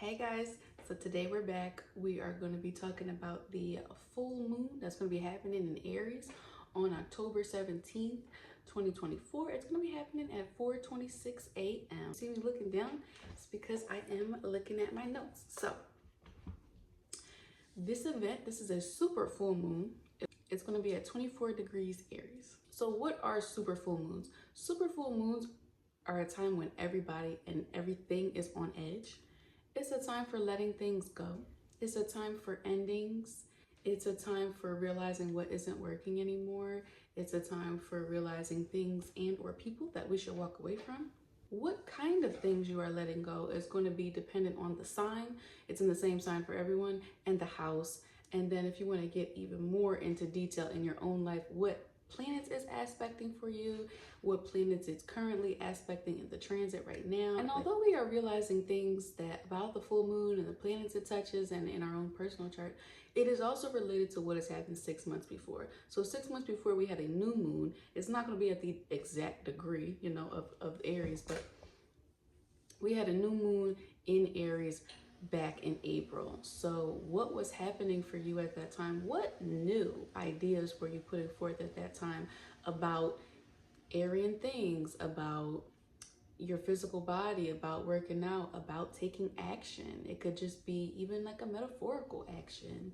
Hey guys, so today we're back. We are going to be talking about the full moon that's going to be happening in Aries on October 17th, 2024. It's going to be happening at 4:26 a.m. See me looking down? It's because I am looking at my notes. So this is a super full moon. It's going to be at 24 degrees Aries. So what are super full moons? Super full moons are a time when everybody and everything is on edge. It's a time for letting things go. It's a time for endings. It's a time for realizing what isn't working anymore. It's a time for realizing things and or people that we should walk away from. What kind of things you are letting go is going to be dependent on the sign. It's in the same sign for everyone, and the house. And then if you want to get even more into detail in your own life, what planets is aspecting for you, what planets it's currently aspecting in the transit right now. And although we are realizing things that about the full moon and the planets it touches and in our own personal chart, it is also related to what has happened 6 months before. So 6 months before we had a new moon. It's not going to be at the exact degree, of Aries, but we had a new moon in Aries back in April. So what was happening for you at that time? What new ideas were you putting forth at that time about Aryan things, about your physical body, about working out, about taking action? It could just be even like a metaphorical action.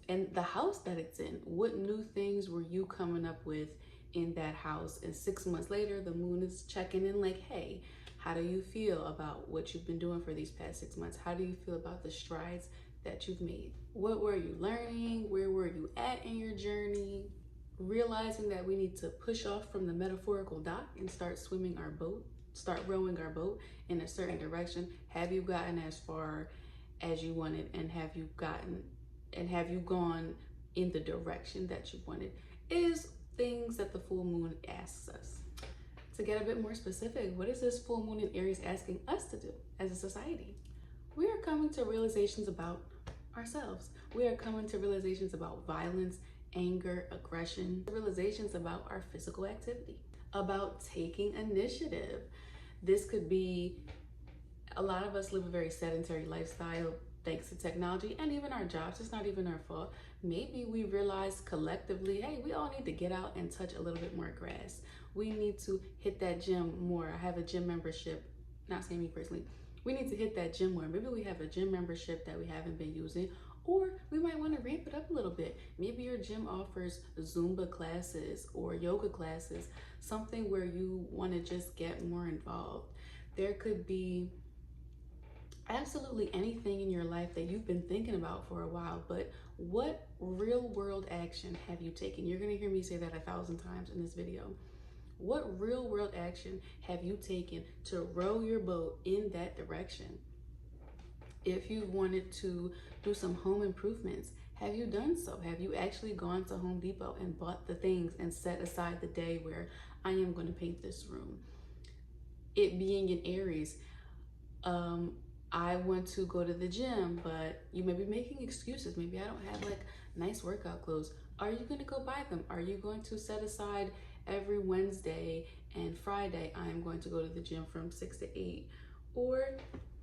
And the house that it's in, what new things were you coming up with in that house? And 6 months later, the moon is checking in like, hey, how do you feel about what you've been doing for these past 6 months? How do you feel about the strides that you've made? What were you learning? Where were you at in your journey? Realizing that we need to push off from the metaphorical dock and start swimming our boat, start rowing our boat in a certain direction. Have you gotten as far as you wanted, and have you gone in the direction that you wanted? Is things that the full moon asks us. To get a bit more specific, what is this full moon in Aries asking us to do as a society? We are coming to realizations about ourselves. We are coming to realizations about violence, anger, aggression, realizations about our physical activity, about taking initiative. This could be, a lot of us live a very sedentary lifestyle thanks to technology and even our jobs. It's not even our fault. Maybe we realize collectively, hey, we all need to get out and touch a little bit more grass. We need to hit that gym more. I have a gym membership, not saying me personally. We need to hit that gym more. Maybe we have a gym membership that we haven't been using, or we might want to ramp it up a little bit. Maybe your gym offers Zumba classes or yoga classes, something where you want to just get more involved. There could be absolutely anything in your life that you've been thinking about for a while, but what real world action have you taken? You're going to hear me say that 1,000 times in this video. What real world action have you taken to row your boat in that direction? If you wanted to do some home improvements, have you done so? Have you actually gone to Home Depot and bought the things and set aside the day where I am going to paint this room? It being in Aries, I want to go to the gym, but you may be making excuses. Maybe I don't have like nice workout clothes. Are you going to go buy them? Are you going to set aside every Wednesday and Friday, I am going to go to the gym from 6 to 8? Or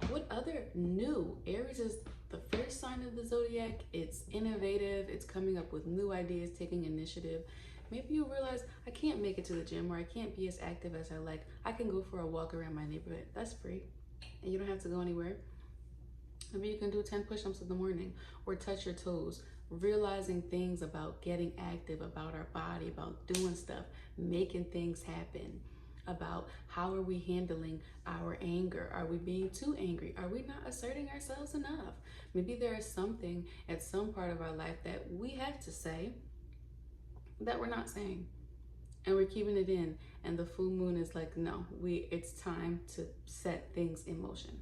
what other new? Aries is the first sign of the zodiac. It's innovative. It's coming up with new ideas, taking initiative. Maybe you realize I can't make it to the gym, or I can't be as active as I like. I can go for a walk around my neighborhood. That's free. And you don't have to go anywhere. Maybe you can do 10 push-ups in the morning, or touch your toes. Realizing things about getting active, about our body, about doing stuff, making things happen, about how are we handling our anger? Are we being too angry? Are we not asserting ourselves enough? Maybe there is something at some part of our life that we have to say that we're not saying, and we're keeping it in, and the full moon is like, no, it's time to set things in motion.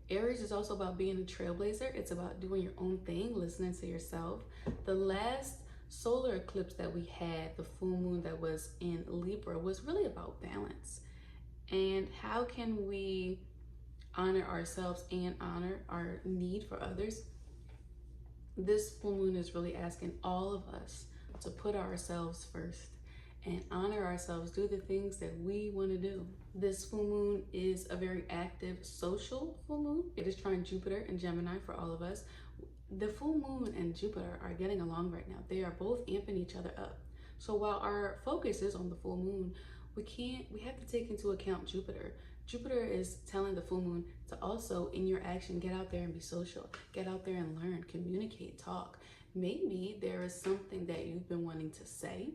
Aries is also about being a trailblazer. It's about doing your own thing, listening to yourself. The last solar eclipse that we had, the full moon that was in Libra, was really about balance. And how can we honor ourselves and honor our need for others? This full moon is really asking all of us to put ourselves first and honor ourselves, do the things that we want to do. This full moon is a very active social full moon. It is trying Jupiter and Gemini for all of us. The full moon and Jupiter are getting along right now. They are both amping each other up. So while our focus is on the full moon, we have to take into account Jupiter. Jupiter is telling the full moon to also, in your action, get out there and be social. Get out there and learn, communicate, talk. Maybe there is something that you've been wanting to say,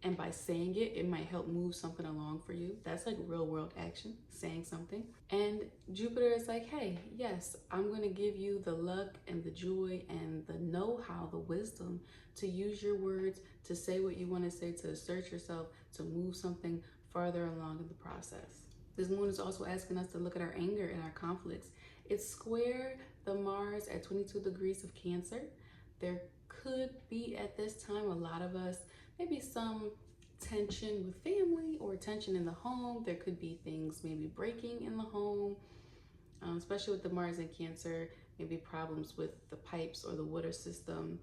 and by saying it, it might help move something along for you. That's like real world action, saying something. And Jupiter is like, hey, yes, I'm going to give you the luck and the joy and the know-how, the wisdom to use your words, to say what you want to say, to assert yourself, to move something farther along in the process. This moon is also asking us to look at our anger and our conflicts. It's square the Mars at 22 degrees of Cancer. There could be at this time, a lot of us, maybe some tension with family or tension in the home. There could be things maybe breaking in the home, especially with the Mars in Cancer, maybe problems with the pipes or the water system.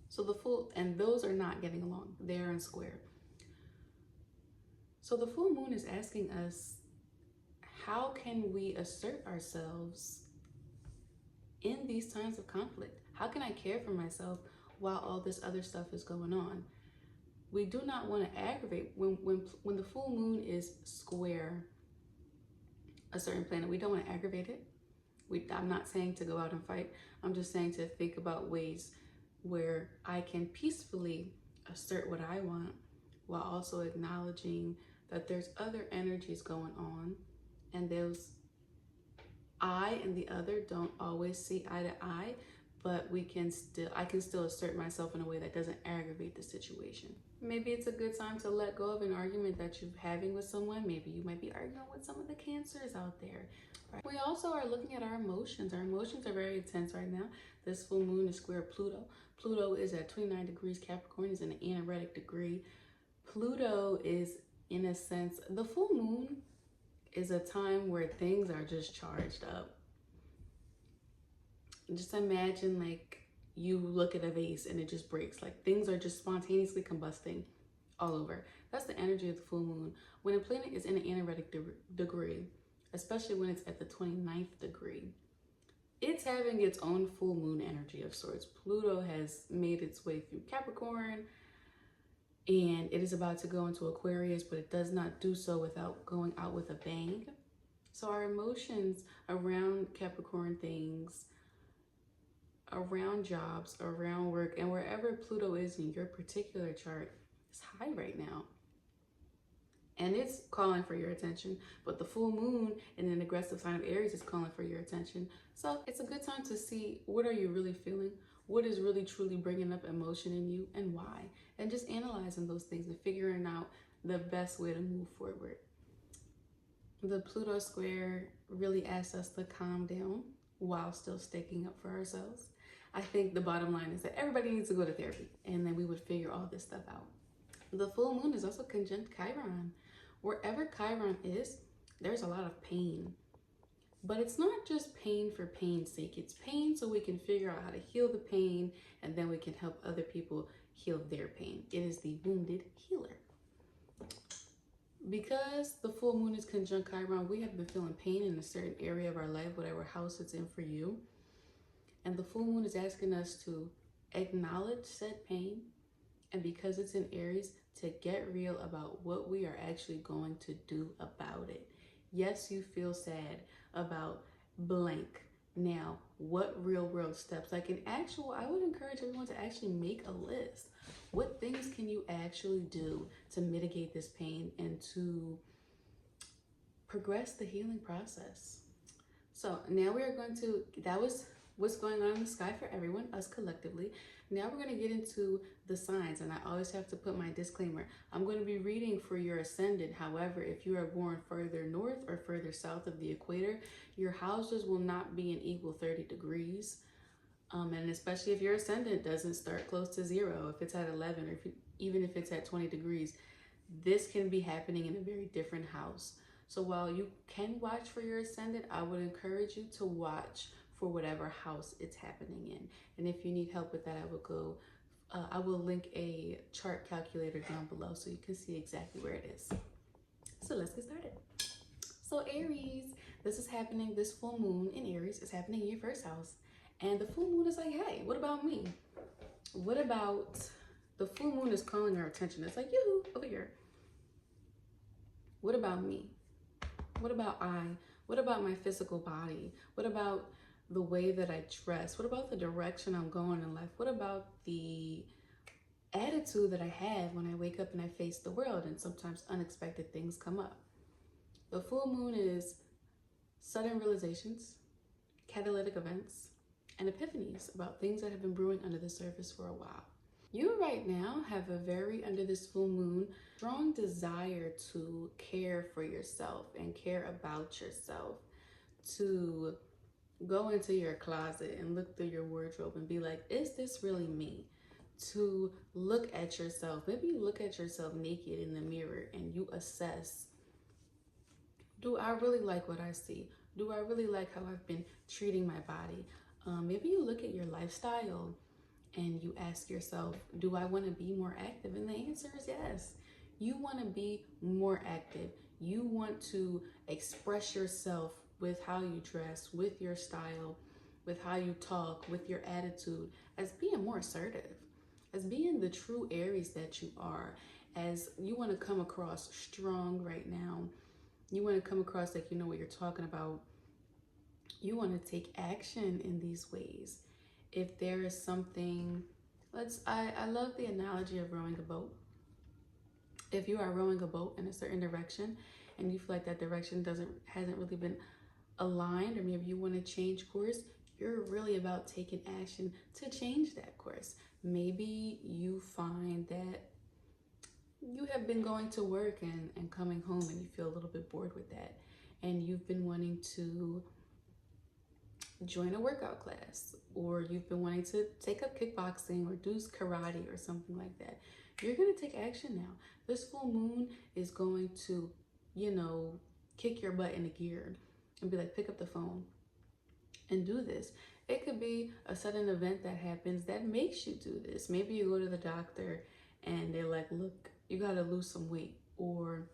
So and those are not getting along. They're in square. So the full moon is asking us, how can we assert ourselves in these times of conflict? How can I care for myself while all this other stuff is going on? We do not want to aggravate. When the full moon is square a certain planet, we don't want to aggravate it. I'm not saying to go out and fight. I'm just saying to think about ways where I can peacefully assert what I want while also acknowledging that there's other energies going on, and those I and the other don't always see eye to eye, but I can still assert myself in a way that doesn't aggravate the situation. Maybe it's a good time to let go of an argument that you're having with someone. Maybe you might be arguing with some of the Cancers out there. Right? We also are looking at our emotions. Our emotions are very intense right now. This full moon is square Pluto. Pluto is at 29 degrees Capricorn, is in an anaretic degree. Pluto is, in a sense, the full moon is a time where things are just charged up. Just imagine like you look at a vase and it just breaks. Like things are just spontaneously combusting all over. That's the energy of the full moon. When a planet is in an anaretic degree, especially when it's at the 29th degree, it's having its own full moon energy of sorts. Pluto has made its way through Capricorn, and it is about to go into Aquarius, but it does not do so without going out with a bang. So our emotions around Capricorn things, around jobs, around work, and wherever Pluto is in your particular chart, is high right now. And it's calling for your attention, but the full moon in an aggressive sign of Aries is calling for your attention. So it's a good time to see, what are you really feeling? What is really truly bringing up emotion in you, and why? And just analyzing those things and figuring out the best way to move forward. The Pluto square really asks us to calm down while still sticking up for ourselves. I think the bottom line is that everybody needs to go to therapy, and then we would figure all this stuff out. The full moon is also conjunct Chiron. Wherever Chiron is, there's a lot of pain. But it's not just pain for pain's sake. It's pain so we can figure out how to heal the pain, and then we can help other people heal their pain. It is the wounded healer. Because the full moon is conjunct Chiron, we have been feeling pain in a certain area of our life, whatever house it's in for you. And the full moon is asking us to acknowledge said pain, and because it's in Aries, to get real about what we are actually going to do about it. Yes, you feel sad about blank. Now, what real world steps? Like I would encourage everyone to actually make a list. What things can you actually do to mitigate this pain and to progress the healing process? So now we are going to, that was what's going on in the sky for everyone, us collectively. Now we're going to get into the signs, and I always have to put my disclaimer. I'm going to be reading for your ascendant. However, if you are born further north or further south of the equator, your houses will not be in equal 30 degrees. And especially if your ascendant doesn't start close to 0, if it's at 11, or even if it's at 20 degrees, this can be happening in a very different house. So while you can watch for your ascendant, I would encourage you to watch for whatever house it's happening in. And if you need help with that, I would go I will link a chart calculator down below so you can see exactly where it is. So let's get started. So Aries, this is happening, this full moon in Aries is happening in your first house. And the full moon is like, hey, what about me? What about, the full moon is calling our attention. It's like, yoo-hoo, over here. What about me? What about I? What about my physical body? What about the way that I dress? What about the direction I'm going in life? What about the attitude that I have when I wake up and I face the world and sometimes unexpected things come up? The full moon is sudden realizations, catalytic events, and epiphanies about things that have been brewing under the surface for a while. You right now have a very, under this full moon, strong desire to care for yourself and care about yourself, to go into your closet and look through your wardrobe and be like, is this really me? To look at yourself. Maybe you look at yourself naked in the mirror and you assess, do I really like what I see? Do I really like how I've been treating my body? Maybe you look at your lifestyle and you ask yourself, do I want to be more active? And the answer is yes. You want to be more active. You want to express yourself with how you dress, with your style, with how you talk, with your attitude, as being more assertive, as being the true Aries that you are, as you want to come across strong right now. You want to come across like you know what you're talking about. You want to take action in these ways. If there is something, I love the analogy of rowing a boat. If you are rowing a boat in a certain direction and you feel like that direction hasn't really been aligned, or maybe you want to change course, you're really about taking action to change that course. Maybe you find that you have been going to work and coming home and you feel a little bit bored with that, and you've been wanting to join a workout class, or you've been wanting to take up kickboxing or do karate or something like that. You're going to take action now. This full moon is going to, kick your butt into gear and be like, pick up the phone and do this. It could be a sudden event that happens that makes you do this. Maybe you go to the doctor and they're like, look, you got to lose some weight, or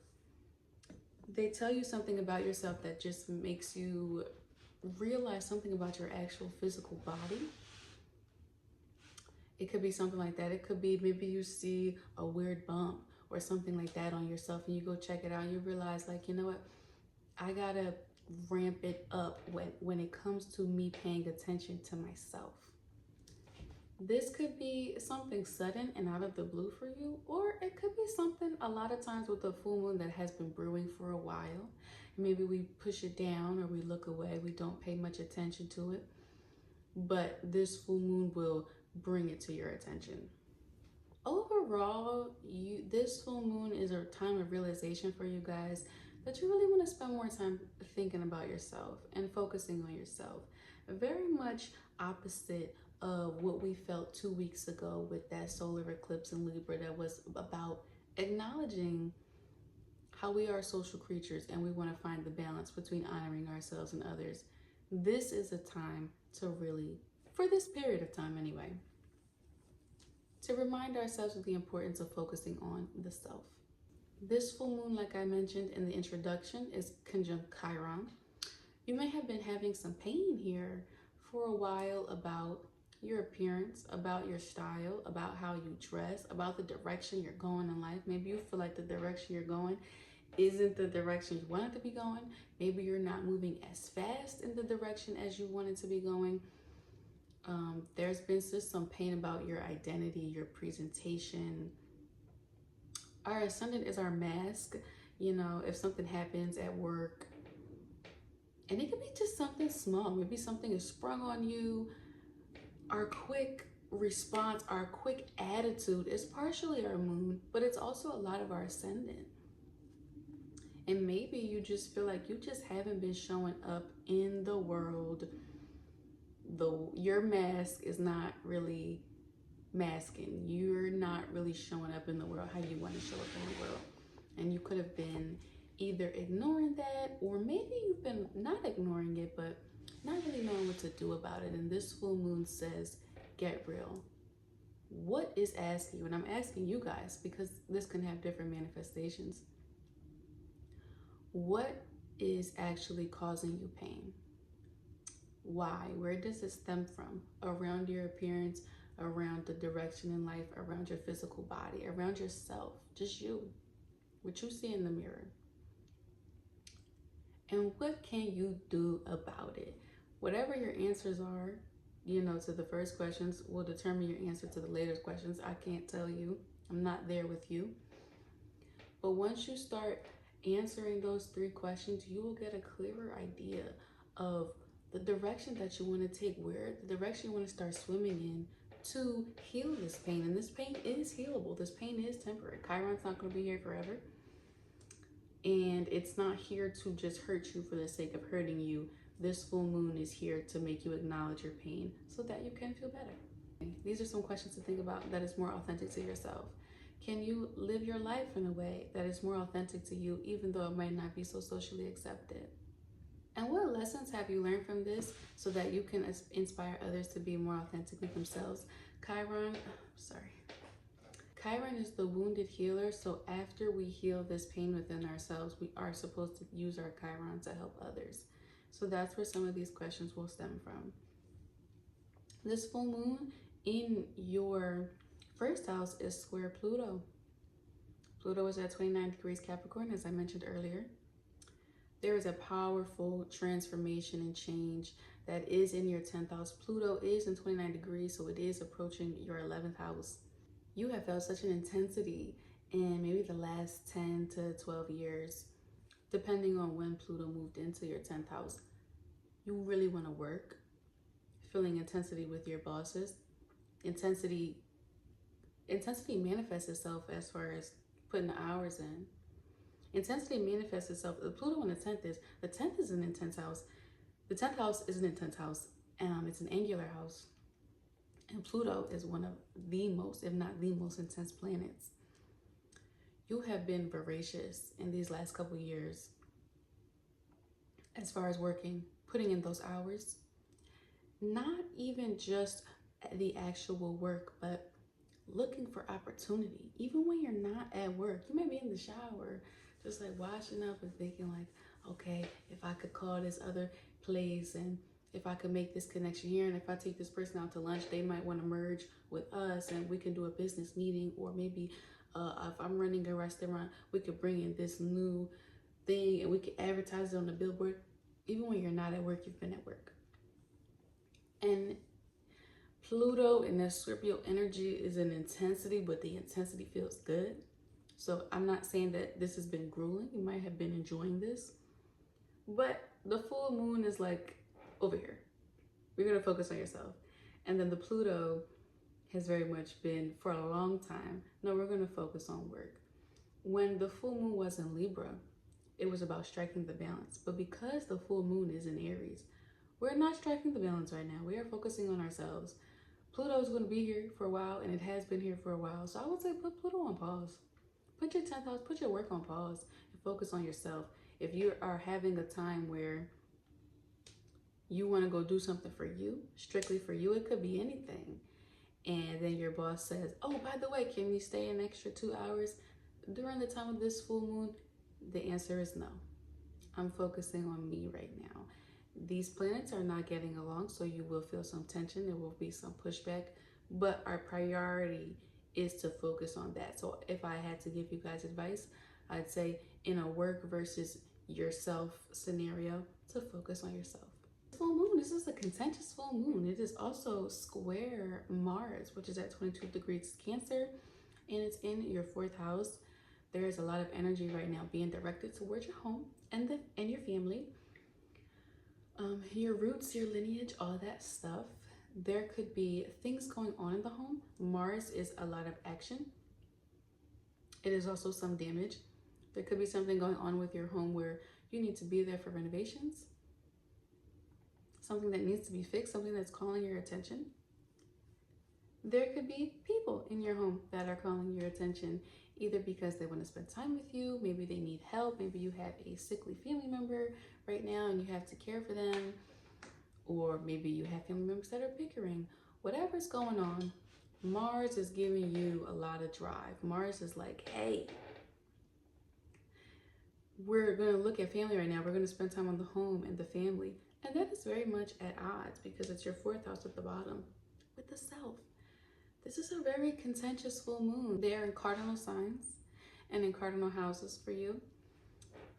they tell you something about yourself that just makes you realize something about your actual physical body. It could be something like that. It could be maybe you see a weird bump or something like that on yourself and you go check it out and you realize, like, you know what, I gotta ramp it up when it comes to me paying attention to myself. This could be something sudden and out of the blue for you, or it could be something a lot of times with the full moon that has been brewing for a while. Maybe we push it down or we look away. We don't pay much attention to it. But this full moon will bring it to your attention. Overall, this full moon is a time of realization for you guys that you really want to spend more time thinking about yourself and focusing on yourself. Very much opposite of what we felt 2 weeks ago with that solar eclipse in Libra that was about acknowledging how we are social creatures and we want to find the balance between honoring ourselves and others. This is a time to really, for this period of time anyway, to remind ourselves of the importance of focusing on the self. This full moon, like I mentioned in the introduction, is conjunct Chiron. You may have been having some pain here for a while about your appearance, about your style, about how you dress, about the direction you're going in life. Maybe you feel like the direction you're going isn't the direction you wanted to be going. Maybe you're not moving as fast in the direction as you wanted to be going. There's been just some pain about your identity, your presentation. Our ascendant is our mask. If something happens at work, and it could be just something small, maybe something is sprung on you, our quick response, our quick attitude is partially our moon, but it's also a lot of our ascendant. And maybe you just feel like you just haven't been showing up in the world. Your mask is not really masking. You're not really showing up in the world how you want to show up in the world. And you could have been either ignoring that, or maybe you've been not ignoring it, but not really knowing what to do about it. And this full moon says, get real. what is asking you, and I'm asking you guys because this can have different manifestations. What is actually causing you pain? Why? Where does it stem from? Around your appearance, around the direction in life, around your physical body, around yourself, just you, what you see in the mirror. And what can you do about it? Whatever your answers are, to the first questions will determine your answer to the later questions. I can't tell you. I'm not there with you. But once you start answering those 3 questions, you will get a clearer idea of the direction that you want to take, where the direction you want to start swimming in to heal this pain. And this pain is healable. This pain is temporary. Chiron's not going to be here forever. And it's not here to just hurt you for the sake of hurting you. This full moon is here to make you acknowledge your pain so that you can feel better. These are some questions to think about that is more authentic to yourself. Can you live your life in a way that is more authentic to you, even though it might not be so socially accepted? And what lessons have you learned from this so that you can inspire others to be more authentically themselves? Chiron is the wounded healer. So after we heal this pain within ourselves, we are supposed to use our Chiron to help others. So that's where some of these questions will stem from. This full moon in your first house is square Pluto. Pluto is at 29 degrees Capricorn, as I mentioned earlier. There is a powerful transformation and change that is in your 10th house. Pluto is in 29 degrees, so it is approaching your 11th house. You have felt such an intensity in maybe the last 10 to 12 years, depending on when Pluto moved into your 10th house. You really want to work, feeling intensity with your bosses. Intensity manifests itself as far as putting the hours in. Intensity manifests itself. The Pluto in the 10th is an intense house. The 10th house is an intense house. It's an angular house. And Pluto is one of the most, if not the most intense planets. You have been voracious in these last couple years as far as working, putting in those hours. Not even just the actual work, but looking for opportunity. Even when you're not at work, you may be in the shower, just like washing up and thinking like, okay, if I could call this other place and if I could make this connection here, and if I take this person out to lunch, they might want to merge with us and we can do a business meeting. Or maybe if I'm running a restaurant, we could bring in this new thing and we could advertise it on the billboard. Even when you're not at work, you've been at work. And Pluto in that Scorpio energy is an intensity, but the intensity feels good. So I'm not saying that this has been grueling. You might have been enjoying this. But the full moon is like over here. We're going to focus on yourself. And then the Pluto has very much been for a long time. No, we're going to focus on work. When the full moon was in Libra, it was about striking the balance. But because the full moon is in Aries, we're not striking the balance right now. We are focusing on ourselves. Pluto is going to be here for a while, and it has been here for a while. So I would say put Pluto on pause. Put your 10th house, put your work on pause, and focus on yourself. If you are having a time where you want to go do something for you, strictly for you, it could be anything. And then your boss says, oh, by the way, can you stay an extra 2 hours during the time of this full moon? The answer is no. I'm focusing on me right now. These planets are not getting along, so you will feel some tension. There will be some pushback, but our priority is to focus on that. So if I had to give you guys advice, I'd say in a work versus yourself scenario, to focus on yourself. Full moon, this is a contentious full moon. It is also square Mars, which is at 22 degrees Cancer, and it's in your 4th house. There is a lot of energy right now being directed towards your home and your family. Your roots, your lineage, all that stuff. There could be things going on in the home. Mars is a lot of action. It is also some damage. There could be something going on with your home where you need to be there for renovations. Something that needs to be fixed, something that's calling your attention. There could be people in your home that are calling your attention, either because they want to spend time with you, maybe they need help, maybe you have a sickly family member right now and you have to care for them, or maybe you have family members that are bickering. Whatever's going on, Mars is giving you a lot of drive. Mars is like, hey, we're going to look at family right now. We're going to spend time on the home and the family. And that is very much at odds because it's your fourth house at the bottom with the self. This is a very contentious full moon. They are in cardinal signs and in cardinal houses for you.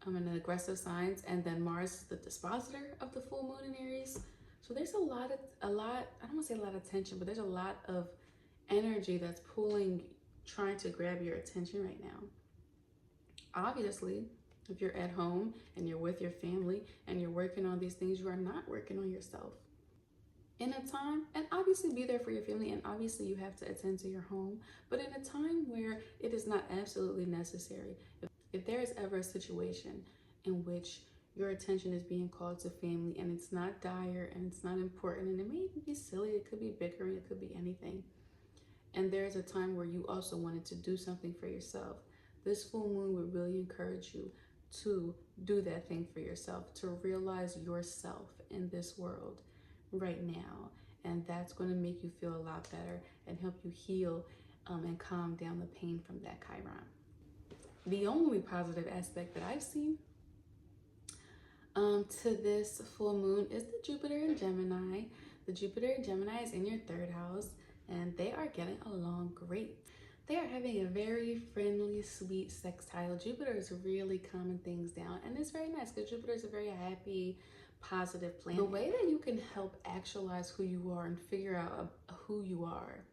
In aggressive signs, and then Mars is the dispositor of the full moon in Aries. So there's a lot, I don't want to say a lot of tension, but there's a lot of energy that's pulling, trying to grab your attention right now. Obviously, if you're at home and you're with your family and you're working on these things, you are not working on yourself. In a time, and obviously be there for your family, and obviously you have to attend to your home, but in a time where it is not absolutely necessary, if there is ever a situation in which your attention is being called to family and it's not dire and it's not important and it may even be silly, it could be bickering, it could be anything, and there's a time where you also wanted to do something for yourself, this full moon would really encourage you to do that thing for yourself, to realize yourself in this world right now. And that's going to make you feel a lot better and help you heal and calm down the pain from that Chiron. The only positive aspect that I've seen to this full moon is the Jupiter in Gemini. The Jupiter in Gemini is in your third house and they are getting along great. They are having a very friendly, sweet sextile. Jupiter is really calming things down, and it's very nice because Jupiter is a very happy, positive planet. The way that you can help actualize who you are and figure out who you are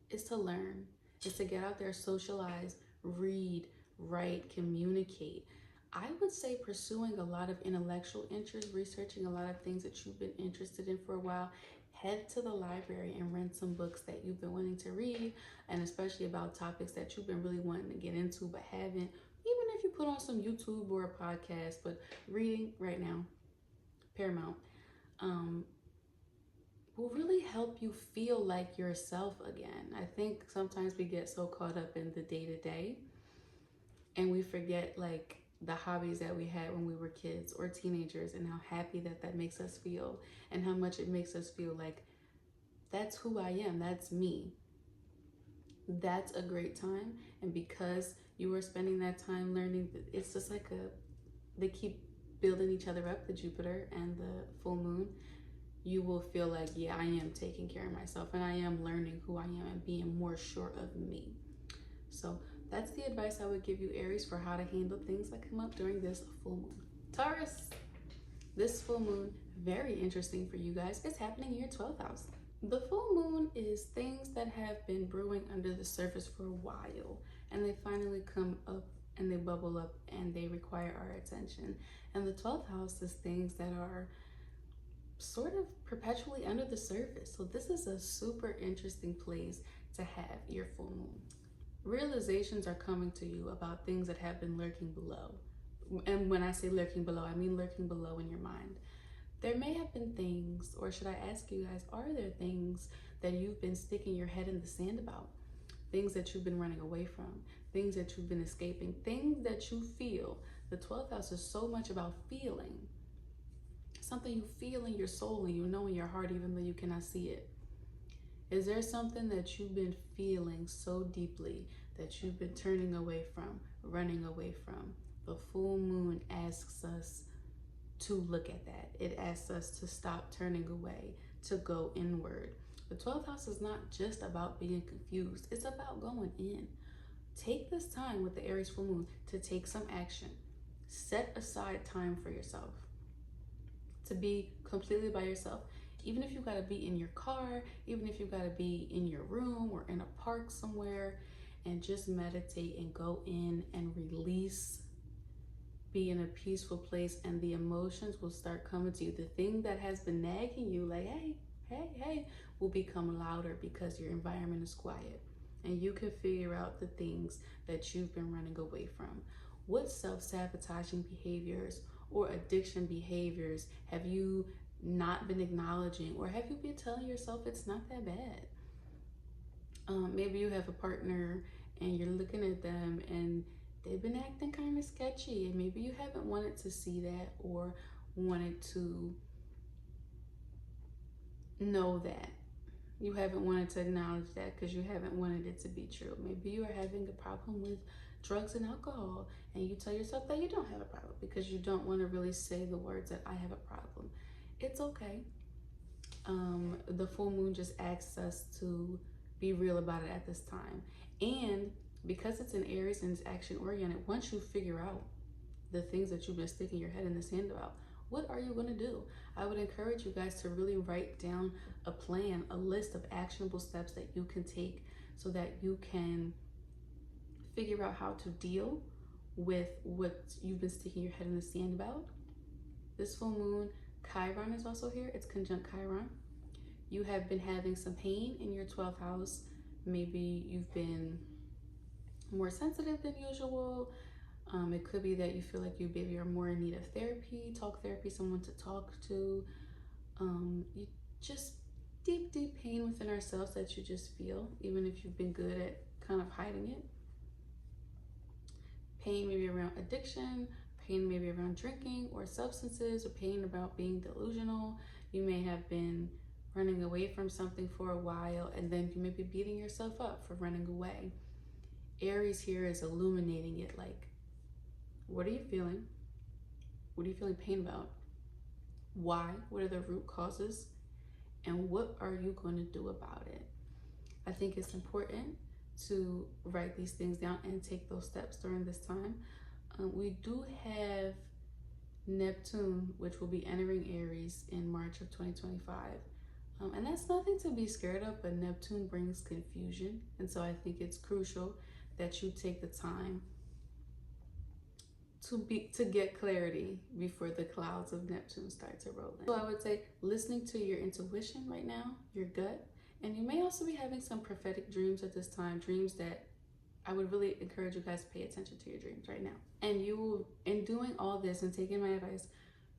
is to learn, is to get out there, socialize, read, write, communicate. I would say pursuing a lot of intellectual interest, researching a lot of things that you've been interested in for a while. Head to the library and rent some books that you've been wanting to read, and especially about topics that you've been really wanting to get into but haven't. Even if you put on some YouTube or a podcast, but reading right now, paramount, will really help you feel like yourself again. I think sometimes we get so caught up in the day-to-day and we forget like the hobbies that we had when we were kids or teenagers and how happy that makes us feel and how much it makes us feel like that's who I am, that's me. That's a great time. And because you are spending that time learning, it's just like they keep building each other up, the Jupiter and the full moon. You will feel like, yeah, I am taking care of myself and I am learning who I am and being more sure of me. So that's the advice I would give you, Aries, for how to handle things that come up during this full moon. Taurus, this full moon, very interesting for you guys. It's happening in your 12th house. The full moon is things that have been brewing under the surface for a while, and they finally come up and they bubble up and they require our attention. And the 12th house is things that are sort of perpetually under the surface. So this is a super interesting place to have your full moon. Realizations are coming to you about things that have been lurking below. And when I say lurking below, I mean lurking below in your mind. There may have been things, or should I ask you guys, are there things that you've been sticking your head in the sand about? Things that you've been running away from, things that you've been escaping, things that you feel. The 12th house is so much about feeling. Something you feel in your soul and you know in your heart even though you cannot see it. Is there something that you've been feeling so deeply that you've been turning away from, running away from? The full moon asks us to look at that. It asks us to stop turning away, to go inward. The 12th house is not just about being confused. It's about going in. Take this time with the Aries full moon to take some action. Set aside time for yourself, to be completely by yourself. Even if you gotta be in your car, even if you gotta be in your room or in a park somewhere, and just meditate and go in and release, be in a peaceful place, and the emotions will start coming to you. The thing that has been nagging you, like, hey, will become louder because your environment is quiet. And you can figure out the things that you've been running away from. What self-sabotaging behaviors or addiction behaviors have you not been acknowledging, or have you been telling yourself it's not that bad? Maybe you have a partner and you're looking at them and they've been acting kind of sketchy, and maybe you haven't wanted to see that or wanted to know that. You haven't wanted to acknowledge that because you haven't wanted it to be true. Maybe you are having a problem with drugs and alcohol, and you tell yourself that you don't have a problem because you don't want to really say the words that I have a problem. It's okay. The full moon just asks us to be real about it at this time. And because it's in Aries and it's action oriented, once you figure out the things that you've been sticking your head in the sand about, what are you going to do? I would encourage you guys to really write down a plan, a list of actionable steps that you can take so that you can figure out how to deal with what you've been sticking your head in the sand about. This full moon, Chiron is also here. It's conjunct Chiron. You have been having some pain in your 12th house. Maybe you've been more sensitive than usual. It could be that you feel like you maybe are more in need of therapy, talk therapy, someone to talk to. You just deep pain within ourselves that you just feel, even if you've been good at kind of hiding it. Pain maybe around addiction, pain maybe around drinking or substances, or pain about being delusional. You may have been running away from something for a while, and then you may be beating yourself up for running away. Aries here is illuminating it, like, what are you feeling? What are you feeling pain about? Why? What are the root causes? And what are you going to do about it? I think it's important to write these things down and take those steps during this time. We do have Neptune, which will be entering Aries in March of 2025. And that's nothing to be scared of, but Neptune brings confusion. And so I think it's crucial that you take the time to get clarity before the clouds of Neptune start to roll in. So I would say listening to your intuition right now, your gut, and you may also be having some prophetic dreams at this time, dreams that I would really encourage you guys to pay attention to your dreams right now. And you will, in doing all this and taking my advice,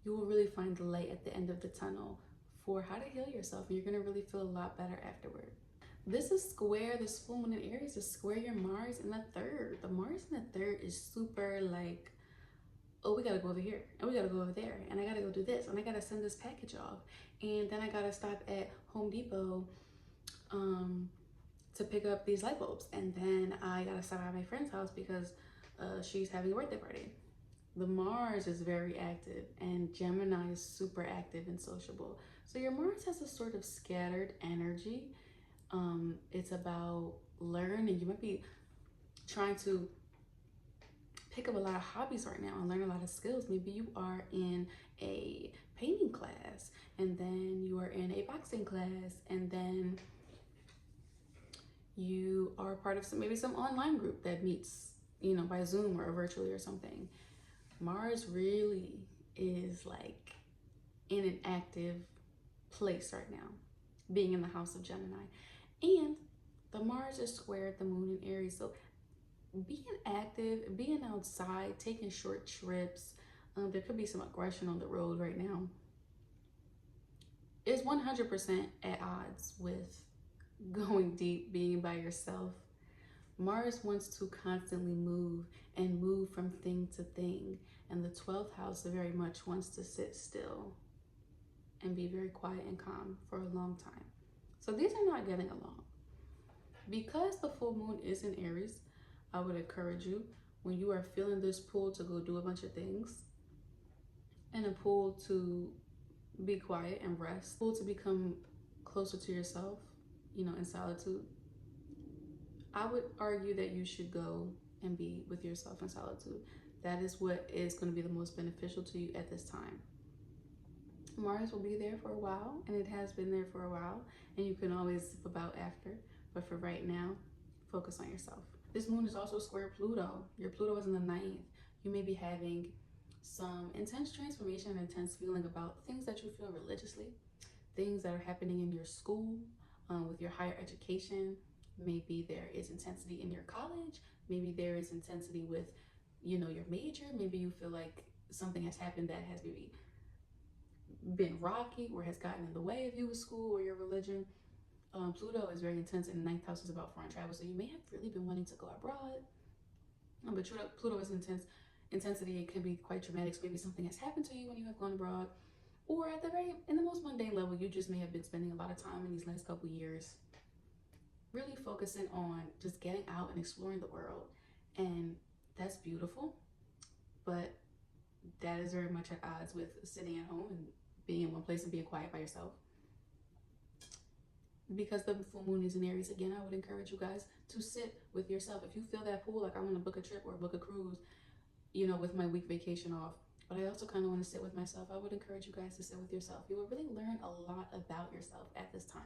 you will really find the light at the end of the tunnel for how to heal yourself. And you're gonna really feel a lot better afterward. This is square, this full moon in Aries is square your Mars in the third. The Mars in the third is super like, oh, we gotta go over here, and we gotta go over there, and I gotta go do this, and I gotta send this package off, and then I gotta stop at Home Depot to pick up these light bulbs, and then I gotta stop at my friend's house because she's having a birthday party. The Mars is very active, and Gemini is super active and sociable. So your Mars has a sort of scattered energy. It's about learning. You might be trying to pick up a lot of hobbies right now and learn a lot of skills. Maybe you are in a painting class, and then you are in a boxing class, and then you are part of maybe some online group that meets, you know, by Zoom or virtually or something. Mars really is like in an active place right now, being in the house of Gemini. And the Mars is squared the moon in Aries. So being active, being outside, taking short trips, there could be some aggression on the road right now, is 100% at odds with going deep, being by yourself. Mars wants to constantly move and move from thing to thing. And the 12th house very much wants to sit still and be very quiet and calm for a long time. So these are not getting along. Because the full moon is in Aries, I would encourage you, when you are feeling this pull to go do a bunch of things, and a pull to be quiet and rest, pull to become closer to yourself, you know, in solitude, I would argue that you should go and be with yourself in solitude. That is what is going to be the most beneficial to you at this time. Mars will be there for a while, and it has been there for a while, and you can always zip about after. But for right now, focus on yourself. This moon is also square Pluto. Your Pluto is in the 9th. You may be having some intense transformation and intense feeling about things that you feel religiously, things that are happening in your school, with your higher education. Maybe there is intensity in your college. Maybe there is intensity with, you know, your major. Maybe you feel like something has happened that has maybe been rocky or has gotten in the way of you with school or your religion. Pluto is very intense, and the 9th house is about foreign travel. So you may have really been wanting to go abroad. But Pluto is intense. Intensity, it can be quite dramatic. So maybe something has happened to you when you have gone abroad. Or at the in the most mundane level, you just may have been spending a lot of time in these last couple years really focusing on just getting out and exploring the world. And that's beautiful, but that is very much at odds with sitting at home and being in one place and being quiet by yourself. Because the full moon is in Aries, again, I would encourage you guys to sit with yourself. If you feel that pull, like I want to book a trip or book a cruise, you know, with my week vacation off, but I also kind of want to sit with myself, I would encourage you guys to sit with yourself. You will really learn a lot about yourself at this time.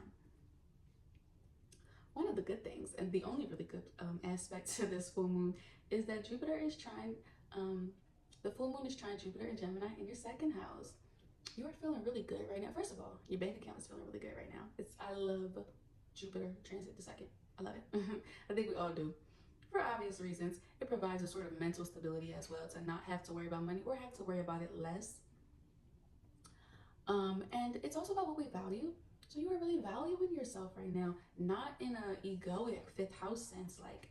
One of the good things, and the only really good aspect to this full moon, is that Jupiter is trying, the full moon is trying Jupiter and Gemini in your second house. You are feeling really good right now. First of all, your bank account is feeling really good right now. I love Jupiter transit the second. I love it. I think we all do. For obvious reasons, it provides a sort of mental stability as well, to not have to worry about money or have to worry about it less. And it's also about what we value. So you are really valuing yourself right now, not in a egoic fifth house sense, like,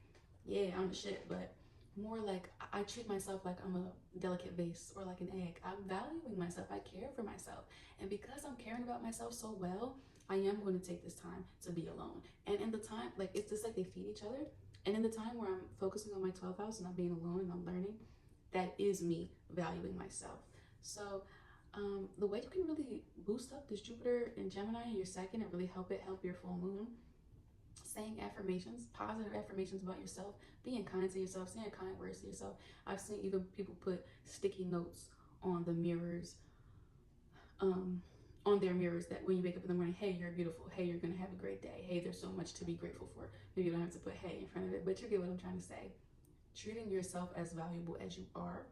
yeah, I'm the shit, but more like I treat myself like I'm a delicate vase or like an egg. I'm valuing myself. I care for myself. And because I'm caring about myself so well, I am going to take this time to be alone. And in the time, like, it's just like they feed each other. And in the time where I'm focusing on my 12th house and I'm being alone and I'm learning, that is me valuing myself. So the way you can really boost up this Jupiter and Gemini in your second and really help your full moon, saying affirmations, positive affirmations about yourself, being kind to yourself, saying kind words to yourself. I've seen even people put sticky notes on the mirrors, on their mirrors, that when you wake up in the morning, hey, you're beautiful, hey, you're gonna have a great day, hey, there's so much to be grateful for. Maybe you don't have to put hey in front of it, but you get what I'm trying to say. Treating yourself as valuable as you are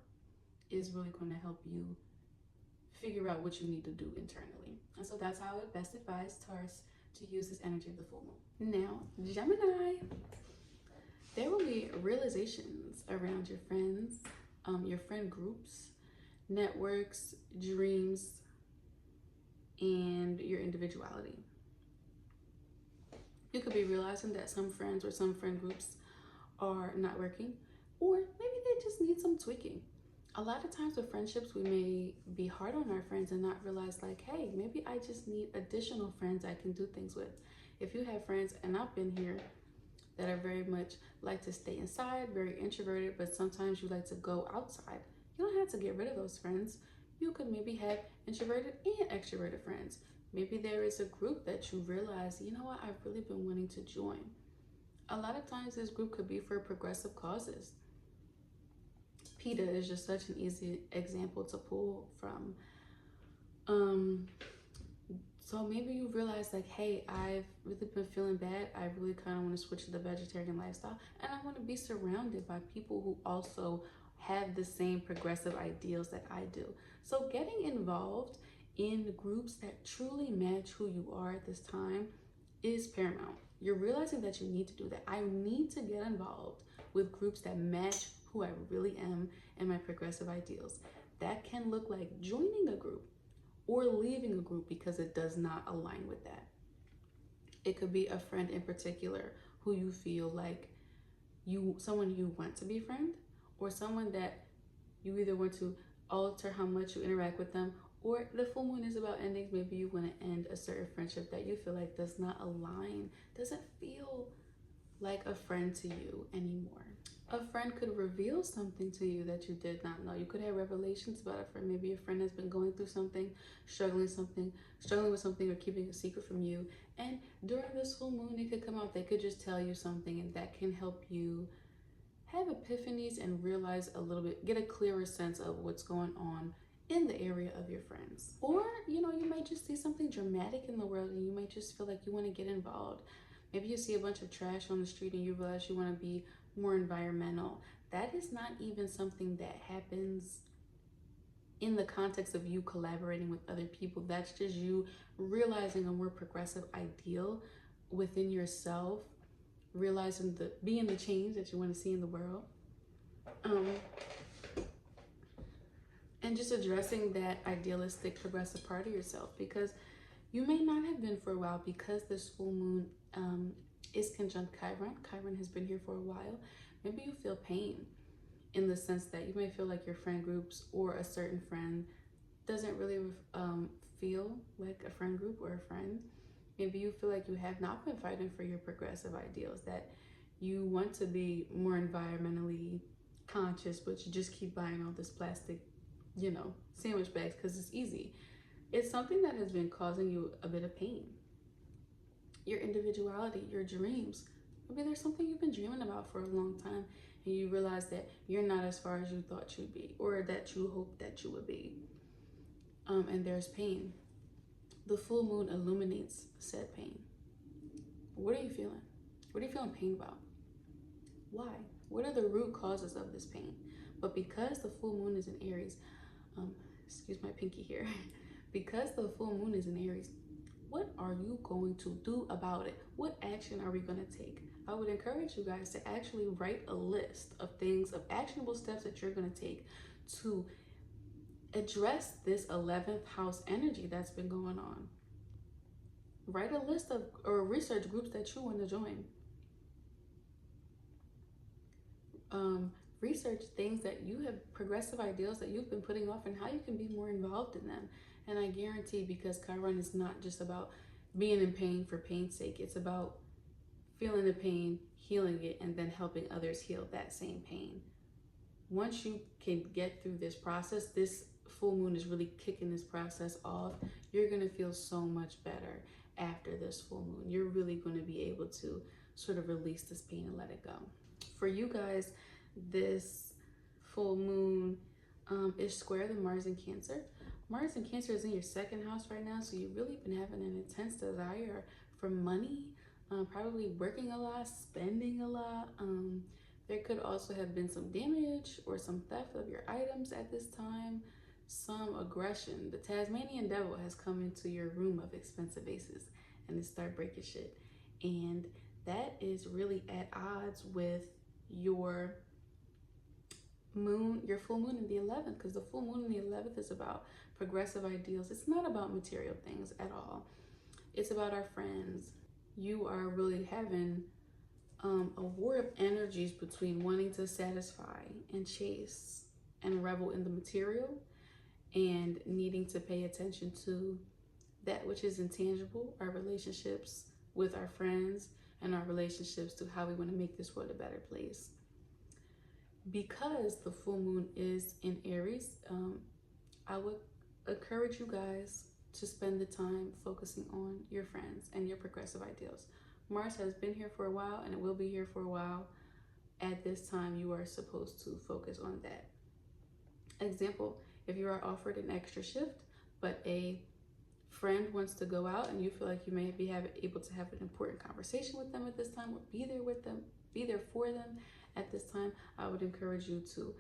is really going to help you figure out what you need to do internally. And so that's how I would best advise Taurus to use this energy of the full moon. Now, Gemini, there will be realizations around your friends, your friend groups, networks, dreams, and your individuality. You could be realizing that some friends or some friend groups are not working, or maybe they just need some tweaking. A lot of times with friendships, we may be hard on our friends and not realize, like, hey, maybe I just need additional friends I can do things with. If you have friends, and I've been here, that are very much like to stay inside, very introverted, but sometimes you like to go outside, you don't have to get rid of those friends. You could maybe have introverted and extroverted friends. Maybe there is a group that you realize, you know what, I've really been wanting to join. A lot of times this group could be for progressive causes. PETA is just such an easy example to pull from. So maybe you realize, like, hey, I've really been feeling bad. I really kind of want to switch to the vegetarian lifestyle, and I want to be surrounded by people who also have the same progressive ideals that I do. So getting involved in groups that truly match who you are at this time is paramount. You're realizing that you need to do that. I need to get involved with groups that match who I really am and my progressive ideals. That can look like joining a group or leaving a group because it does not align with that. It could be a friend in particular who you feel like someone you want to be a friend, or someone that you either want to alter how much you interact with them, or the full moon is about endings. Maybe you want to end a certain friendship that you feel like does not align, doesn't feel like a friend to you anymore. A friend could reveal something to you that you did not know. You could have revelations about a friend. Maybe a friend has been going through something, struggling with something, or keeping a secret from you. And during this full moon, it could come out. They could just tell you something, and that can help you have epiphanies and realize a little bit, get a clearer sense of what's going on in the area of your friends. Or, you know, you might just see something dramatic in the world and you might just feel like you want to get involved. Maybe you see a bunch of trash on the street and you realize you want to be more environmental. That is not even something that happens in the context of you collaborating with other people. That's just you realizing a more progressive ideal within yourself, realizing being the change that you want to see in the world. And just addressing that idealistic progressive part of yourself, because you may not have been for a while, because this full moon is conjunct Chiron. Chiron has been here for a while. Maybe you feel pain in the sense that you may feel like your friend groups or a certain friend doesn't really feel like a friend group or a friend. Maybe you feel like you have not been fighting for your progressive ideals, that you want to be more environmentally conscious, but you just keep buying all this plastic, sandwich bags because it's easy. It's something that has been causing you a bit of pain. Your individuality, your dreams. Maybe there's something you've been dreaming about for a long time and you realize that you're not as far as you thought you'd be or that you hoped that you would be. And there's pain. The full moon illuminates said pain. What are you feeling? What are you feeling pain about? Why? What are the root causes of this pain? But because the full moon is in Aries, excuse my pinky here, because the full moon is in Aries, what are you going to do about it? What action are we going to take? I would encourage you guys to actually write a list of things, of actionable steps that you're going to take to address this 11th house energy that's been going on. Write a list of or research groups that you want to join. Research things that you have, progressive ideals that you've been putting off, and how you can be more involved in them. And I guarantee, because Chiron is not just about being in pain for pain's sake, it's about feeling the pain, healing it, and then helping others heal that same pain. Once you can get through this process, this full moon is really kicking this process off. You're going to feel so much better after this full moon. You're really going to be able to sort of release this pain and let it go. For you guys, this full moon is square the Mars in Cancer. Mars in Cancer is in your second house right now, so you've really been having an intense desire for money, probably working a lot, spending a lot. There could also have been some damage or some theft of your items at this time, some aggression. The Tasmanian devil has come into your room of expensive vases and it started breaking shit. And that is really at odds with your moon, your full moon in the 11th, because the full moon in the 11th is about progressive ideals. It's not about material things at all. It's about our friends. You are really having a war of energies between wanting to satisfy and chase and revel in the material and needing to pay attention to that which is intangible, our relationships with our friends and our relationships to how we want to make this world a better place. Because the full moon is in Aries, I would encourage you guys to spend the time focusing on your friends and your progressive ideals. Mars has been here for a while and it will be here for a while. At this time, you are supposed to focus on that. Example, if you are offered an extra shift, but a friend wants to go out and you feel like you may be able to have an important conversation with them at this time, or be there with them, be there for them at this time, I would encourage you to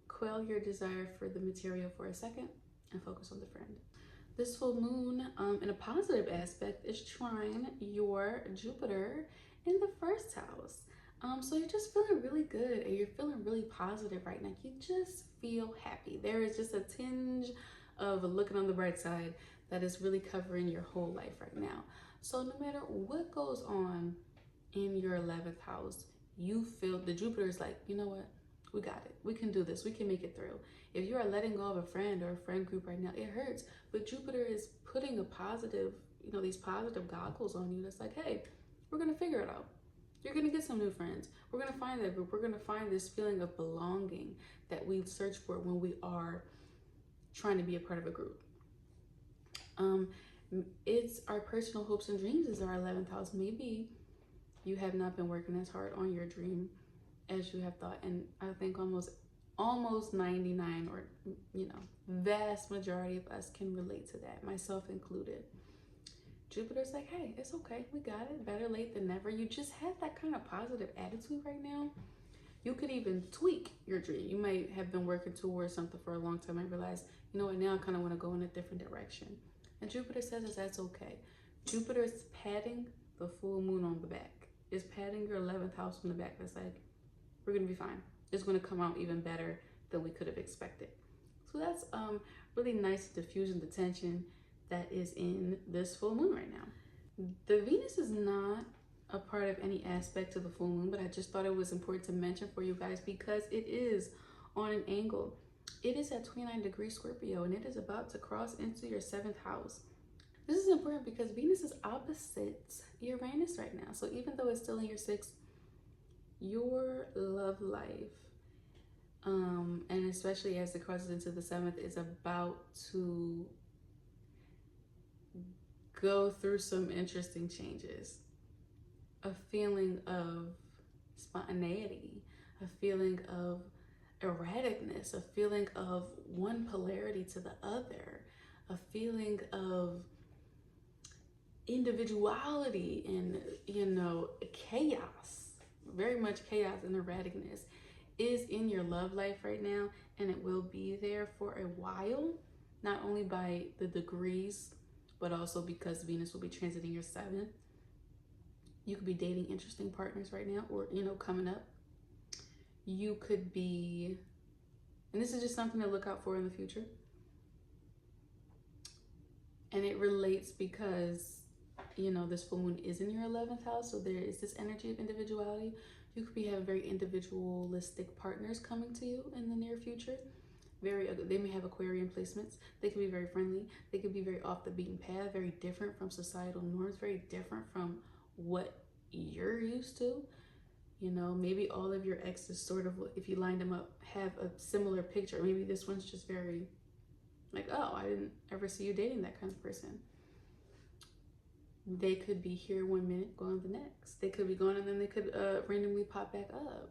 quell your desire for the material for a second and focus on the friend. This full moon, in a positive aspect, is trine your Jupiter in the first house. So you're just feeling really good and you're feeling really positive right now. You just feel happy. There is just a tinge of looking on the bright side that is really covering your whole life right now. So no matter what goes on in your 11th house, you feel the Jupiter is like, you know what? We got it. We can do this. We can make it through. If you are letting go of a friend or a friend group right now, it hurts. But Jupiter is putting a positive, these positive goggles on you. That's like, hey, we're going to figure it out. You're going to get some new friends. We're going to find that group. We're going to find this feeling of belonging that we search for when we are trying to be a part of a group. It's our personal hopes and dreams is our 11th house. Maybe you have not been working as hard on your dream as you have thought. And I think almost 99 or, vast majority of us can relate to that, myself included. Jupiter's like, hey, it's okay. We got it. Better late than never. You just have that kind of positive attitude right now. You could even tweak your dream. You might have been working towards something for a long time and realize, you know what, now I kind of want to go in a different direction. And Jupiter says that's okay. Jupiter is patting the full moon on the back. It's patting your 11th house on the back. That's like, we're going to be fine. It's going to come out even better than we could have expected. So that's really nice, diffusing the tension that is in this full moon right now. The Venus is not a part of any aspect to the full moon, but I just thought it was important to mention for you guys because it is on an angle It is at 29 degrees Scorpio, and it is about to cross into your 7th house. This is important because Venus is opposite Uranus right now. So even though it's still in your 6th, your love life, and especially as it crosses into the 7th, is about to go through some interesting changes. A feeling of spontaneity, a feeling of erraticness, a feeling of one polarity to the other, a feeling of individuality and, chaos, very much chaos and erraticness is in your love life right now, and it will be there for a while, not only by the degrees, but also because Venus will be transiting your 7th. You could be dating interesting partners right now, or, coming up. You could be, and this is just something to look out for in the future. And it relates because, this full moon is in your 11th house. So there is this energy of individuality. You could be having very individualistic partners coming to you in the near future. They may have Aquarian placements. They can be very friendly. They could be very off the beaten path, very different from societal norms, very different from what you're used to. Maybe all of your exes sort of, if you lined them up, have a similar picture. Maybe this one's just very like, oh, I didn't ever see you dating that kind of person. They could be here one minute, gone the next. They could be gone, and then they could randomly pop back up.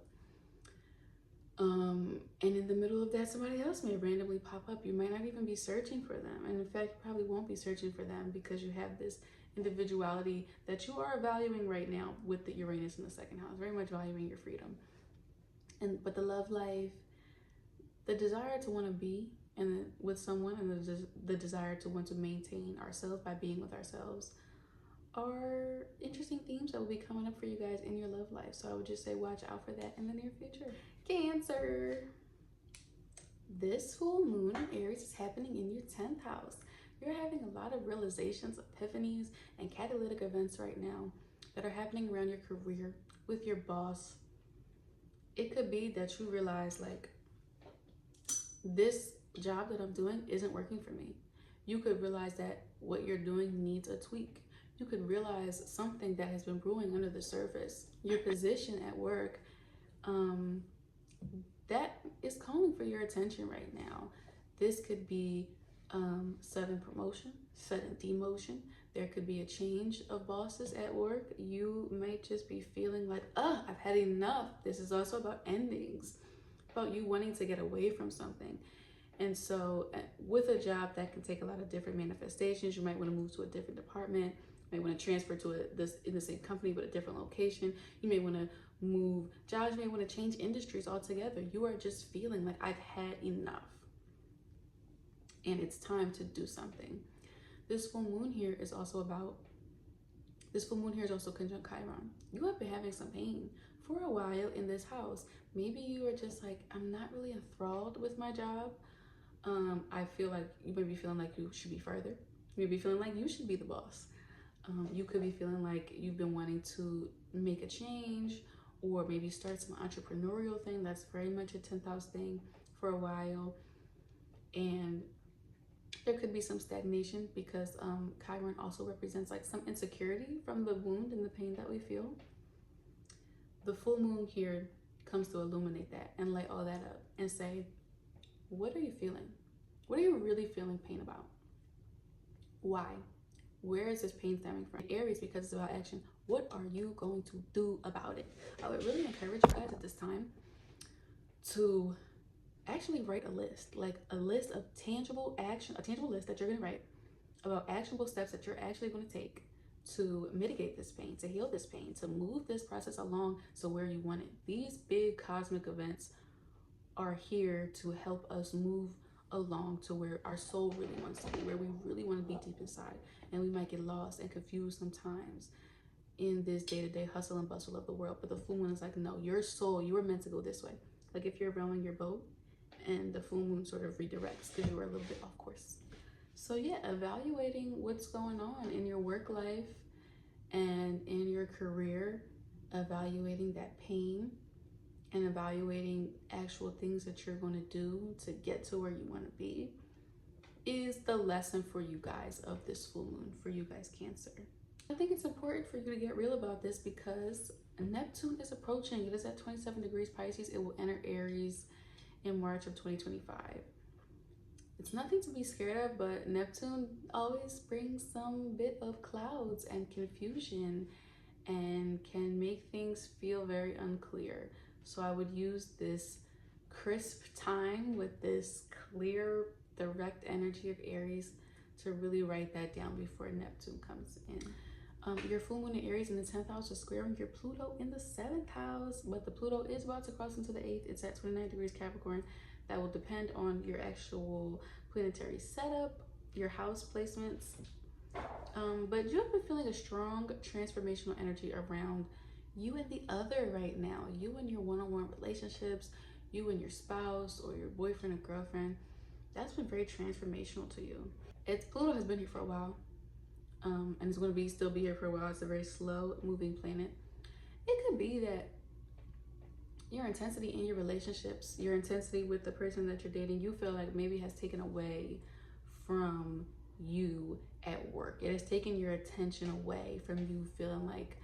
And in the middle of that, somebody else may randomly pop up. You might not even be searching for them. And in fact, you probably won't be searching for them because you have this individuality that you are valuing right now with the Uranus in the 2nd house, very much valuing your freedom. But the love life, the desire to want to be and with someone, and the desire to want to maintain ourselves by being with ourselves are interesting themes that will be coming up for you guys in your love life. So I would just say watch out for that in the near future. Cancer. This full moon in Aries is happening in your 10th house. You're having a lot of realizations, epiphanies, and catalytic events right now that are happening around your career, with your boss. It could be that you realize, like, this job that I'm doing isn't working for me. You could realize that what you're doing needs a tweak. You could realize something that has been brewing under the surface. Your position at work, that is calling for your attention right now. This could be sudden promotion, sudden demotion. There could be a change of bosses at work. You might just be feeling like, I've had enough. This is also about endings, about you wanting to get away from something. And so with a job, that can take a lot of different manifestations. You might want to move to a different department. You might want to transfer to in the same company but a different location. You may want to move jobs. You may want to change industries altogether. You are just feeling like, I've had enough, and it's time to do something. This full moon here is also conjunct Chiron. You have been having some pain for a while in this house. Maybe you are just like, I'm not really enthralled with my job. I feel like you may be feeling like you should be further. You may be feeling like you should be the boss. You could be feeling like you've been wanting to make a change, or maybe start some entrepreneurial thing. That's very much a 10th house thing for a while. And there could be some stagnation because Chiron also represents like some insecurity from the wound and the pain that we feel. The full moon here comes to illuminate that and light all that up and say, what are you feeling? What are you really feeling pain about? Why? Where is this pain stemming from? Aries, because it's about action. What are you going to do about it? I would really encourage you guys at this time to actually write a list, like a list of tangible action, a tangible list that you're going to write about actionable steps that you're actually going to take to mitigate this pain, to heal this pain, to move this process along to where you want it. These big cosmic events are here to help us move along to where our soul really wants to be, where we really want to be deep inside. And we might get lost and confused sometimes in this day-to-day hustle and bustle of the world. But the full moon is like, no, your soul, you were meant to go this way. Like if you're rowing your boat and the full moon sort of redirects because you were a little bit off course. So yeah, evaluating what's going on in your work life and in your career, evaluating that pain and evaluating actual things that you're going to do to get to where you want to be is the lesson for you guys of this full moon, for you guys Cancer. I think it's important for you to get real about this because Neptune is approaching. It is at 27 degrees Pisces. It will enter Aries in March of 2025. It's nothing to be scared of, but Neptune always brings some bit of clouds and confusion and can make things feel very unclear. So I would use this crisp time with this clear, direct energy of Aries to really write that down before Neptune comes in. Your full moon in Aries in the 10th house is squaring your Pluto in the 7th house, but the Pluto is about to cross into the 8th. It's at 29 degrees Capricorn. That will depend on your actual planetary setup, your house placements. But you have been feeling a strong transformational energy around you and the other right now. You and your one-on-one relationships, you and your spouse or your boyfriend or girlfriend. That's been very transformational to you. Pluto has been here for a while. And it's going to still be here for a while. It's a very slow moving planet. It could be that your intensity in your relationships, your intensity with the person that you're dating, you feel like maybe has taken away from you at work. It has taken your attention away from you feeling like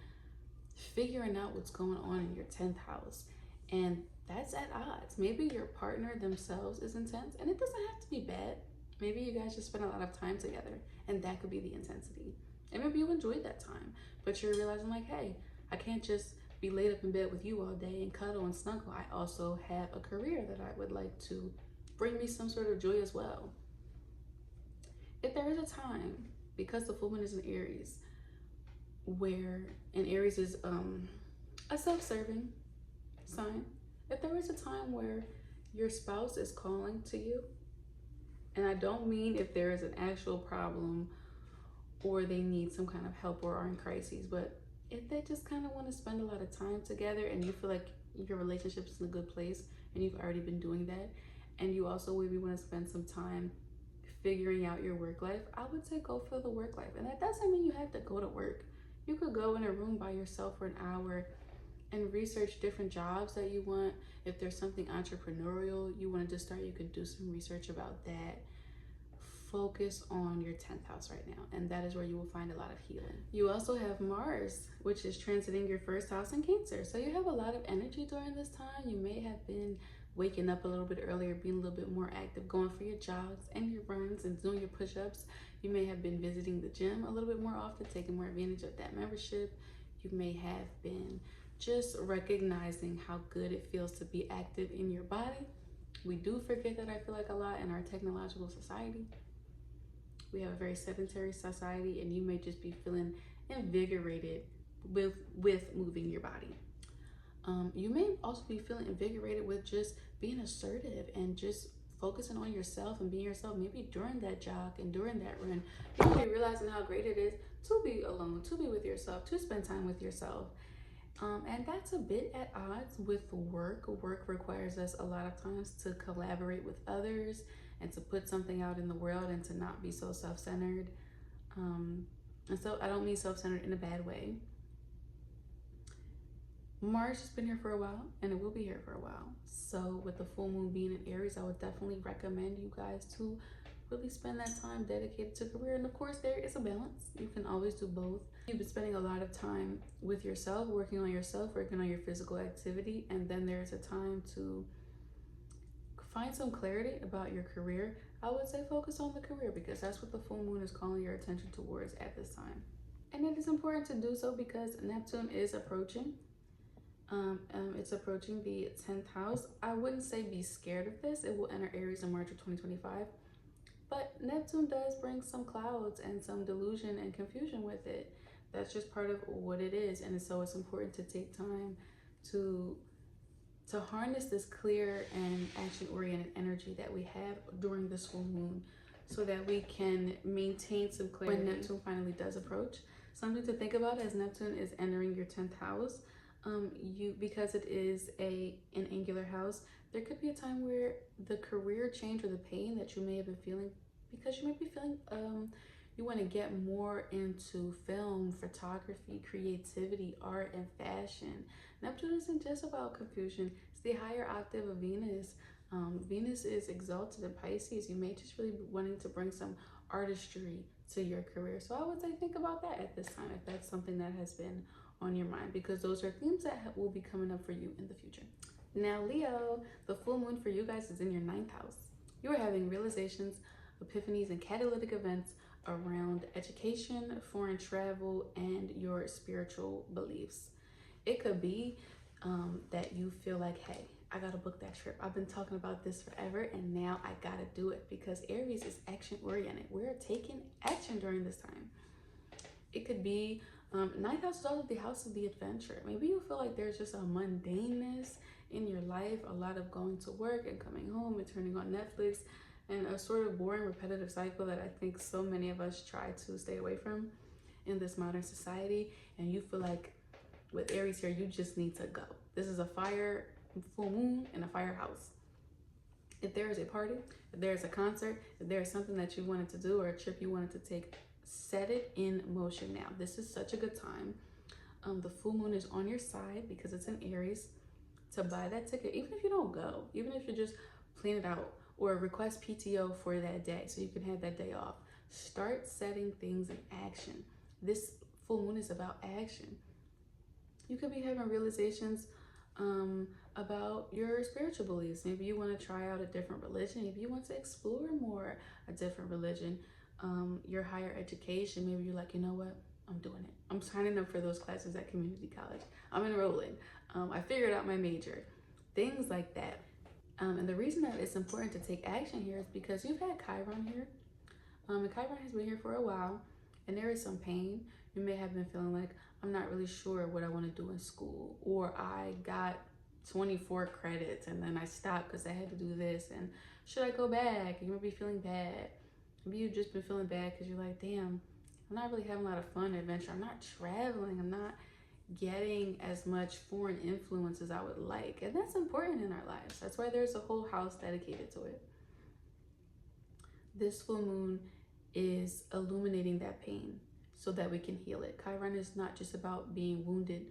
figuring out what's going on in your 10th house. And that's at odds. Maybe your partner themselves is intense, and it doesn't have to be bad. Maybe you guys just spend a lot of time together, and that could be the intensity. And maybe you enjoyed that time, but you're realizing like, hey, I can't just be laid up in bed with you all day and cuddle and snuggle. I also have a career that I would like to bring me some sort of joy as well. If there is a time, because the full moon is in Aries, and Aries is a self-serving sign, if there is a time where your spouse is calling to you, and I don't mean if there is an actual problem or they need some kind of help or are in crises, but if they just kind of want to spend a lot of time together and you feel like your relationship is in a good place and you've already been doing that, and you also maybe want to spend some time figuring out your work life, I would say go for the work life. And that doesn't mean you have to go to work. You could go in a room by yourself for an hour and research different jobs that you want. If there's something entrepreneurial you wanted to start, you can do some research about that. Focus on your 10th house right now, and that is where you will find a lot of healing. You also have Mars, which is transiting your first house in Cancer. So you have a lot of energy during this time. You may have been waking up a little bit earlier, being a little bit more active, going for your jogs and your runs and doing your push-ups. You may have been visiting the gym a little bit more often, taking more advantage of that membership. You may have been just recognizing how good it feels to be active in your body. We do forget that, I feel like, a lot in our technological society. We have a very sedentary society, and you may just be feeling invigorated with moving your body. You may also be feeling invigorated with just being assertive and just focusing on yourself and being yourself. Maybe during that jog and during that run, you'll be realizing how great it is to be alone, to be with yourself, to spend time with yourself. And that's a bit at odds with work. Work requires us a lot of times to collaborate with others and to put something out in the world and to not be so self-centered. And so I don't mean self-centered in a bad way. Mars has been here for a while, and it will be here for a while. So with the full moon being in Aries, I would definitely recommend you guys to really spend that time dedicated to career. And of course, there is a balance. You can always do both. You've been spending a lot of time with yourself, working on yourself, working on your physical activity, and then there's a time to find some clarity about your career. I would say focus on the career because that's what the full moon is calling your attention towards at this time. And it is important to do so because Neptune is approaching. It's approaching the 10th house. I wouldn't say be scared of this. It will enter Aries in March of 2025. But Neptune does bring some clouds and some delusion and confusion with it. That's just part of what it is. And so it's important to take time to harness this clear and action-oriented energy that we have during this full moon so that we can maintain some clarity when Neptune finally does approach. Something to think about as Neptune is entering your 10th house, because it is an angular house, there could be a time where the career change or the pain that you may have been feeling, because you may be feeling You want to get more into film, photography, creativity, art, and fashion. Neptune isn't just about confusion, it's the higher octave of Venus. Venus is exalted in Pisces. You may just really be wanting to bring some artistry to your career. So I would say think about that at this time if that's something that has been on your mind, because those are themes that will be coming up for you in the future. Now, Leo, the full moon for you guys is in your 9th house. You are having realizations, epiphanies, and catalytic events around education, foreign travel, and your spiritual beliefs. It could be that you feel like, hey, I gotta book that trip. I've been talking about this forever and now I gotta do it, because Aries is action oriented. We're taking action during this time. It could be 9th house is also the house of the adventure. Maybe you feel like there's just a mundaneness in your life, a lot of going to work and coming home and turning on Netflix, and a sort of boring, repetitive cycle that I think so many of us try to stay away from in this modern society. And you feel like with Aries here, you just need to go. This is a fire full moon in a fire house. If there is a party, if there's a concert, if there's something that you wanted to do or a trip you wanted to take, set it in motion now. This is such a good time. The full moon is on your side because it's in Aries to buy that ticket, even if you don't go, even if you just plan it out or request PTO for that day so you can have that day off. Start setting things in action. This full moon is about action. You could be having realizations about your spiritual beliefs. Maybe you want to try out a different religion. Maybe you want to explore more a different religion. Your higher education, maybe you're like, you know what, I'm doing it. I'm signing up for those classes at community college. I'm enrolling. I figured out my major. Things like that. And the reason that it's important to take action here is because you've had Chiron here. And Chiron has been here for a while, and there is some pain. You may have been feeling like, I'm not really sure what I want to do in school, or I got 24 credits and then I stopped because I had to do this, and should I go back? You might be feeling bad. Maybe you've just been feeling bad because you're like, damn, I'm not really having a lot of fun and adventure. I'm not traveling. I'm not getting as much foreign influence as I would like. And that's important in our lives. That's why there's a whole house dedicated to it. This full moon is illuminating that pain so that we can heal it. Chiron is not just about being wounded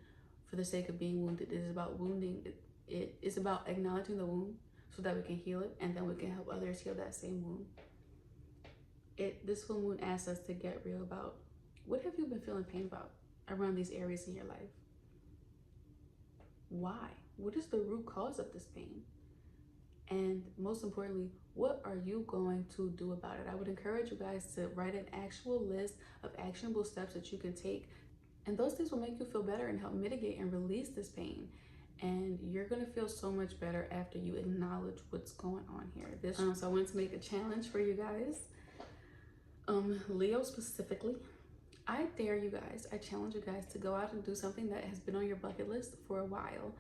for the sake of being wounded. It is about wounding. It is about acknowledging the wound so that we can heal it, and then we can help others heal that same wound. This full moon asks us to get real about, what have you been feeling pain about around these areas in your life? Why? What is the root cause of this pain? And most importantly, what are you going to do about it? I would encourage you guys to write an actual list of actionable steps that you can take. And those things will make you feel better and help mitigate and release this pain. And you're gonna feel so much better after you acknowledge what's going on here. So I wanted to make a challenge for you guys. Leo specifically, I dare you guys, I challenge you guys to go out and do something that has been on your bucket list for a while.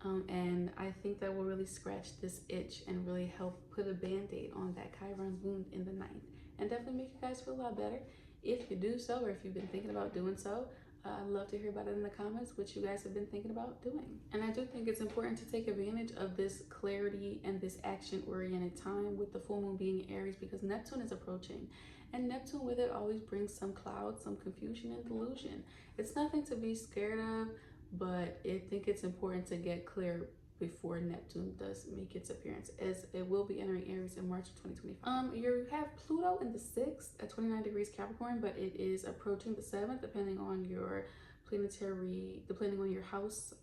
And I think that will really scratch this itch and really help put a band-aid on that Chiron wound in the 9th, and definitely make you guys feel a lot better if you do so, or if you've been thinking about doing so. I'd love to hear about it in the comments, what you guys have been thinking about doing. And I do think it's important to take advantage of this clarity and this action-oriented time with the full moon being Aries, because Neptune is approaching. And Neptune with it always brings some clouds, some confusion and delusion. It's nothing to be scared of, but I think it's important to get clear before Neptune does make its appearance, as it will be entering Aries in March of 2025. You have Pluto in the 6th at 29 degrees Capricorn, but it is approaching the 7th, depending on your depending on your house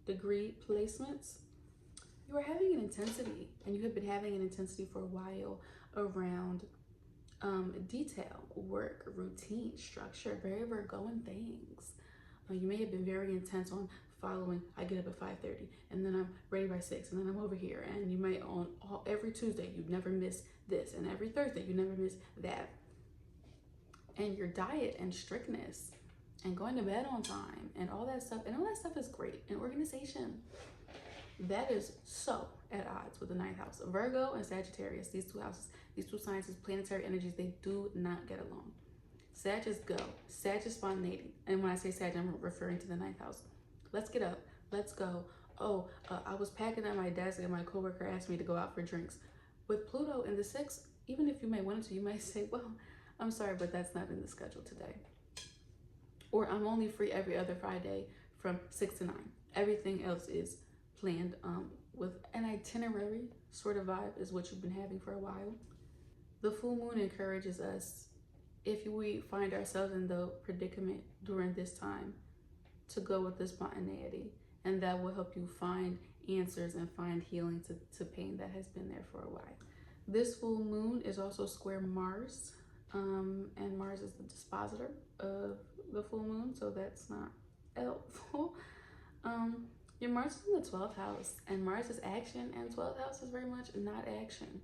degree placements. You are having an intensity, and you have been having an intensity for a while around detail, work, routine, structure, very Virgoan things. You may have been very intense on following, I get up at 5:30 and then I'm ready by 6 and then I'm over here, and you may every Tuesday you never miss this, and every Thursday you never miss that. And your diet and strictness and going to bed on time and all that stuff is great. And organization, that is so at odds with the 9th house. Virgo and Sagittarius, these two houses, these two signs, these planetary energies, they do not get along. Sag is go. Sag is spontaneity. And when I say Sag, I'm referring to the 9th house. Let's get up. Let's go. Oh, I was packing at my desk and my coworker asked me to go out for drinks. With Pluto in the 6th, even if you may want to, you might say, well, I'm sorry, but that's not in the schedule today. Or I'm only free every other Friday from 6 to 9. Everything else is planned with an itinerary sort of vibe is what you've been having for a while. The full moon encourages us, if we find ourselves in the predicament during this time, to go with the spontaneity, and that will help you find answers and find healing to pain that has been there for a while. This full moon is also square Mars, and Mars is the dispositor of the full moon, so that's not helpful. Your Mars is in the 12th house, and Mars is action, and 12th house is very much not action.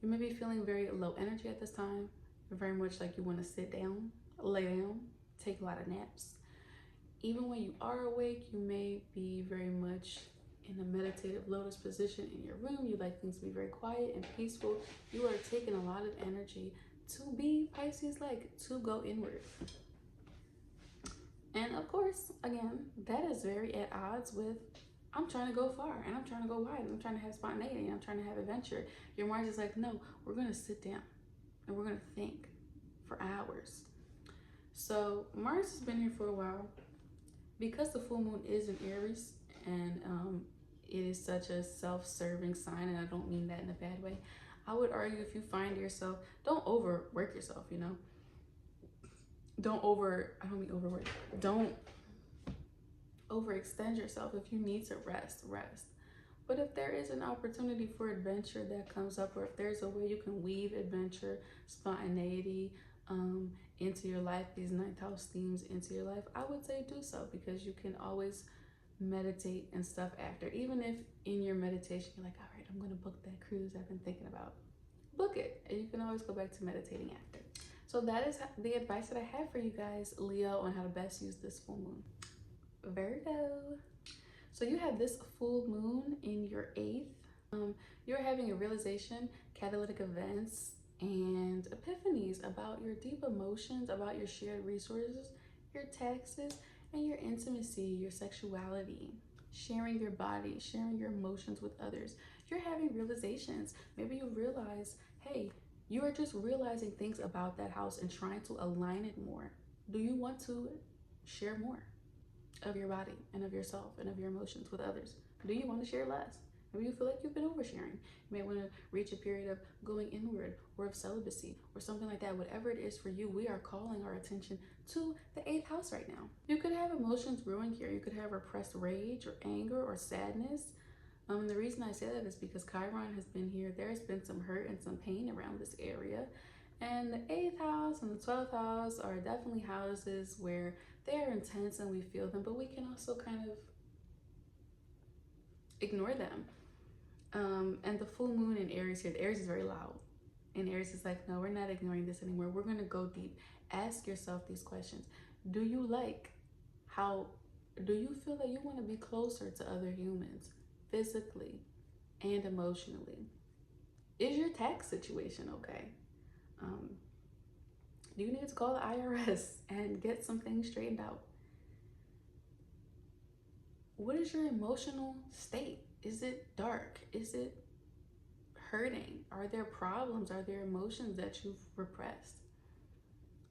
You may be feeling very low energy at this time, very much like you want to sit down, lay down, take a lot of naps. Even when you are awake, you may be very much in a meditative lotus position in your room. You like things to be very quiet and peaceful. You are taking a lot of energy to be Pisces-like, to go inward. And of course, again, that is very at odds with, I'm trying to go far and I'm trying to go wide and I'm trying to have spontaneity and I'm trying to have adventure. Your Mars is like, no, we're going to sit down and we're going to think for hours. So Mars has been here for a while. Because the full moon is in Aries, and it is such a self-serving sign, and I don't mean that in a bad way, I would argue if you find yourself, don't overwork yourself, you know? I don't mean overwork. Don't overextend yourself. If you need to rest. But if there is an opportunity for adventure that comes up, or if there's a way you can weave adventure, spontaneity, into your life, these ninth house themes into your life, I would say do so, because you can always meditate and stuff after. Even if in your meditation you're like, all right, I'm going to book that cruise I've been thinking about, book it, and you can always go back to meditating after. So that is the advice that I have for you guys, Leo, on how to best use this full moon. Virgo. So you have this full moon in your 8th. You're having a realization, catalytic events, and epiphanies about your deep emotions, about your shared resources, your taxes, and your intimacy, your sexuality, sharing your body, sharing your emotions with others. You're having realizations. Maybe you realize, hey, you are just realizing things about that house and trying to align it more. Do you want to share more of your body and of yourself and of your emotions with others? Do you want to share less? Maybe you feel like you've been oversharing. You may want to reach a period of going inward, or of celibacy, or something like that. Whatever it is for you, we are calling our attention to the 8th house right now. You could have emotions brewing here. You could have repressed rage or anger or sadness. The reason I say that is because Chiron has been here. There's been some hurt and some pain around this area. And the 8th house and the 12th house are definitely houses where they are intense and we feel them, but we can also kind of ignore them. And the full moon in Aries here, the Aries is very loud. And Aries is like, no, we're not ignoring this anymore. We're going to go deep. Ask yourself these questions. Do you feel that you want to be closer to other humans, physically and emotionally? Is your tax situation okay? Do you need to call the IRS and get some things straightened out? What is your emotional state? Is it dark? Is it hurting? Are there problems? Are there emotions that you've repressed?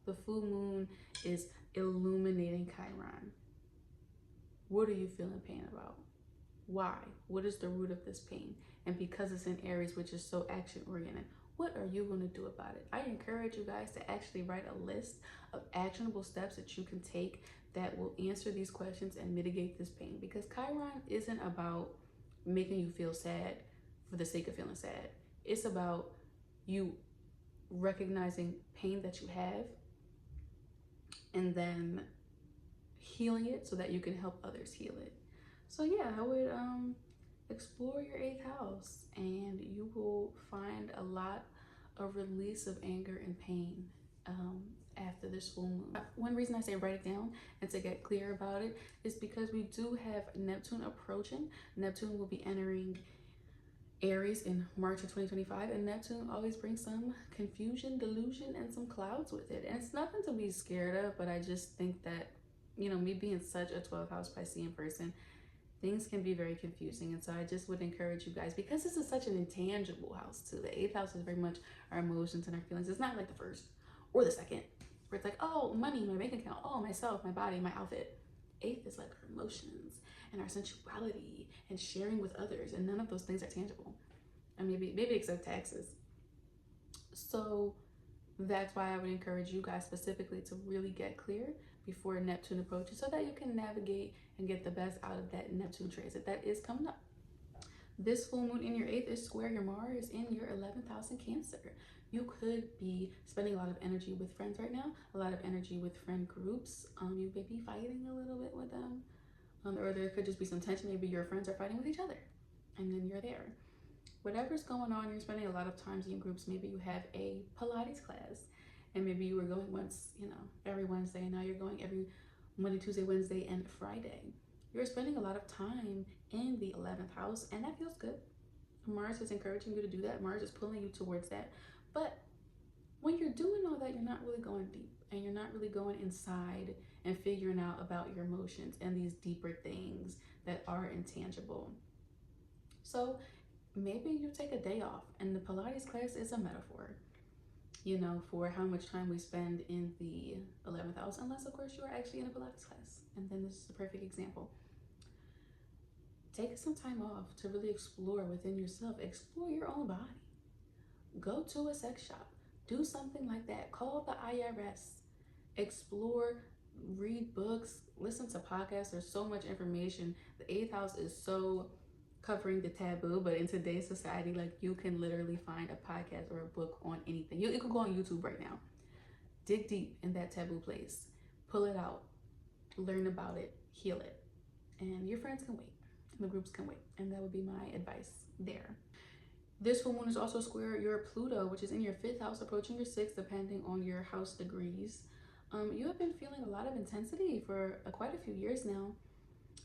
The full moon is illuminating Chiron. What are you feeling pain about? Why? What is the root of this pain? And because it's in Aries, which is so action oriented, what are you going to do about it? I encourage you guys to actually write a list of actionable steps that you can take that will answer these questions and mitigate this pain. Because Chiron isn't about making you feel sad for the sake of feeling sad. It's about you recognizing pain that you have and then healing it so that you can help others heal it. So yeah, I would explore your 8th house and you will find a lot of release of anger and pain after this full moon. One reason I say write it down and to get clear about it is because we do have Neptune approaching. Neptune will be entering Aries in March of 2025, and Neptune always brings some confusion, delusion, and some clouds with it. And it's nothing to be scared of, but I just think that, you know, me being such a 12th house Piscean person, things can be very confusing. And so I just would encourage you guys, because this is such an intangible house too. The 8th house is very much our emotions and our feelings. It's not like the first or the second, where it's like, oh, money, my bank account, oh, myself, my body, my outfit. Eighth is like our emotions and our sensuality and sharing with others, and none of those things are tangible. And maybe except taxes. So that's why I would encourage you guys specifically to really get clear before Neptune approaches, so that you can navigate and get the best out of that Neptune transit that is coming up. This full moon in your eighth is square your Mars in your 11th house in Cancer. You could be spending a lot of energy with friends right now, a lot of energy with friend groups. You may be fighting a little bit with them, or there could just be some tension. Maybe your friends are fighting with each other, and then you're there. Whatever's going on, you're spending a lot of times in groups. Maybe you have a Pilates class, and maybe you were going once, every Wednesday, and now you're going every Monday, Tuesday, Wednesday, and Friday. You're spending a lot of time in the 11th house, and that feels good. Mars is encouraging you to do that. Mars is pulling you towards that. But when you're doing all that, you're not really going deep, and you're not really going inside and figuring out about your emotions and these deeper things that are intangible. So maybe you take a day off, and the Pilates class is a metaphor, for how much time we spend in the 11th house, unless of course you are actually in a Pilates class, and then this is a perfect example. Take some time off to really explore within yourself, explore your own body, go to a sex shop, do something like that, call the IRS, explore, read books, listen to podcasts. There's so much information. The 8th house is so covering the taboo, but in today's society, like, you can literally find a podcast or a book on anything. You can go on YouTube right now, dig deep in that taboo place, pull it out, learn about it, heal it, and your friends can wait, and the groups can wait, and that would be my advice there. This full moon is also square your Pluto, which is in your 5th house, approaching your 6th, depending on your house degrees. You have been feeling a lot of intensity for quite a few years now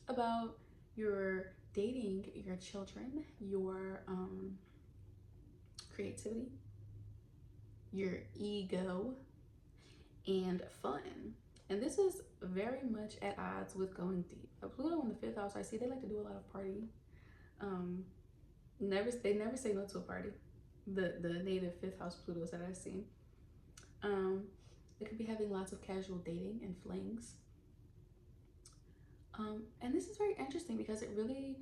about your dating, your children, your creativity, your ego, and fun. And this is very much at odds with going deep. A Pluto in the 5th house, I see they like to do a lot of partying. They never say no to a party. The native 5th house Plutos that I've seen. They could be having lots of casual dating and flings. And this is very interesting because it really,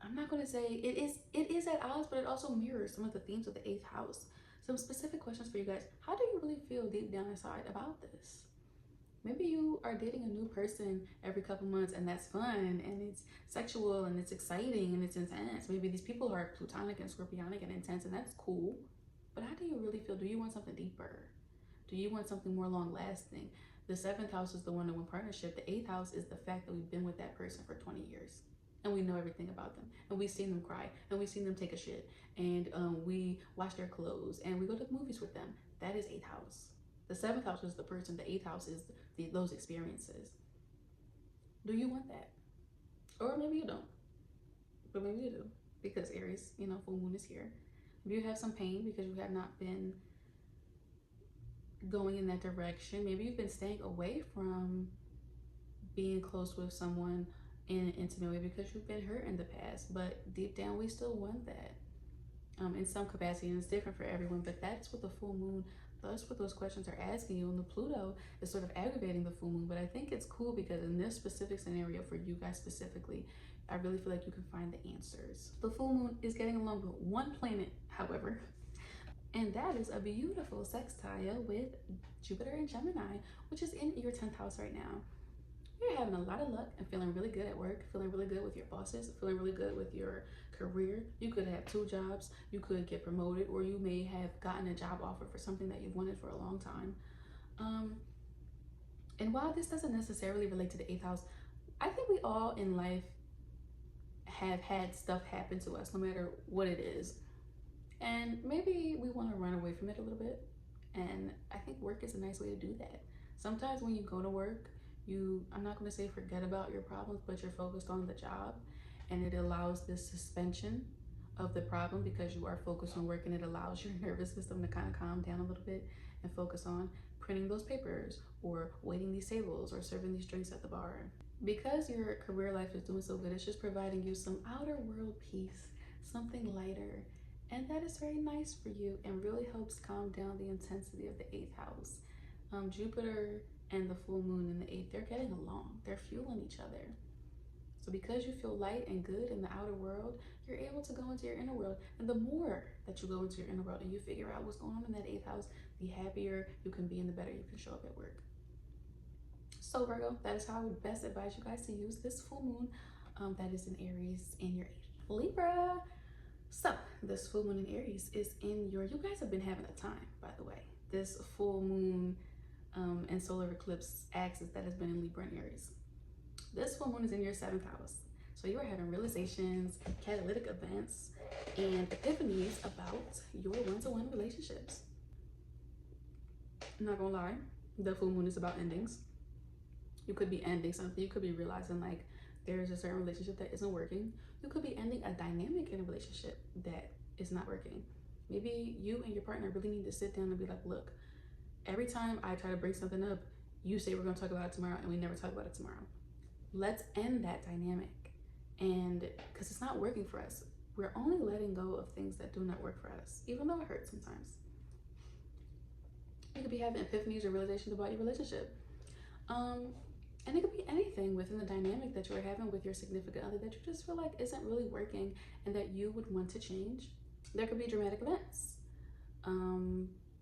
I'm not going to say it is at odds, but it also mirrors some of the themes of the 8th house. Some specific questions for you guys. How do you really feel deep down inside about this? Maybe you are dating a new person every couple months, and that's fun, and it's sexual, and it's exciting, and it's intense. Maybe these people are plutonic and scorpionic and intense, and that's cool. But how do you really feel? Do you want something deeper? Do you want something more long lasting? The 7th house is the one-on-one partnership. The 8th house is the fact that we've been with that person for 20 years. And we know everything about them. And we've seen them cry. And we've seen them take a shit. And we wash their clothes. And we go to the movies with them. That is 8th house. The 7th house is the person. The 8th house is those experiences. Do you want that? Or maybe you don't. But maybe you do. Because Aries, full moon is here. Maybe you have some pain because you have not been going in that direction. Maybe you've been staying away from being close with someone in an intimate way because you've been hurt in the past, but deep down we still want that in some capacity, and it's different for everyone. But that's what the full moon, that's what those questions are asking you, and the Pluto is sort of aggravating the full moon. But I think it's cool because in this specific scenario for you guys specifically, I really feel like you can find the answers. The full moon is getting along with one planet, however, and that is a beautiful sextile with Jupiter and Gemini, which is in your 10th house right now. You're having a lot of luck and feeling really good at work, feeling really good with your bosses, feeling really good with your career. You could have 2 jobs, you could get promoted, or you may have gotten a job offer for something that you've wanted for a long time. And while this doesn't necessarily relate to the 8th house, I think we all in life have had stuff happen to us, no matter what it is. And maybe we want to run away from it a little bit. And I think work is a nice way to do that. Sometimes when you go to work, I'm not going to say forget about your problems, but you're focused on the job, and it allows this suspension of the problem because you are focused on work, and it allows your nervous system to kind of calm down a little bit and focus on printing those papers or waiting these tables or serving these drinks at the bar. Because your career life is doing so good, it's just providing you some outer world peace, something lighter And that is very nice for you and really helps calm down the intensity of the eighth house. Jupiter and the full moon in the eighth, they're getting along, they're fueling each other. So because you feel light and good in the outer world, you're able to go into your inner world. And the more that you go into your inner world and you figure out what's going on in that eighth house, the happier you can be and the better you can show up at work. So Virgo, that is how I would best advise you guys to use this full moon that is in Aries in your Libra. So this full moon in Aries is in your, you guys have been having a time, by the way. This full moon and solar eclipse axis that has been in Libra and Aries. This full moon is in your 7th house. So you are having realizations, catalytic events, and epiphanies about your one-to-one relationships. I'm not gonna lie, the full moon is about endings. You could be ending something. You could be realizing like there's a certain relationship that isn't working. You could be ending a dynamic in a relationship that is not working. Maybe you and your partner really need to sit down and be like, look, every time I try to bring something up, you say we're gonna talk about it tomorrow and we never talk about it tomorrow. Let's end that dynamic. And because it's not working for us, we're only letting go of things that do not work for us, even though it hurts sometimes. You could be having epiphanies or realizations about your relationship. And it could be anything within the dynamic that you're having with your significant other that you just feel like isn't really working and that you would want to change. There could be dramatic events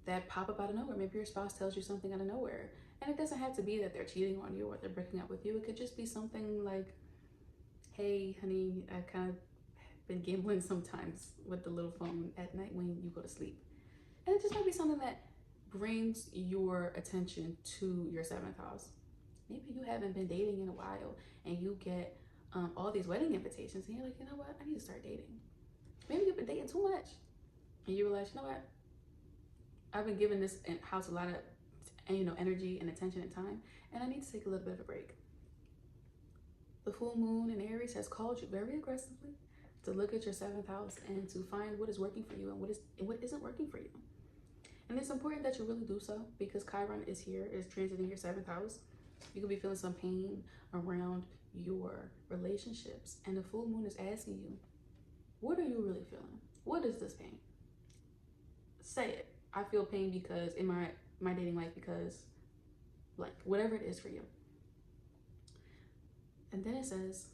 that pop up out of nowhere. Maybe your spouse tells you something out of nowhere. And it doesn't have to be that they're cheating on you or they're breaking up with you. It could just be something like, hey, honey, I kind of been gambling sometimes with the little phone at night when you go to sleep. And it just might be something that brings your attention to your 7th house. Maybe you haven't been dating in a while and you get all these wedding invitations and you're like, you know what, I need to start dating. Maybe you've been dating too much and you realize, you know what, I've been giving this house a lot of energy and attention and time, and I need to take a little bit of a break. The full moon in Aries has called you very aggressively to look at your 7th house and to find what is working for you and what isn't working for you. And it's important that you really do so because Chiron is here, is transiting your 7th house. You could be feeling some pain around your relationships. And the full moon is asking you, what are you really feeling? What is this pain? Say it. I feel pain because in my dating life because like whatever it is for you. And then it says,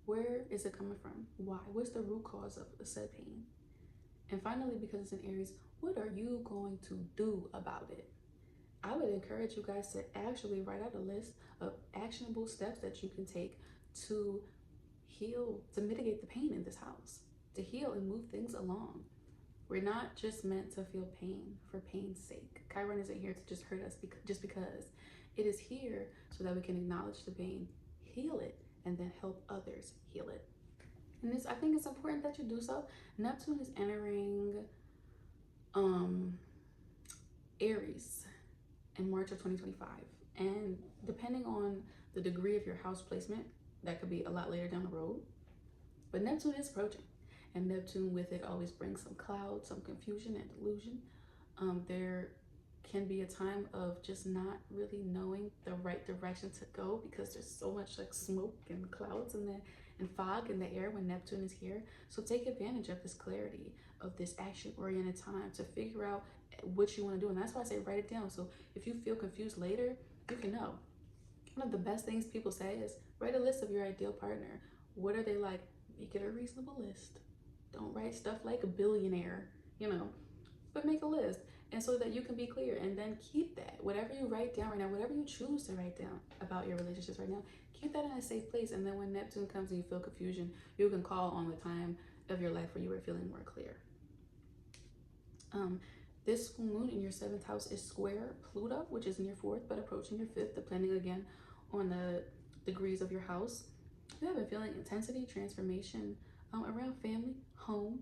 where is it coming from? Why? What's the root cause of the said pain? And finally, because it's in Aries, what are you going to do about it? I would encourage you guys to actually write out a list of actionable steps that you can take to heal, to mitigate the pain in this house, to heal and move things along. We're not just meant to feel pain for pain's sake. Chiron isn't here to just hurt us just because. It is here so that we can acknowledge the pain, heal it, and then help others heal it. And I think it's important that you do so. Neptune is entering Aries in March of 2025. And depending on the degree of your house placement, that could be a lot later down the road. But Neptune is approaching. And Neptune with it always brings some cloud, some confusion and delusion. There can be a time of just not really knowing the right direction to go because there's so much like smoke and clouds and fog in the air when Neptune is here. So take advantage of this clarity, of this action-oriented time to figure out what you want to do. And that's why I say write it down. So if you feel confused later, you can know. One of the best things people say is write a list of your ideal partner. What are they like? Make it a reasonable list. Don't write stuff like a billionaire, but make a list. And so that you can be clear and then keep that. Whatever you write down right now, whatever you choose to write down about your relationships right now, keep that in a safe place. And then when Neptune comes and you feel confusion, you can call on the time of your life where you were feeling more clear. This full moon in your 7th house is square Pluto, which is in your 4th, but approaching your 5th, depending again on the degrees of your house. You have been feeling intensity, transformation around family, home,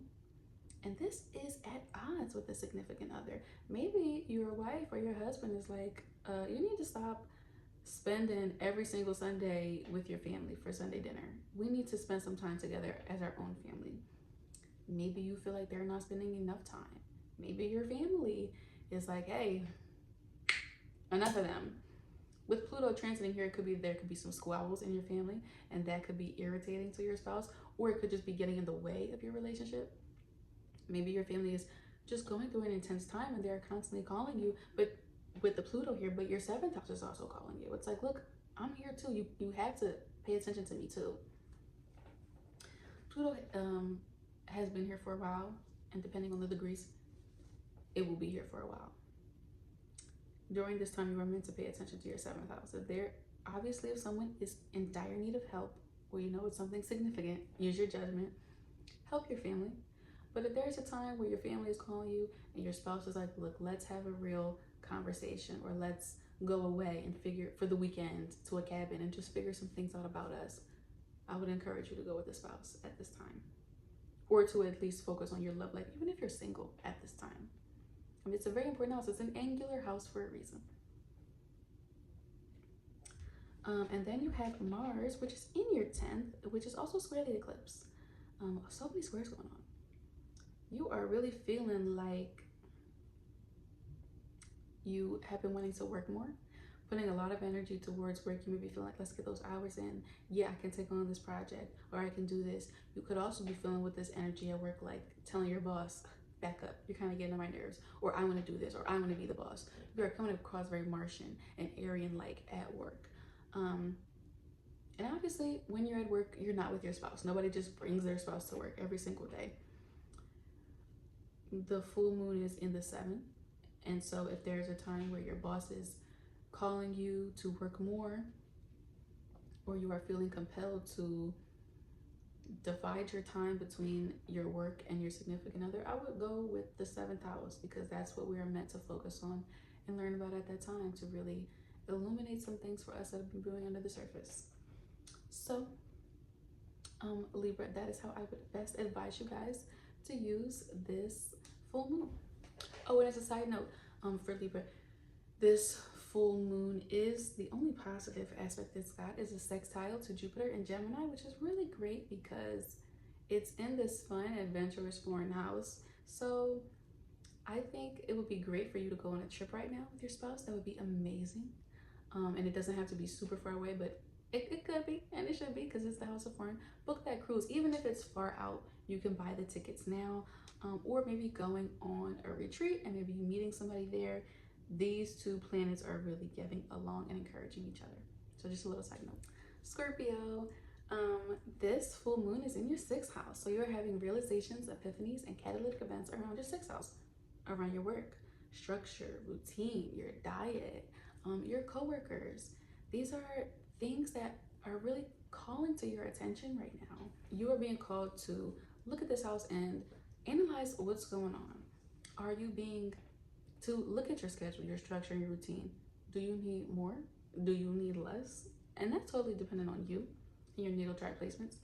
and this is at odds with a significant other. Maybe your wife or your husband is like, you need to stop spending every single Sunday with your family for Sunday dinner. We need to spend some time together as our own family. Maybe you feel like they're not spending enough time. Maybe your family is like, hey, enough of them. With Pluto transiting here, there could be some squabbles in your family, and that could be irritating to your spouse, or it could just be getting in the way of your relationship. Maybe your family is just going through an intense time and they're constantly calling you, but with the Pluto here, but your seventh house is also calling you. It's like, look, I'm here too. You have to pay attention to me too. Pluto has been here for a while, and depending on the degrees, it will be here for a while. During this time, you are meant to pay attention to your seventh house. If someone is in dire need of help, or you know it's something significant, use your judgment, help your family. But if there's a time where your family is calling you and your spouse is like, look, let's have a real conversation, or let's go away and figure for the weekend to a cabin and just figure some things out about us, I would encourage you to go with the spouse at this time, or to at least focus on your love life, even if you're single at this time. I mean, it's a very important house. It's an angular house for a reason. And then you have Mars, which is in your 10th, which is also square the eclipse. So many squares going on. You are really feeling like you have been wanting to work more, putting a lot of energy towards work. You may be feeling like, let's get those hours in. Yeah, I can take on this project, or I can do this. You could also be feeling with this energy at work, like telling your boss, back up, you're kind of getting on my nerves, or I want to do this, or I want to be the boss. You are coming across very Martian and Aryan-like at work. And obviously, when you're at work, you're not with your spouse. Nobody just brings their spouse to work every single day. The full moon is in the 7th. And so if there's a time where your boss is calling you to work more, or you are feeling compelled to divide your time between your work and your significant other, I would go with the 7th house, because that's what we are meant to focus on and learn about at that time, to really illuminate some things for us that have been brewing under the surface. So Libra, that is how I would best advise you guys to use this full moon. Oh, and as a side note, for Libra, this full moon is the only positive aspect it's got is a sextile to Jupiter in Gemini, which is really great because it's in this fun, adventurous foreign house. So I think it would be great for you to go on a trip right now with your spouse. That would be amazing. And it doesn't have to be super far away, but it could be, and it should be, because it's the house of foreign. Book that cruise. Even if it's far out, you can buy the tickets now, or maybe going on a retreat and maybe meeting somebody there. These two planets are really getting along and encouraging each other. So just a little side note. Scorpio, this full moon is in your 6th house. So you're having realizations, epiphanies, and catalytic events around your 6th house, around your work, structure, routine, your diet, your coworkers. These are things that are really calling to your attention right now. You are being called to look at this house and analyze what's going on. Are you being to look at your schedule, your structure, your routine? Do you need more? Do you need less? And that's totally dependent on you and your natal chart placements.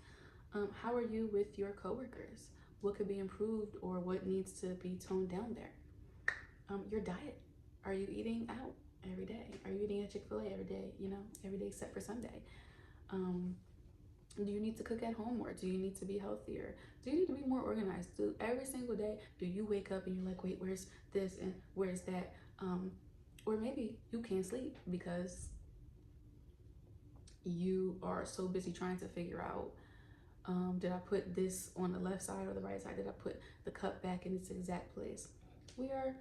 How are you with your coworkers? What could be improved, or what needs to be toned down there? Your diet. Are you eating out every day? Are you eating at Chick-fil-A every day? You know, every day except for Sunday. Do you need to cook at home more? Do you need to be healthier? Do you need to be more organized? Every single day, do you wake up and you're like, wait, where's this and where's that? Or maybe you can't sleep because you are so busy trying to figure out, did I put this on the left side or the right side? Did I put the cup back in its exact place? We are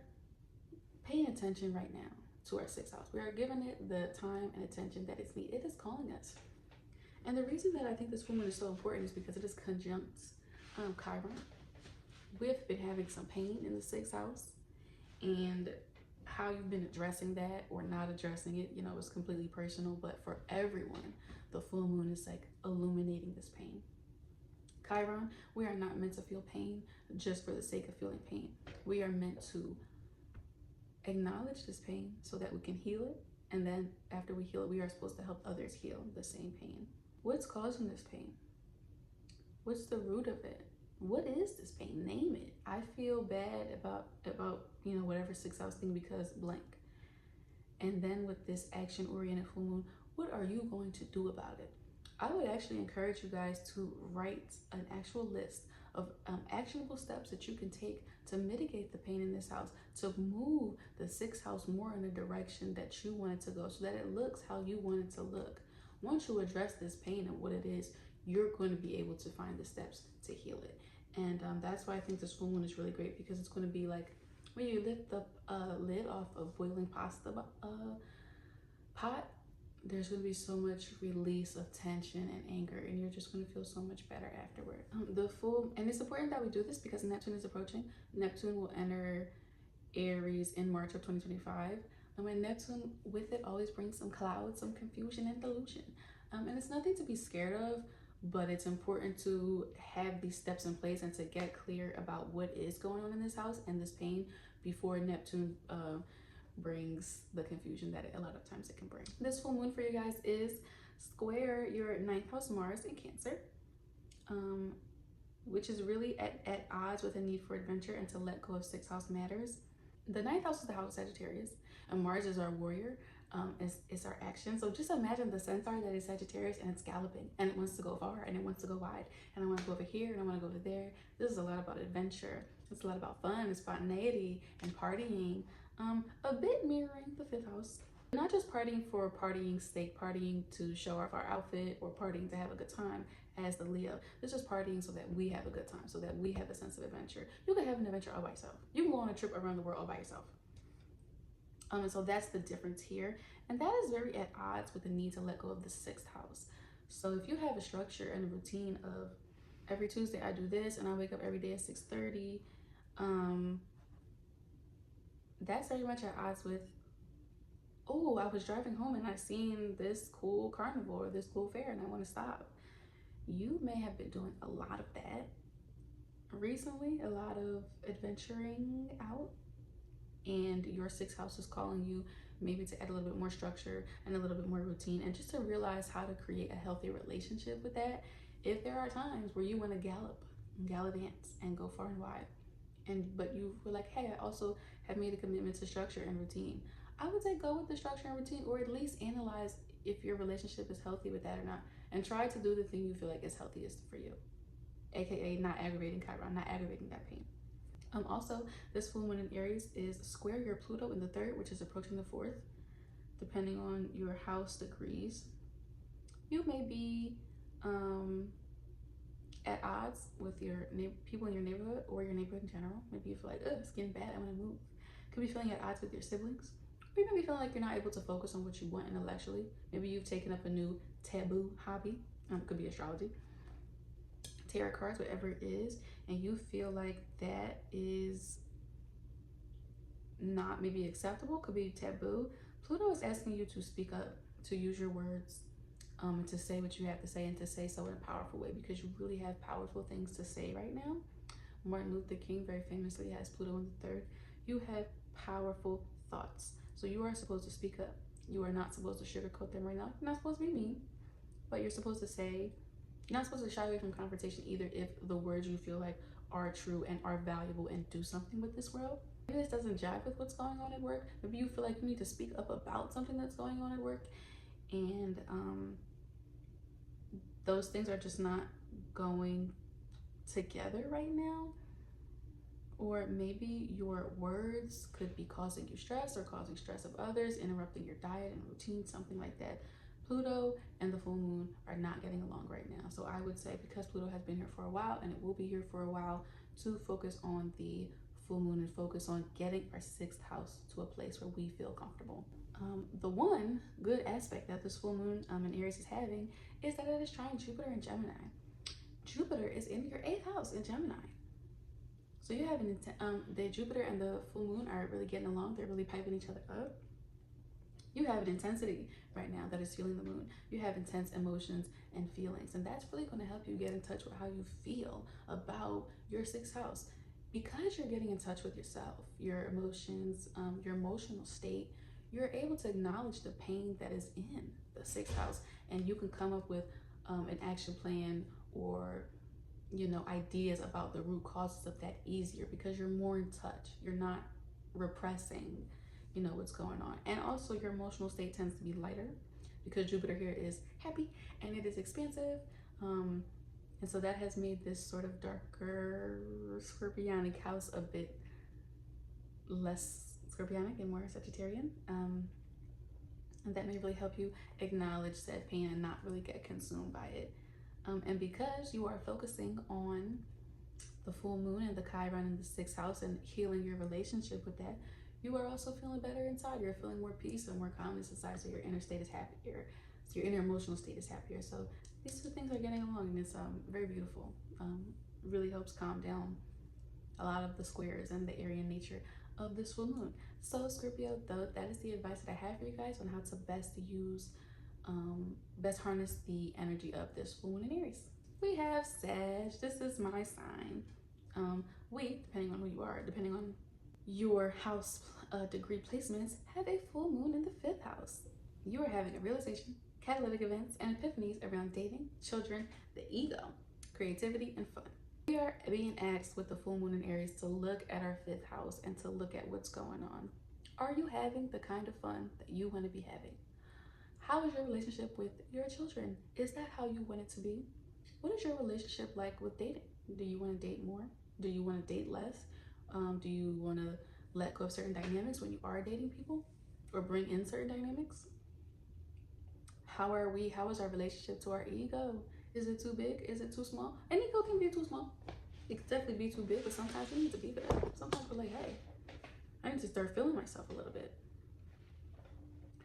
paying attention right now to our 6th house. We are giving it the time and attention that it's needed. It is calling us. And the reason that I think this full moon is so important is because it is conjunct Chiron. We've been having some pain in the 6th house, and how you've been addressing that or not addressing it, you know, is completely personal. But for everyone, the full moon is like illuminating this pain. Chiron, we are not meant to feel pain just for the sake of feeling pain. We are meant to acknowledge this pain so that we can heal it. And then after we heal it, we are supposed to help others heal the same pain. What's causing this pain? What's the root of it? What is this pain? Name it. I feel bad about you know, whatever 6th house thing because blank. And then with this action-oriented full moon, what are you going to do about it? I would actually encourage you guys to write an actual list of actionable steps that you can take to mitigate the pain in this house, to move the 6th house more in the direction that you want it to go, so that it looks how you want it to look. Once you address this pain and what it is, you're going to be able to find the steps to heal it. And that's why I think this full moon is really great, because it's going to be like when you lift the lid off of boiling pasta pot, there's going to be so much release of tension and anger, and you're just going to feel so much better afterward. And it's important that we do this because Neptune is approaching. Neptune will enter Aries in March of 2025. And Neptune with it always brings some clouds, some confusion and delusion. And it's nothing to be scared of, but it's important to have these steps in place and to get clear about what is going on in this house and this pain before Neptune brings the confusion that a lot of times it can bring. This full moon for you guys is square your ninth house Mars in Cancer, which is really at odds with a need for adventure and to let go of sixth house matters. The ninth house is the house of Sagittarius, and Mars is our warrior. It's our action. So just imagine the centaur that is Sagittarius, and it's galloping, and it wants to go far, and it wants to go wide, and I want to go over here, and I want to go over there. This is a lot about adventure. It's a lot about fun and spontaneity and partying. A bit mirroring the fifth house. Not just partying for partying's sake, partying to show off our outfit or partying to have a good time as the Leo. This is partying so that we have a good time, so that we have a sense of adventure. You can have an adventure all by yourself. You can go on a trip around the world all by yourself. And so that's the difference here. And that is very at odds with the need to let go of the sixth house. So if you have a structure and a routine of every Tuesday I do this and I wake up every day at 6:30, that's very much at odds with, oh, I was driving home and I seen this cool carnival or this cool fair and I want to stop. You may have been doing a lot of that recently, a lot of adventuring out, and your sixth house is calling you maybe to add a little bit more structure and a little bit more routine, and just to realize how to create a healthy relationship with that. If there are times where you want to gallivant and go far and wide, but you were like, hey, I also have made a commitment to structure and routine, I would say go with the structure and routine, or at least analyze if your relationship is healthy with that or not, and try to do the thing you feel like is healthiest for you, aka not aggravating Chiron, not aggravating that pain. Also, this full moon in Aries is square your Pluto in the third, which is approaching the fourth. Depending on your house degrees, you may be at odds with your people in your neighborhood or your neighborhood in general. Maybe you feel like, it's getting bad, I want to move. Could be feeling at odds with your siblings. Or you may be feeling like you're not able to focus on what you want intellectually. Maybe you've taken up a new taboo hobby. Could be astrology, tarot cards, whatever it is, and you feel like that is not maybe acceptable, could be taboo. Pluto is asking you to speak up, to use your words, and to say what you have to say, and to say so in a powerful way, because you really have powerful things to say right now. Martin Luther King very famously has Pluto in the third. You have powerful thoughts, so you are supposed to speak up. You are not supposed to sugarcoat them right now. You're not supposed to be mean, but you're supposed to say, you're not supposed to shy away from confrontation either if the words you feel like are true and are valuable and do something with this world. Maybe this doesn't jive with what's going on at work. Maybe you feel like you need to speak up about something that's going on at work, and those things are just not going together right now. Or maybe your words could be causing you stress or causing stress of others, interrupting your diet and routine, something like that. Pluto and the full moon are not getting along right now. So I would say, because Pluto has been here for a while and it will be here for a while, to focus on the full moon and focus on getting our sixth house to a place where we feel comfortable. The one good aspect that this full moon in Aries is having is that it is trying Jupiter in Gemini. Jupiter is in your eighth house in Gemini. So you have the Jupiter and the full moon are really getting along. They're really piping each other up. You have an intensity right now that is fueling the moon. You have intense emotions and feelings, and that's really going to help you get in touch with how you feel about your sixth house, because you're getting in touch with yourself, your emotions, your emotional state. You're able to acknowledge the pain that is in the sixth house, and you can come up with an action plan or ideas about the root causes of that easier, because you're more in touch. You're not repressing what's going on. And also your emotional state tends to be lighter, because Jupiter here is happy and it is expansive, and so that has made this sort of darker scorpionic house a bit less scorpionic and more Sagittarian, and that may really help you acknowledge that pain and not really get consumed by it. And because you are focusing on the full moon and the Chiron in the 6th house and healing your relationship with that, you are also feeling better inside. You're feeling more peace and more calmness inside, so your inner state is happier. So your inner emotional state is happier. So these two things are getting along, and it's very beautiful. Really helps calm down a lot of the squares and the Aryan nature of this full moon. So Scorpio, though, that is the advice that I have for you guys on how to best use, best harness the energy of this full moon in Aries. We have Sag. This is my sign. Depending on who you are, depending on your house degree placements, have a full moon in the 5th house. You are having a realization, catalytic events, and epiphanies around dating, children, the ego, creativity, and fun. We are being asked with the full moon in Aries to look at our 5th house and to look at what's going on. Are you having the kind of fun that you want to be having? How is your relationship with your children? Is that how you want it to be? What is your relationship like with dating? Do you want to date more? Do you want to date less? Do you want to let go of certain dynamics when you are dating people, or bring in certain dynamics? How is our relationship to our ego? Is it too big? Is it too small? An ego can be too small. It can definitely be too big, but sometimes we need to be for that. Sometimes we're like, hey, I need to start feeling myself a little bit.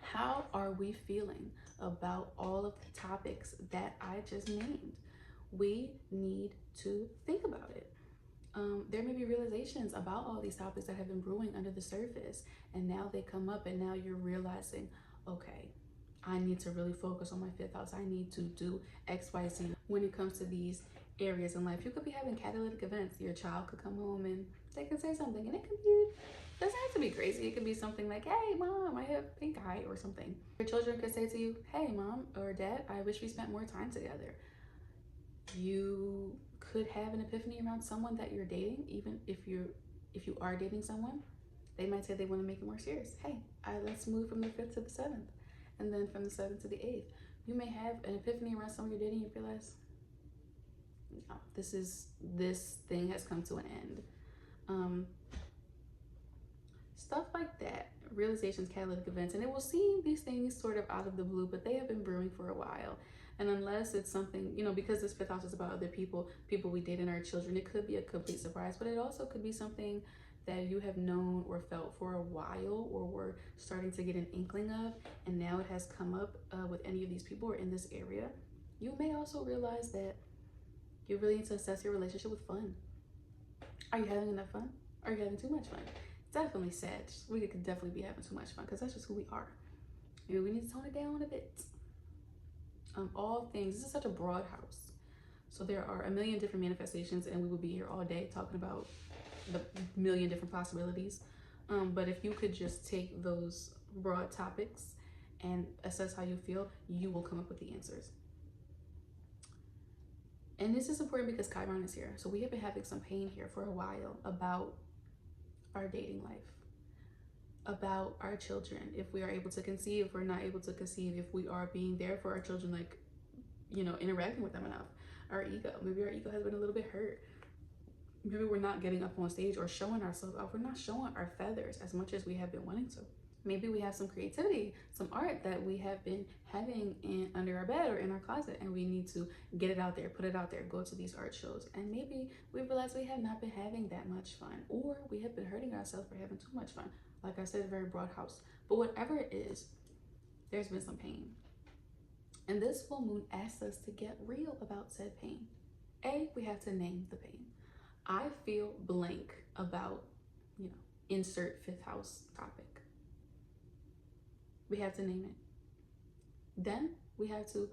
How are we feeling about all of the topics that I just named? We need to think about it. There may be realizations about all these topics that have been brewing under the surface, and now they come up, and now you're realizing, okay, I need to really focus on my 5th house. I need to do X, Y, Z. When it comes to these areas in life, you could be having catalytic events. Your child could come home and they could say something, and it could be, doesn't have to be crazy. It could be something like, hey, mom, I have pink eye, or something. Your children could say to you, hey, mom or dad, I wish we spent more time together. You could have an epiphany around someone that you're dating. Even if you are dating someone, they might say they want to make it more serious. Hey, let's move from the 5th to the 7th, and then from the 7th to the 8th. You may have an epiphany around someone you're dating. You realize, no, this thing has come to an end. Stuff like that, realizations, catalytic events, and it will seem these things sort of out of the blue, but they have been brewing for a while. And unless it's something, because this 5th house is about other people we date, and our children, it could be a complete surprise, but it also could be something that you have known or felt for a while, or were starting to get an inkling of, and now it has come up with any of these people or in this area. You may also realize that you really need to assess your relationship with fun. Are you having enough fun? Are you having too much fun? Definitely sad. We could definitely be having too much fun, because that's just who we are. Maybe we need to tone it down a bit. All things, this is such a broad house, so there are a million different manifestations, and we would be here all day talking about the million different possibilities. But if you could just take those broad topics and assess how you feel, you will come up with the answers. And this is important because Chiron is here, so we have been having some pain here for a while about our dating life, about our children, if we are able to conceive, if we're not able to conceive, if we are being there for our children, like, interacting with them enough. Our ego, maybe our ego has been a little bit hurt. Maybe we're not getting up on stage or showing ourselves off. We're not showing our feathers as much as we have been wanting to. Maybe we have some creativity, some art that we have been having under our bed or in our closet, and we need to get it out there, put it out there, go to these art shows. And maybe we realize we have not been having that much fun, or we have been hurting ourselves for having too much fun. Like I said, a very broad house. But whatever it is, there's been some pain. And this full moon asks us to get real about said pain. We have to name the pain. I feel blank about, insert 5th house topic. We have to name it. Then we have to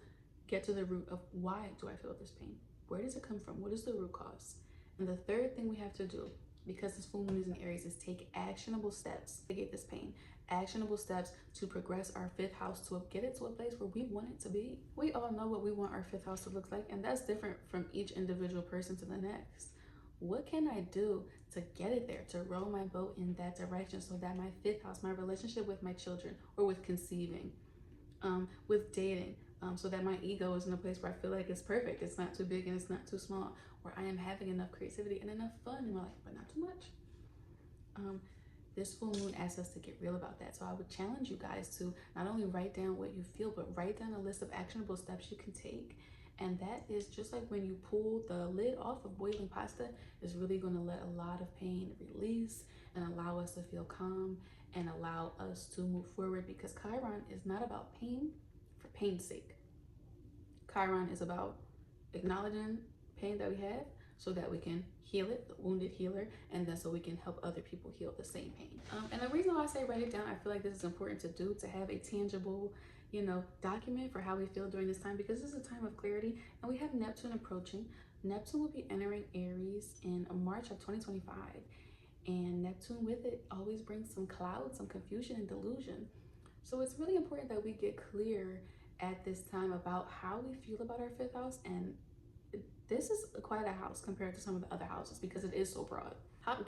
get to the root of, why do I feel this pain? Where does it come from? What is the root cause? And the third thing we have to do, because this full moon is in Aries, is take actionable steps to get this pain. Actionable steps to progress our 5th house, to get it to a place where we want it to be. We all know what we want our 5th house to look like, and that's different from each individual person to the next. What can I do to get it there, to row my boat in that direction, so that my 5th house, my relationship with my children, or with conceiving, with dating, so that my ego is in a place where I feel like it's perfect, it's not too big and it's not too small, where I am having enough creativity and enough fun in my life, but not too much. This full moon asks us to get real about that. So I would challenge you guys to not only write down what you feel, but write down a list of actionable steps you can take, And that is just like when you pull the lid off of boiling pasta, it's really going to let a lot of pain release and allow us to feel calm and allow us to move forward, because Chiron is not about pain for pain's sake. Chiron is about acknowledging pain that we have so that we can heal it, the wounded healer, and then so we can help other people heal the same pain. And the reason why I say write it down, I feel like this is important to do, to have a tangible, document for how we feel during this time, because this is a time of clarity and we have Neptune approaching. Neptune will be entering Aries in March of 2025. And Neptune with it always brings some clouds, some confusion and delusion. So it's really important that we get clear at this time about how we feel about our fifth house. And this is quite a house compared to some of the other houses because it is so broad.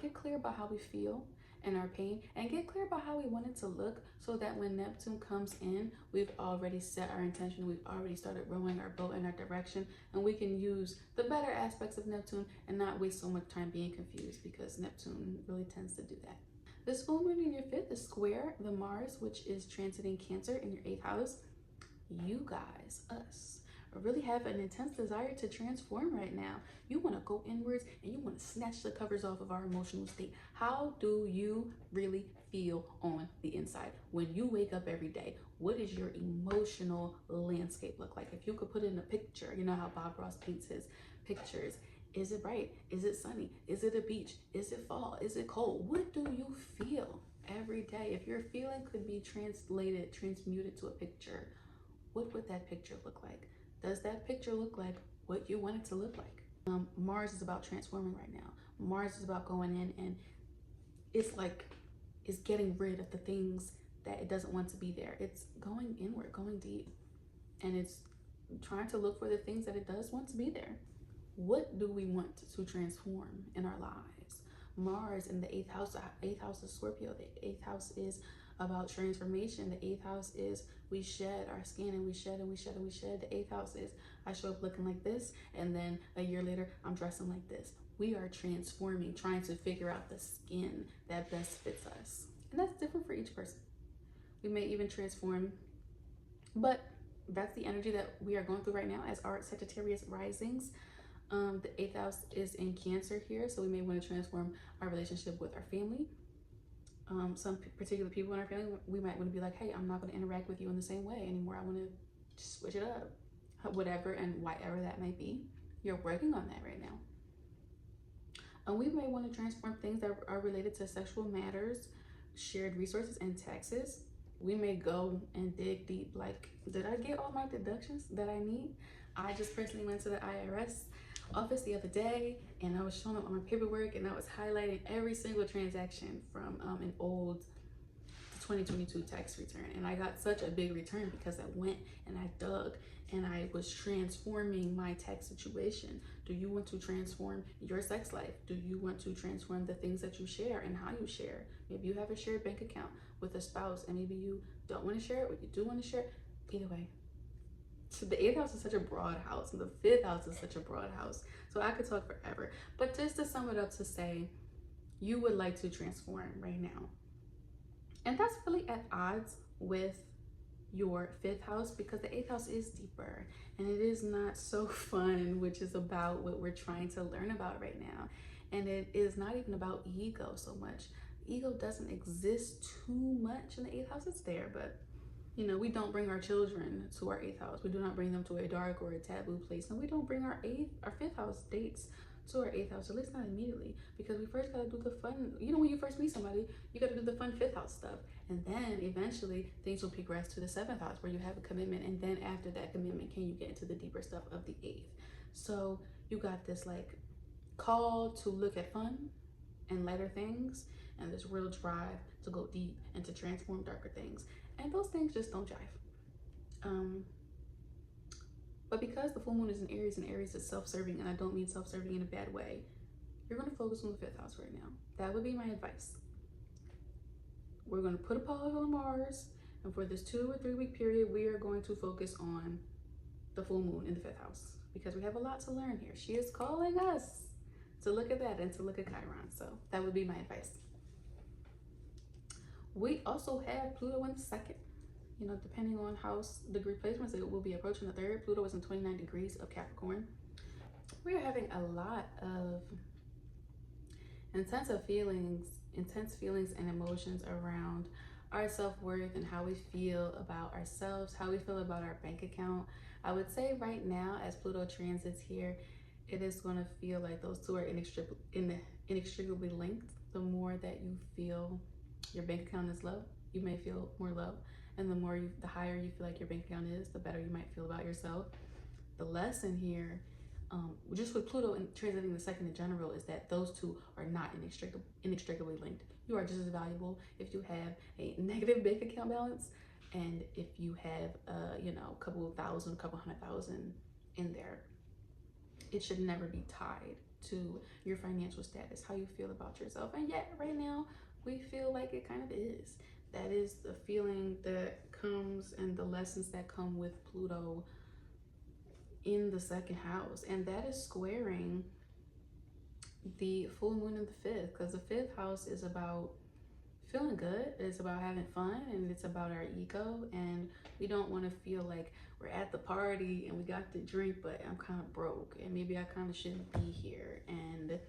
Get clear about how we feel and our pain, and get clear about how we want it to look, so that when Neptune comes in, we've already set our intention, we've already started rowing our boat in our direction, and we can use the better aspects of Neptune and not waste so much time being confused, because Neptune really tends to do that. This full moon in your fifth is square the Mars, which is transiting Cancer in your eighth house. You guys, us, really have an intense desire to transform right now. You want to go inwards and you want to snatch the covers off of our emotional state. How do you really feel on the inside when you wake up every day? What does your emotional landscape look like? If you could put in a picture, you know how Bob Ross paints his pictures. Is it bright? Is it sunny? Is it a beach? Is it fall? Is it cold? What do you feel every day? If your feeling could be transmuted to a picture, what would that picture look like? Does that picture look like what you want it to look like? Mars is about transforming right now. Mars is about going in, and it's getting rid of the things that it doesn't want to be there. It's going inward, going deep, and it's trying to look for the things that it does want to be there. What do we want to transform in our lives? Mars in the eighth house is Scorpio. The eighth house is about transformation. The eighth house is we shed our skin, and we shed and we shed and we shed. The eighth house is I show up looking like this, and then a year later I'm dressing like this. We are transforming, trying to figure out the skin that best fits us, and that's different for each person. We may even transform, but that's the energy that we are going through right now as our Sagittarius risings. The eighth house is in Cancer here, so we may want to transform our relationship with our family. Some particular people in our family, we might want to be like, hey, I'm not going to interact with you in the same way anymore. I want to switch it up, whatever and whatever that may be. You're working on that right now. And we may want to transform things that are related to sexual matters, shared resources, and taxes. We may go and dig deep, like, did I get all my deductions that I need? I just personally went to the IRS office the other day, and I was showing them on my paperwork, and I was highlighting every single transaction from an old 2022 tax return, and I got such a big return because I went and I dug and I was transforming my tax situation. Do you want to transform your sex life? Do you want to transform the things that you share and how you share? Maybe you have a shared bank account with a spouse, and maybe you don't want to share it, or you do want to share it. Either way, so the eighth house is such a broad house, and the fifth house is such a broad house. So I could talk forever. But just to sum it up, to say you would like to transform right now. And that's really at odds with your fifth house, because the eighth house is deeper and it is not so fun, which is about what we're trying to learn about right now. And it is not even about ego so much. Ego doesn't exist too much in the eighth house. It's there, but we don't bring our children to our eighth house. We do not bring them to a dark or a taboo place. And we don't bring our fifth house dates to our eighth house, at least not immediately, because we first got to do the fun. When you first meet somebody, you got to do the fun fifth house stuff. And then eventually things will progress to the seventh house where you have a commitment. And then after that commitment, can you get into the deeper stuff of the eighth? So you got this call to look at fun and lighter things, and this real drive to go deep and to transform darker things. And those things just don't jive. But because the full moon is in Aries, and Aries is self-serving, and I don't mean self-serving in a bad way, you're going to focus on the fifth house right now. That would be my advice. We're going to put a pause on Mars, and for this 2 or 3 week period, we are going to focus on the full moon in the fifth house, because we have a lot to learn here. She is calling us to look at that and to look at Chiron. So that would be my advice. We also have Pluto in the second. You know, depending on house degree placements, it will be approaching the third. Pluto is in 29 degrees of Capricorn. We are having a lot of intense feelings and emotions around our self-worth and how we feel about ourselves, how we feel about our bank account. I would say right now, as Pluto transits here, it is going to feel like those two are inextricably linked. The more that you feel your bank account is low, you may feel more low, and the higher you feel like your bank account is, the better you might feel about yourself. The lesson here, just with Pluto and transiting the second in general, is that those two are not inextricably linked. You are just as valuable if you have a negative bank account balance, and if you have, a couple hundred thousand in there. It should never be tied to your financial status, how you feel about yourself. And yet, right now, we feel like it kind of is. That is the feeling that comes and the lessons that come with Pluto in the second house, and that is squaring the full moon in the fifth, because the fifth house is about feeling good, it's about having fun, and it's about our ego. And we don't want to feel like we're at the party and we got the drink, but I'm kind of broke and maybe I kind of shouldn't be here, and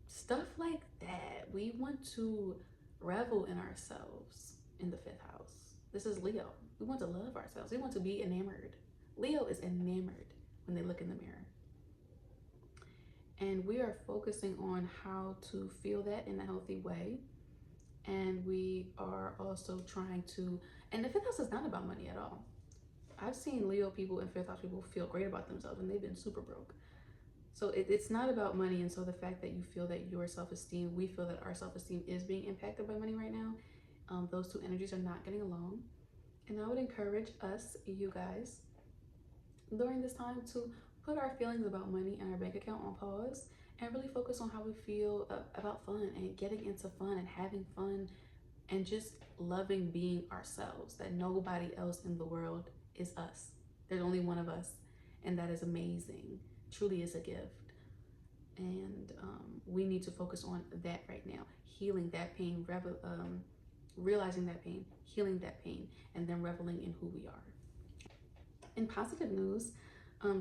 stuff like that. We want to revel in ourselves in the fifth house. This is Leo. We want to love ourselves, we want to be enamored. Leo is enamored when they look in the mirror. And we are focusing on how to feel that in a healthy way. And we are also trying to, and the fifth house is not about money at all. I've seen Leo people and fifth house people feel great about themselves and they've been super broke. So it's not about money. And so the fact that you feel that your self-esteem, we feel that our self-esteem is being impacted by money right now. Those two energies are not getting along. And I would encourage us, you guys, during this time to put our feelings about money and our bank account on pause and really focus on how we feel about fun and getting into fun and having fun and just loving being ourselves, that nobody else in the world is us. There's only one of us, and that is amazing. Truly is a gift. And we need to focus on that right now, healing that pain, realizing that pain, healing that pain, and then reveling in who we are. In positive news,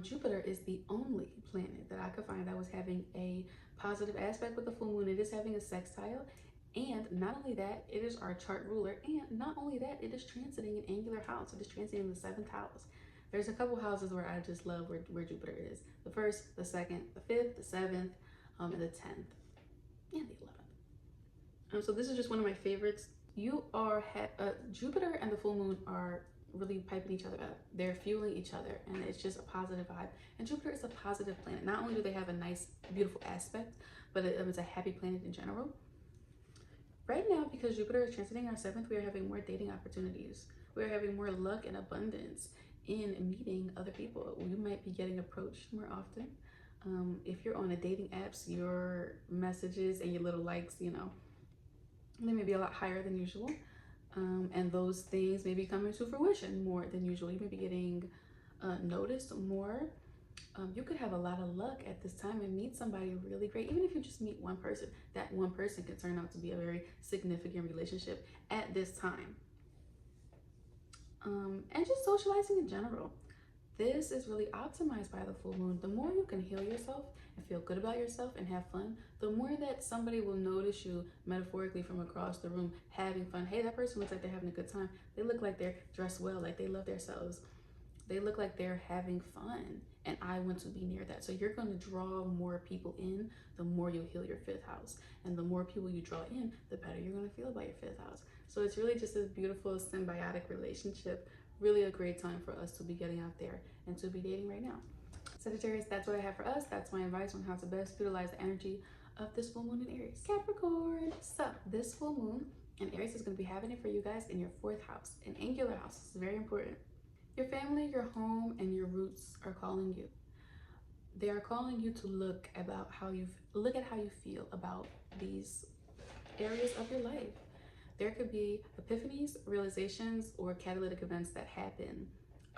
Jupiter is the only planet that I could find that was having a positive aspect with the full moon. It is having a sextile, and not only that, it is our chart ruler, and not only that, it is transiting an angular house. It is transiting the seventh house. There's a couple houses where I just love where Jupiter is. The first, the second, the fifth, the seventh, and the 10th, and the 11th. So this is just one of my favorites. Jupiter and the full moon are really piping each other up. They're fueling each other, and it's just a positive vibe. And Jupiter is a positive planet. Not only do they have a nice, beautiful aspect, but it's a happy planet in general. Right now, because Jupiter is transiting our seventh, we are having more dating opportunities. We are having more luck and abundance in meeting other people. You might be getting approached more often. If you're on a dating apps, your messages and your little likes, they may be a lot higher than usual. And those things may be coming to fruition more than usual. You may be getting noticed more. You could have a lot of luck at this time and meet somebody really great. Even if you just meet one person, that one person can turn out to be a very significant relationship at this time. And just socializing in general. This is really optimized by the full moon. The more you can heal yourself and feel good about yourself and have fun, the more that somebody will notice you metaphorically from across the room having fun. Hey, that person looks like they're having a good time. They look like they're dressed well, like they love themselves. They look like they're having fun, and I want to be near that. So you're going to draw more people in the more you heal your fifth house. And the more people you draw in, the better you're going to feel about your fifth house. So it's really just this beautiful symbiotic relationship. Really a great time for us to be getting out there and to be dating right now. Sagittarius, that's what I have for us. That's my advice on how to best utilize the energy of this full moon in Aries. Capricorn, so this full moon in Aries is going to be having it for you guys in your fourth house, an angular house. This is very important. Your family, your home, and your roots are calling you. They are calling you to look at how you feel about these areas of your life. There could be epiphanies, realizations, or catalytic events that happen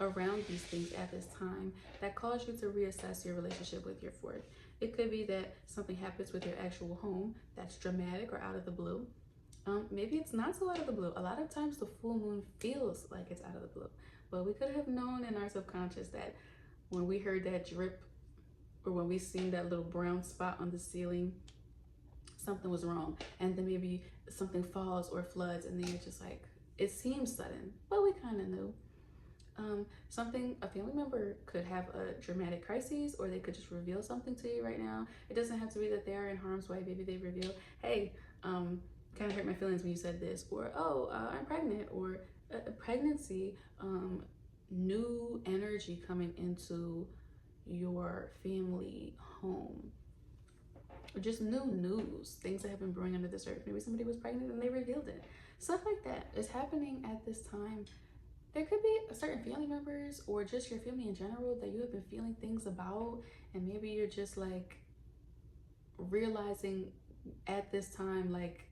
around these things at this time that cause you to reassess your relationship with your fourth. It could be that something happens with your actual home that's dramatic or out of the blue. Maybe it's not so out of the blue. A lot of times the full moon feels like it's out of the blue, but we could have known in our subconscious that when we heard that drip or when we seen that little brown spot on the ceiling, something was wrong. And then maybe something falls or floods, and then you're just like, it seems sudden, but we kind of knew. A family member could have a dramatic crisis, or they could just reveal something to you right now. It doesn't have to be that they are in harm's way. Maybe they reveal, hey, kind of hurt my feelings when you said this, or oh, I'm pregnant, or a pregnancy, new energy coming into your family home, or just new news, things that have been brewing under the surface. Maybe somebody was pregnant and they revealed it. Stuff like that is happening at this time. There could be certain family members or just your family in general that you have been feeling things about, and maybe you're just like realizing at this time like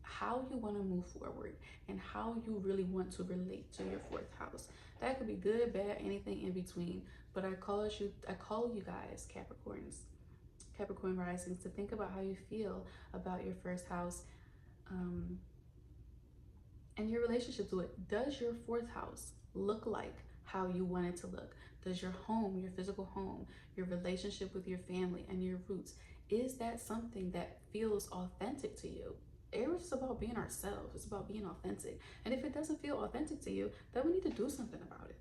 how you want to move forward and how you really want to relate to your fourth house. That could be good, bad, anything in between. But I call you guys Capricorn risings, to think about how you feel about your first house, and your relationship to it. Does your fourth house look like how you want it to look? Does your home, your physical home, your relationship with your family and your roots, is that something that feels authentic to you? Aries is about being ourselves. It's about being authentic. And if it doesn't feel authentic to you, then we need to do something about it.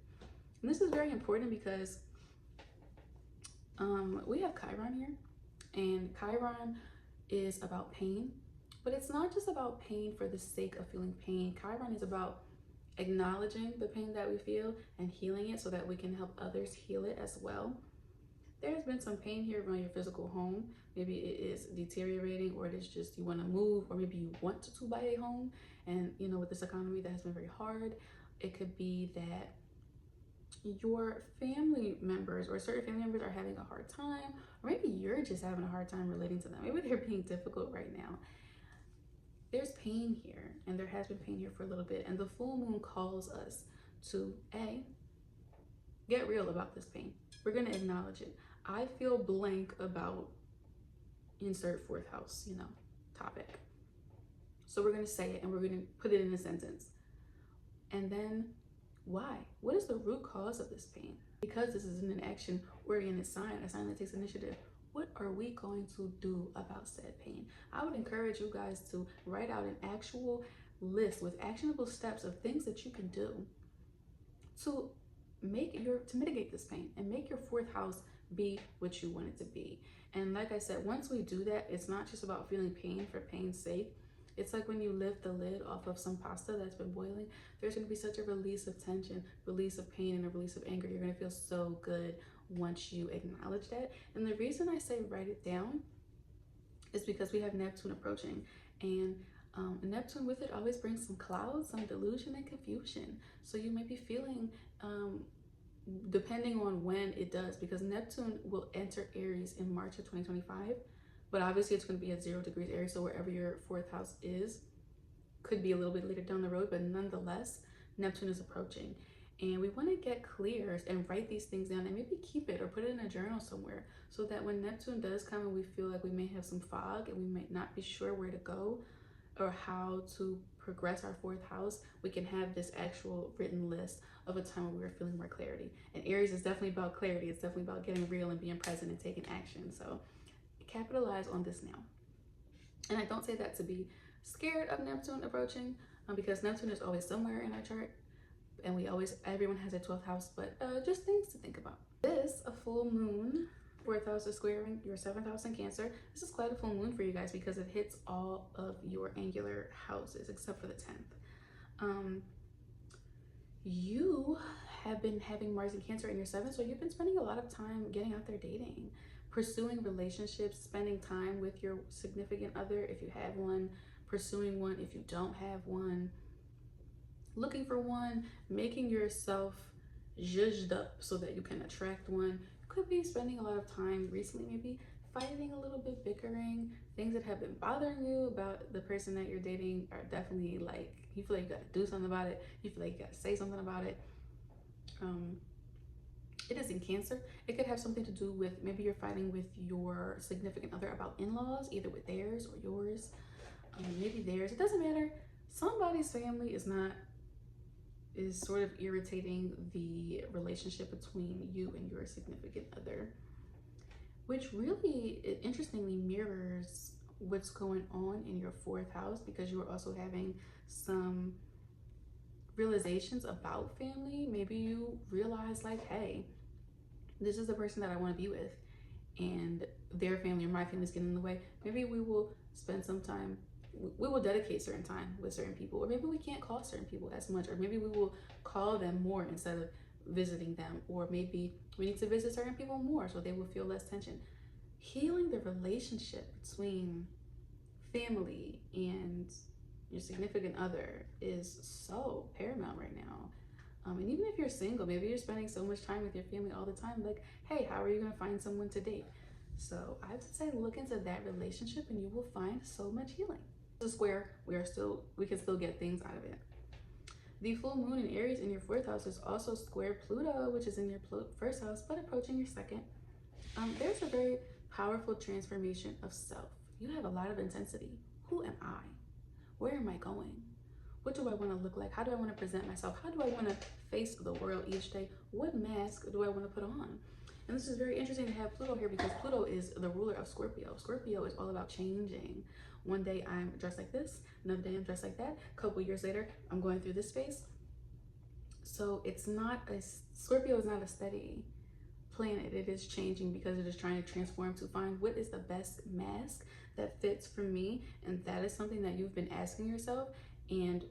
And this is very important because we have Chiron here, and Chiron is about pain, but it's not just about pain for the sake of feeling pain. Chiron is about acknowledging the pain that we feel and healing it so that we can help others heal it as well. There's been some pain here around your physical home. Maybe it is deteriorating, or it is just you want to move, or maybe you want to buy a home, and you know, with this economy that has been very hard. It could be that your family members or certain family members are having a hard time, or maybe you're just having a hard time relating to them. Maybe they're being difficult right now. There's pain here, and there has been pain here for a little bit, and the full moon calls us to get real about this pain. We're going to acknowledge it. I feel blank about insert fourth house, topic. So we're going to say it, and we're going to put it in a sentence. And then why? What is the root cause of this pain? Because this is an action-oriented sign, a sign that takes initiative. What are we going to do about said pain? I would encourage you guys to write out an actual list with actionable steps of things that you can do to mitigate this pain and make your fourth house be what you want it to be. And like I said, once we do that, it's not just about feeling pain for pain's sake. It's like when you lift the lid off of some pasta that's been boiling, there's going to be such a release of tension, release of pain, and a release of anger. You're going to feel so good once you acknowledge that. And the reason I say write it down is because we have Neptune approaching, and Neptune with it always brings some clouds, some delusion and confusion. So you may be feeling, depending on when it does, because Neptune will enter Aries in March of 2025, but obviously it's going to be at 0 degrees Aries, so wherever your fourth house is, could be a little bit later down the road, but nonetheless, Neptune is approaching. And we want to get clear and write these things down, and maybe keep it or put it in a journal somewhere, so that when Neptune does come and we feel like we may have some fog and we might not be sure where to go or how to progress our fourth house, we can have this actual written list of a time when we were feeling more clarity. And Aries is definitely about clarity. It's definitely about getting real and being present and taking action. So capitalize on this now. And I don't say that to be scared of Neptune approaching, because Neptune is always somewhere in our chart, and everyone has a 12th house, but just things to think about. This, a full moon, fourth house is squaring your 7th house in Cancer. This is quite a full moon for you guys because it hits all of your angular houses except for the 10th. You have been having Mars in Cancer in your 7th, so you've been spending a lot of time getting out there dating, pursuing relationships, spending time with your significant other if you have one, pursuing one if you don't have one, looking for one, making yourself zhuzhed up so that you can attract one. You could be spending a lot of time recently maybe fighting a little bit, bickering. Things that have been bothering you about the person that you're dating are definitely like, you feel like you gotta do something about it. You feel like you gotta say something about it. It is in Cancer. It could have something to do with maybe you're fighting with your significant other about in-laws, either with theirs or yours. maybe theirs, it doesn't matter. Somebody's family is sort of irritating the relationship between you and your significant other, which really interestingly mirrors what's going on in your fourth house, because you are also having some realizations about family. Maybe you realize like, hey, this is the person that I want to be with, and their family or my family is getting in the way. Maybe we will spend some time, we will dedicate certain time with certain people, or maybe we can't call certain people as much, or maybe we will call them more instead of visiting them, or maybe we need to visit certain people more so they will feel less tension. Healing the relationship between family and your significant other is so paramount right now. And even if you're single, maybe you're spending so much time with your family all the time, like, hey, how are you gonna find someone to date? So I would say look into that relationship and you will find so much healing. The square, we can still get things out of it. The full moon in Aries in your fourth house is also square Pluto, which is in your first house, but approaching your second. There's a very powerful transformation of self. You have a lot of intensity. Who am I? Where am I going? What do I want to look like? How do I want to present myself? How do I want to face the world each day? What mask do I want to put on? And this is very interesting to have Pluto here, because Pluto is the ruler of Scorpio. Scorpio is all about changing. One day I'm dressed like this, another day I'm dressed like that. A couple years later, I'm going through this phase. So Scorpio is not a steady planet. It is changing because it is trying to transform to find what is the best mask that fits for me. And that is something that you've been asking yourself. And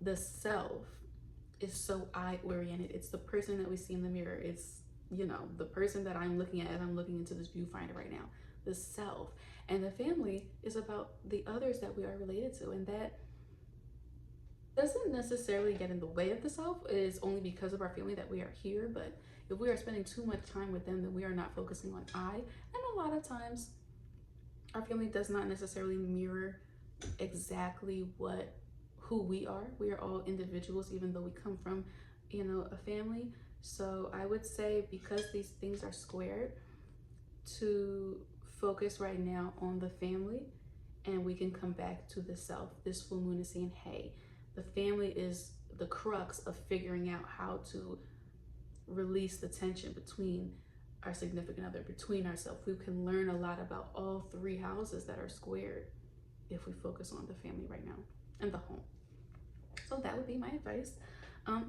the self is so I-oriented. It's the person that we see in the mirror. It's, the person that I'm looking at as I'm looking into this viewfinder right now, the self. And the family is about the others that we are related to. And that doesn't necessarily get in the way of the self. It is only because of our family that we are here. But if we are spending too much time with them, then we are not focusing on I. And a lot of times our family does not necessarily mirror exactly who we are. We are all individuals, even though we come from, a family. So I would say, because these things are squared, to focus right now on the family, and we can come back to the self. This full moon is saying, hey, the family is the crux of figuring out how to release the tension between our significant other, between ourselves. We can learn a lot about all three houses that are squared if we focus on the family right now and the home. So that would be my advice.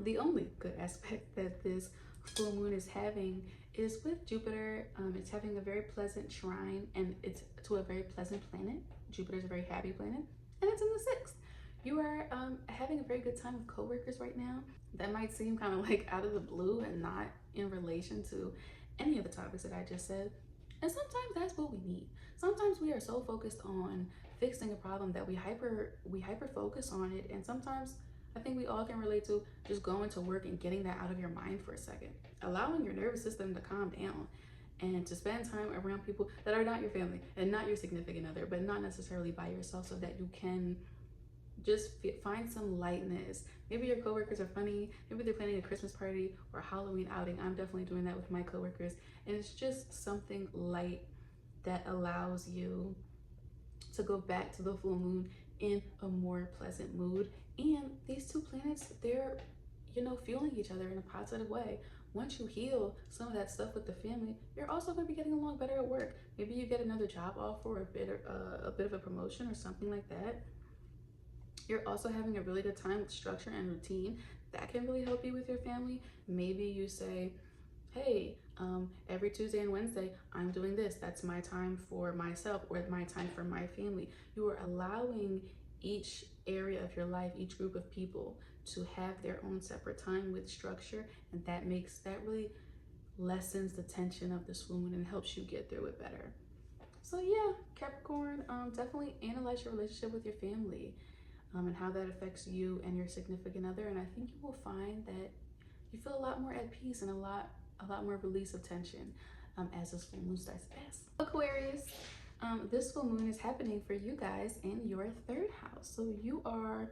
The only good aspect that this full moon is having is with Jupiter. It's having a very pleasant trine, and it's to a very pleasant planet. Jupiter is a very happy planet, and it's in the 6th. You are having a very good time with coworkers right now. That might seem kind of like out of the blue and not in relation to any of the topics that I just said. And sometimes that's what we need. Sometimes we are so focused on fixing a problem that we hyper focus on it. And sometimes I think we all can relate to just going to work and getting that out of your mind for a second, allowing your nervous system to calm down, and to spend time around people that are not your family and not your significant other, but not necessarily by yourself, so that you can just find some lightness. Maybe your coworkers are funny. Maybe they're planning a Christmas party or a Halloween outing. I'm definitely doing that with my coworkers. And it's just something light that allows you to go back to the full moon in a more pleasant mood. And these two planets, they're, fueling each other in a positive way. Once you heal some of that stuff with the family, you're also going to be getting along better at work. Maybe you get another job offer, or a bit of a promotion or something like that. You're also having a really good time with structure and routine. That can really help you with your family. Maybe you say, hey, every Tuesday and Wednesday, I'm doing this. That's my time for myself, or my time for my family. You are allowing each area of your life, each group of people, to have their own separate time with structure. And that really lessens the tension of this full moon and helps you get through it better. So yeah, Capricorn, definitely analyze your relationship with your family. And how that affects you and your significant other. And I think you will find that you feel a lot more at peace and a lot more release of tension as this full moon starts to pass. Aquarius, this full moon is happening for you guys in your 3rd house. So you are,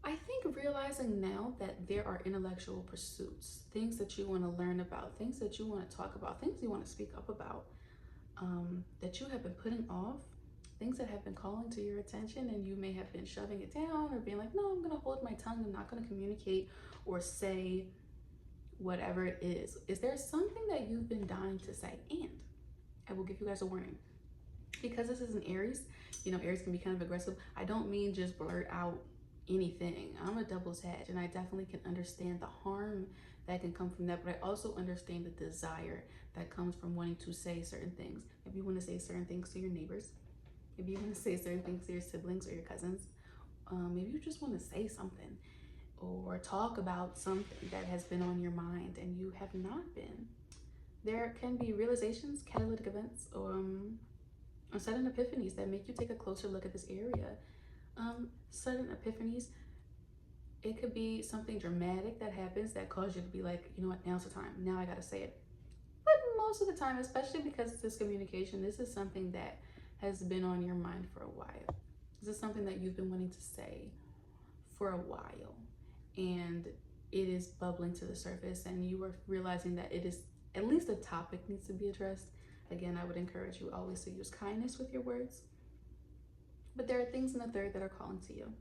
I think, realizing now that there are intellectual pursuits, things that you want to learn about, things that you want to talk about, things you want to speak up about, that you have been putting off. things that have been calling to your attention, and you may have been shoving it down or being like, no, I'm gonna hold my tongue, I'm not gonna communicate or say whatever it is. Is there something that you've been dying to say? And I will give you guys a warning. Because this is an Aries, you know, Aries can be kind of aggressive. I don't mean just blurt out anything. I'm a double Sag, and I definitely can understand the harm that can come from that, but I also understand the desire that comes from wanting to say certain things. Maybe you want to say certain things to your neighbors. Maybe you want to say certain things to your siblings or your cousins. Maybe you just want to say something or talk about something that has been on your mind and you have not been. There can be realizations, catalytic events, or sudden epiphanies that make you take a closer look at this area. Sudden epiphanies, it could be something dramatic that happens that causes you to be like, you know what, now's the time. Now I gotta say it. But most of the time, especially because it's this communication, this is something that has been on your mind for a while. This is something that you've been wanting to say for a while. And it is bubbling to the surface, and you are realizing that it is at least a topic needs to be addressed. Again, I would encourage you always to use kindness with your words. But there are things in the third that are calling to you.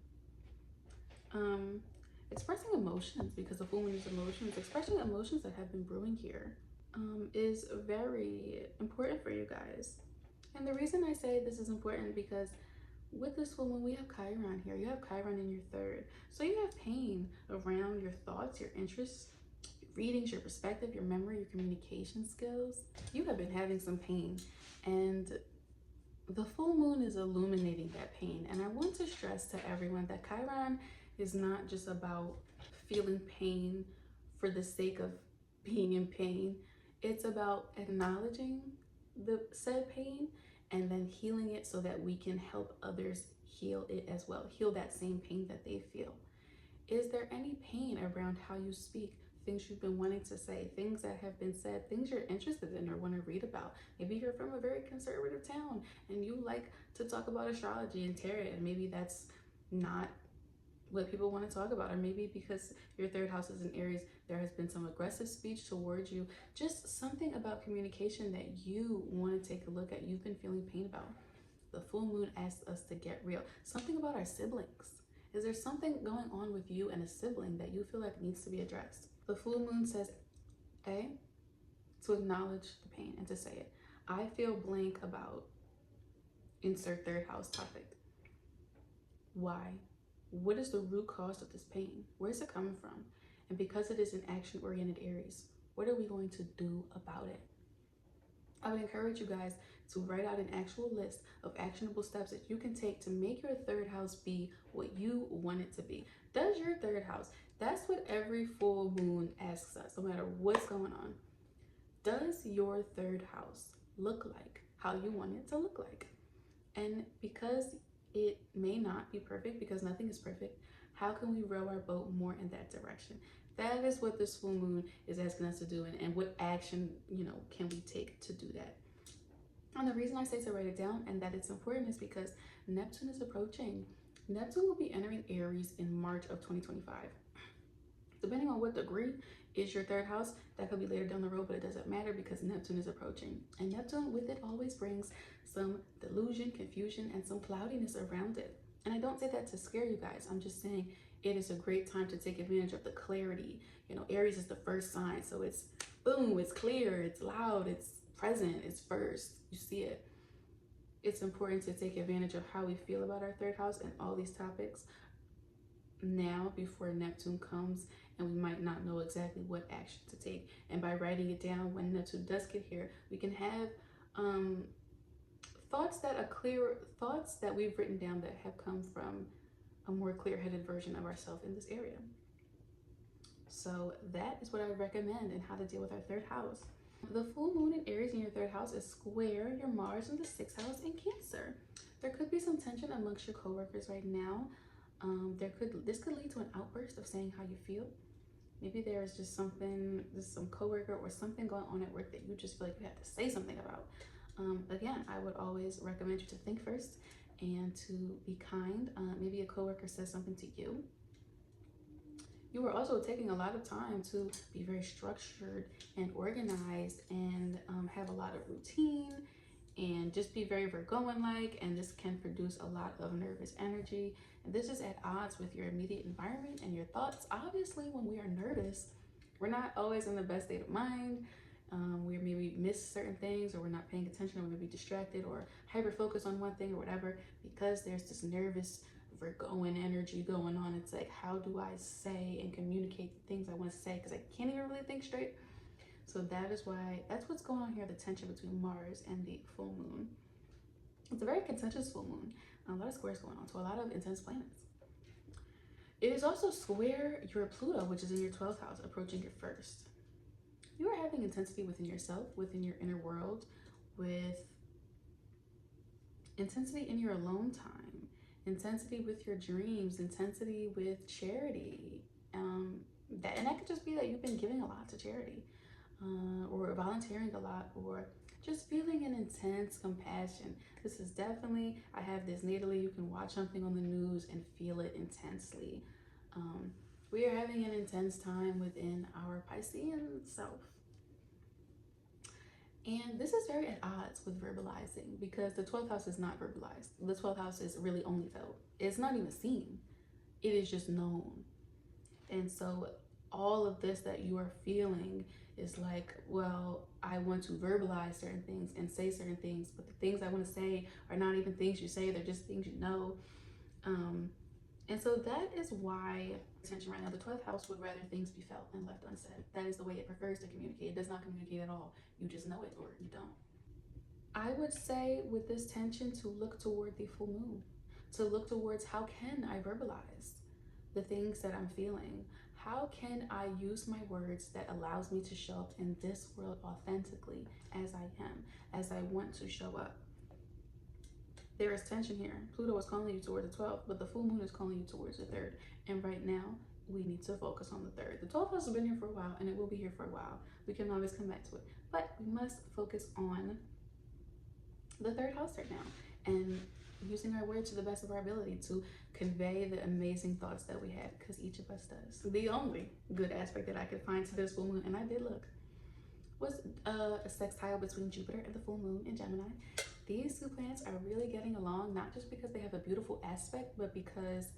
Expressing emotions, because the full moon is emotions. Expressing emotions that have been brewing here is very important for you guys. And the reason I say this is important because with this full moon, we have Chiron here. You have Chiron in your third. So you have pain around your thoughts, your interests, your readings, your perspective, your memory, your communication skills. You have been having some pain, and the full moon is illuminating that pain. And I want to stress to everyone that Chiron is not just about feeling pain for the sake of being in pain. It's about acknowledging the said pain and then healing it so that we can help others heal it as well, heal that same pain that they feel. Is there any pain around how you speak, things you've been wanting to say, things that have been said, things you're interested in or want to read about? Maybe you're from a very conservative town and you like to talk about astrology and tarot, and maybe that's not what people want to talk about. Or maybe because your third house is in Aries, there has been some aggressive speech towards you, just something about communication that you want to take a look at, you've been feeling pain about. The full moon asks us to get real. Something about our siblings. Is there something going on with you and a sibling that you feel like needs to be addressed? The full moon says, A, to acknowledge the pain and to say it. I feel blank about insert third house topic. Why? What is the root cause of this pain? Where's it coming from? And because it is an action-oriented Aries, what are we going to do about it? I would encourage you guys to write out an actual list of actionable steps that you can take to make your third house be what you want it to be. Does your third house, that's what every full moon asks us, no matter what's going on. Does your third house look like how you want it to look like? And because it may not be perfect, because nothing is perfect, how can we row our boat more in that direction? That is what this full moon is asking us to do, and what action, can we take to do that? And the reason I say to write it down and that it's important is because Neptune is approaching. Neptune will be entering Aries in March of 2025. Depending on what degree is your third house, that could be later down the road, but it doesn't matter because Neptune is approaching. And Neptune with it always brings some delusion, confusion, and some cloudiness around it. And I don't say that to scare you guys. I'm just saying it is a great time to take advantage of the clarity. Aries is the first sign, so it's boom, it's clear, it's loud, it's present, it's first. You see it. It's important to take advantage of how we feel about our third house and all these topics now before Neptune comes, and we might not know exactly what action to take. And by writing it down when Neptune does get here, we can have thoughts that we've written down that have come from a more clear-headed version of ourselves in this area. So that is what I would recommend in how to deal with our third house. The full moon in Aries in your third house is square your Mars in the sixth house in Cancer. There could be some tension amongst your coworkers right now. This could lead to an outburst of saying how you feel. Maybe there's just some coworker or something going on at work that you just feel like you have to say something about. Again, I would always recommend you to think first and to be kind. Maybe a coworker says something to you. You are also taking a lot of time to be very structured and organized and have a lot of routine and just be very Virgoan-like, and this can produce a lot of nervous energy. And this is at odds with your immediate environment and your thoughts. Obviously, when we are nervous, we're not always in the best state of mind. We maybe miss certain things, or we're not paying attention, or we may be distracted or hyper focused on one thing or whatever, because there's this nervous Virgoan energy going on. It's like, how do I say and communicate the things I want to say, because I can't even really think straight. So that is why, that's what's going on here, the tension between Mars and the full moon. It's a very contentious full moon. A lot of squares going on, so a lot of intense planets. It is also square your Pluto, which is in your 12th house, approaching your first. You are having intensity within yourself, within your inner world, with intensity in your alone time, intensity with your dreams, intensity with charity. And that could just be that you've been giving a lot to charity, or volunteering a lot, or just feeling an intense compassion. This is definitely, I have this natally, you can watch something on the news and feel it intensely. We are having an intense time within our Piscean self. And this is very at odds with verbalizing, because the 12th house is not verbalized. The 12th house is really only felt. It's not even seen. It is just known. And so all of this that you are feeling is like, well, I want to verbalize certain things and say certain things, but the things I want to say are not even things you say, they're just things you know. And so that is why attention right now, the 12th house would rather things be felt and left unsaid. That is the way it prefers to communicate. It does not communicate at all. You just know it or you don't. I would say with this tension to look toward the full moon, to look towards, how can I verbalize the things that I'm feeling? How can I use my words that allows me to show up in this world authentically as I am, as I want to show up? There is tension here. Pluto is calling you toward the 12th, but the full moon is calling you towards the 3rd. And right now, we need to focus on the 3rd. The 12th house has been here for a while, and it will be here for a while. We can always come back to it. But we must focus on the 3rd house right now, and using our words to the best of our ability to convey the amazing thoughts that we have, because each of us does. The only good aspect that I could find to this full moon, and I did look, was a sextile between Jupiter and the full moon in Gemini. These two planets are really getting along, not just because they have a beautiful aspect, but because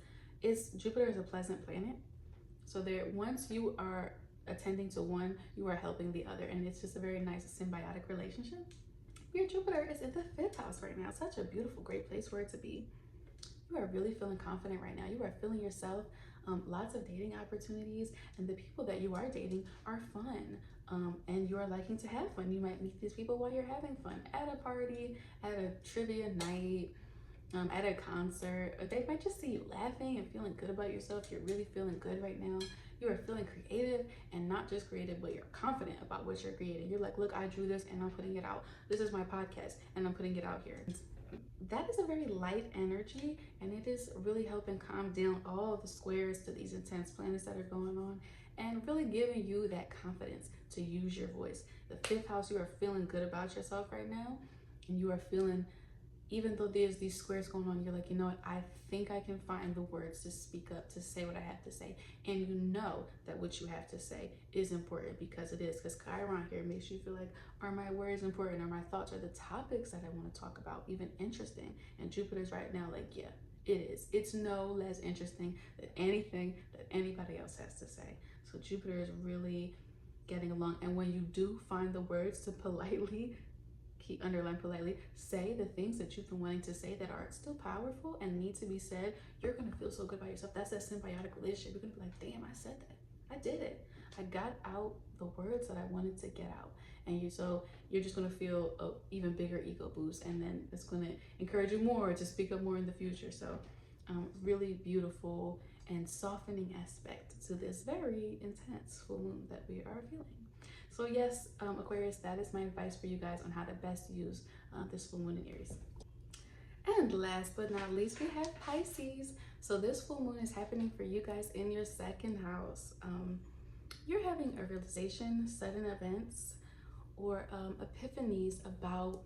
Jupiter is a pleasant planet. So there, once you are attending to one, you are helping the other, and it's just a very nice symbiotic relationship. Your Jupiter is in the 5th house right now. Such a beautiful, great place for it to be. You are really feeling confident right now. You are feeling yourself. Lots of dating opportunities, and the people that you are dating are fun. And you are liking to have fun. You might meet these people while you're having fun at a party, at a trivia night, at a concert. Or they might just see you laughing and feeling good about yourself. You're really feeling good right now. You are feeling creative, and not just creative, but you're confident about what you're creating. You're like, look, I drew this and I'm putting it out. This is my podcast and I'm putting it out here. That is a very light energy, and it is really helping calm down all the squares to these intense planets that are going on, and really giving you that confidence to use your voice. The 5th house, you are feeling good about yourself right now, and you are feeling, even though there's these squares going on, you're like, you know what, I think I can find the words to speak up, to say what I have to say. And you know that what you have to say is important, because it is. Because Chiron here makes you feel like, are my words important? Are my thoughts, are the topics that I want to talk about even interesting? And Jupiter's right now like, yeah, it is. It's no less interesting than anything that anybody else has to say. So Jupiter is really getting along. And when you do find the words to politely, underline politely, say the things that you've been wanting to say that are still powerful and need to be said, you're gonna feel so good about yourself. That's that symbiotic relationship. You're gonna be like, damn, I said that. I did it. I got out the words that I wanted to get out. And you're just gonna feel an even bigger ego boost, and then it's gonna encourage you more to speak up more in the future. So really beautiful and softening aspect to this very intense full moon that we are feeling. So yes, Aquarius, that is my advice for you guys on how to best use this full moon in Aries. And last but not least, we have Pisces. So this full moon is happening for you guys in your 2nd house. You're having a realization, sudden events, or epiphanies about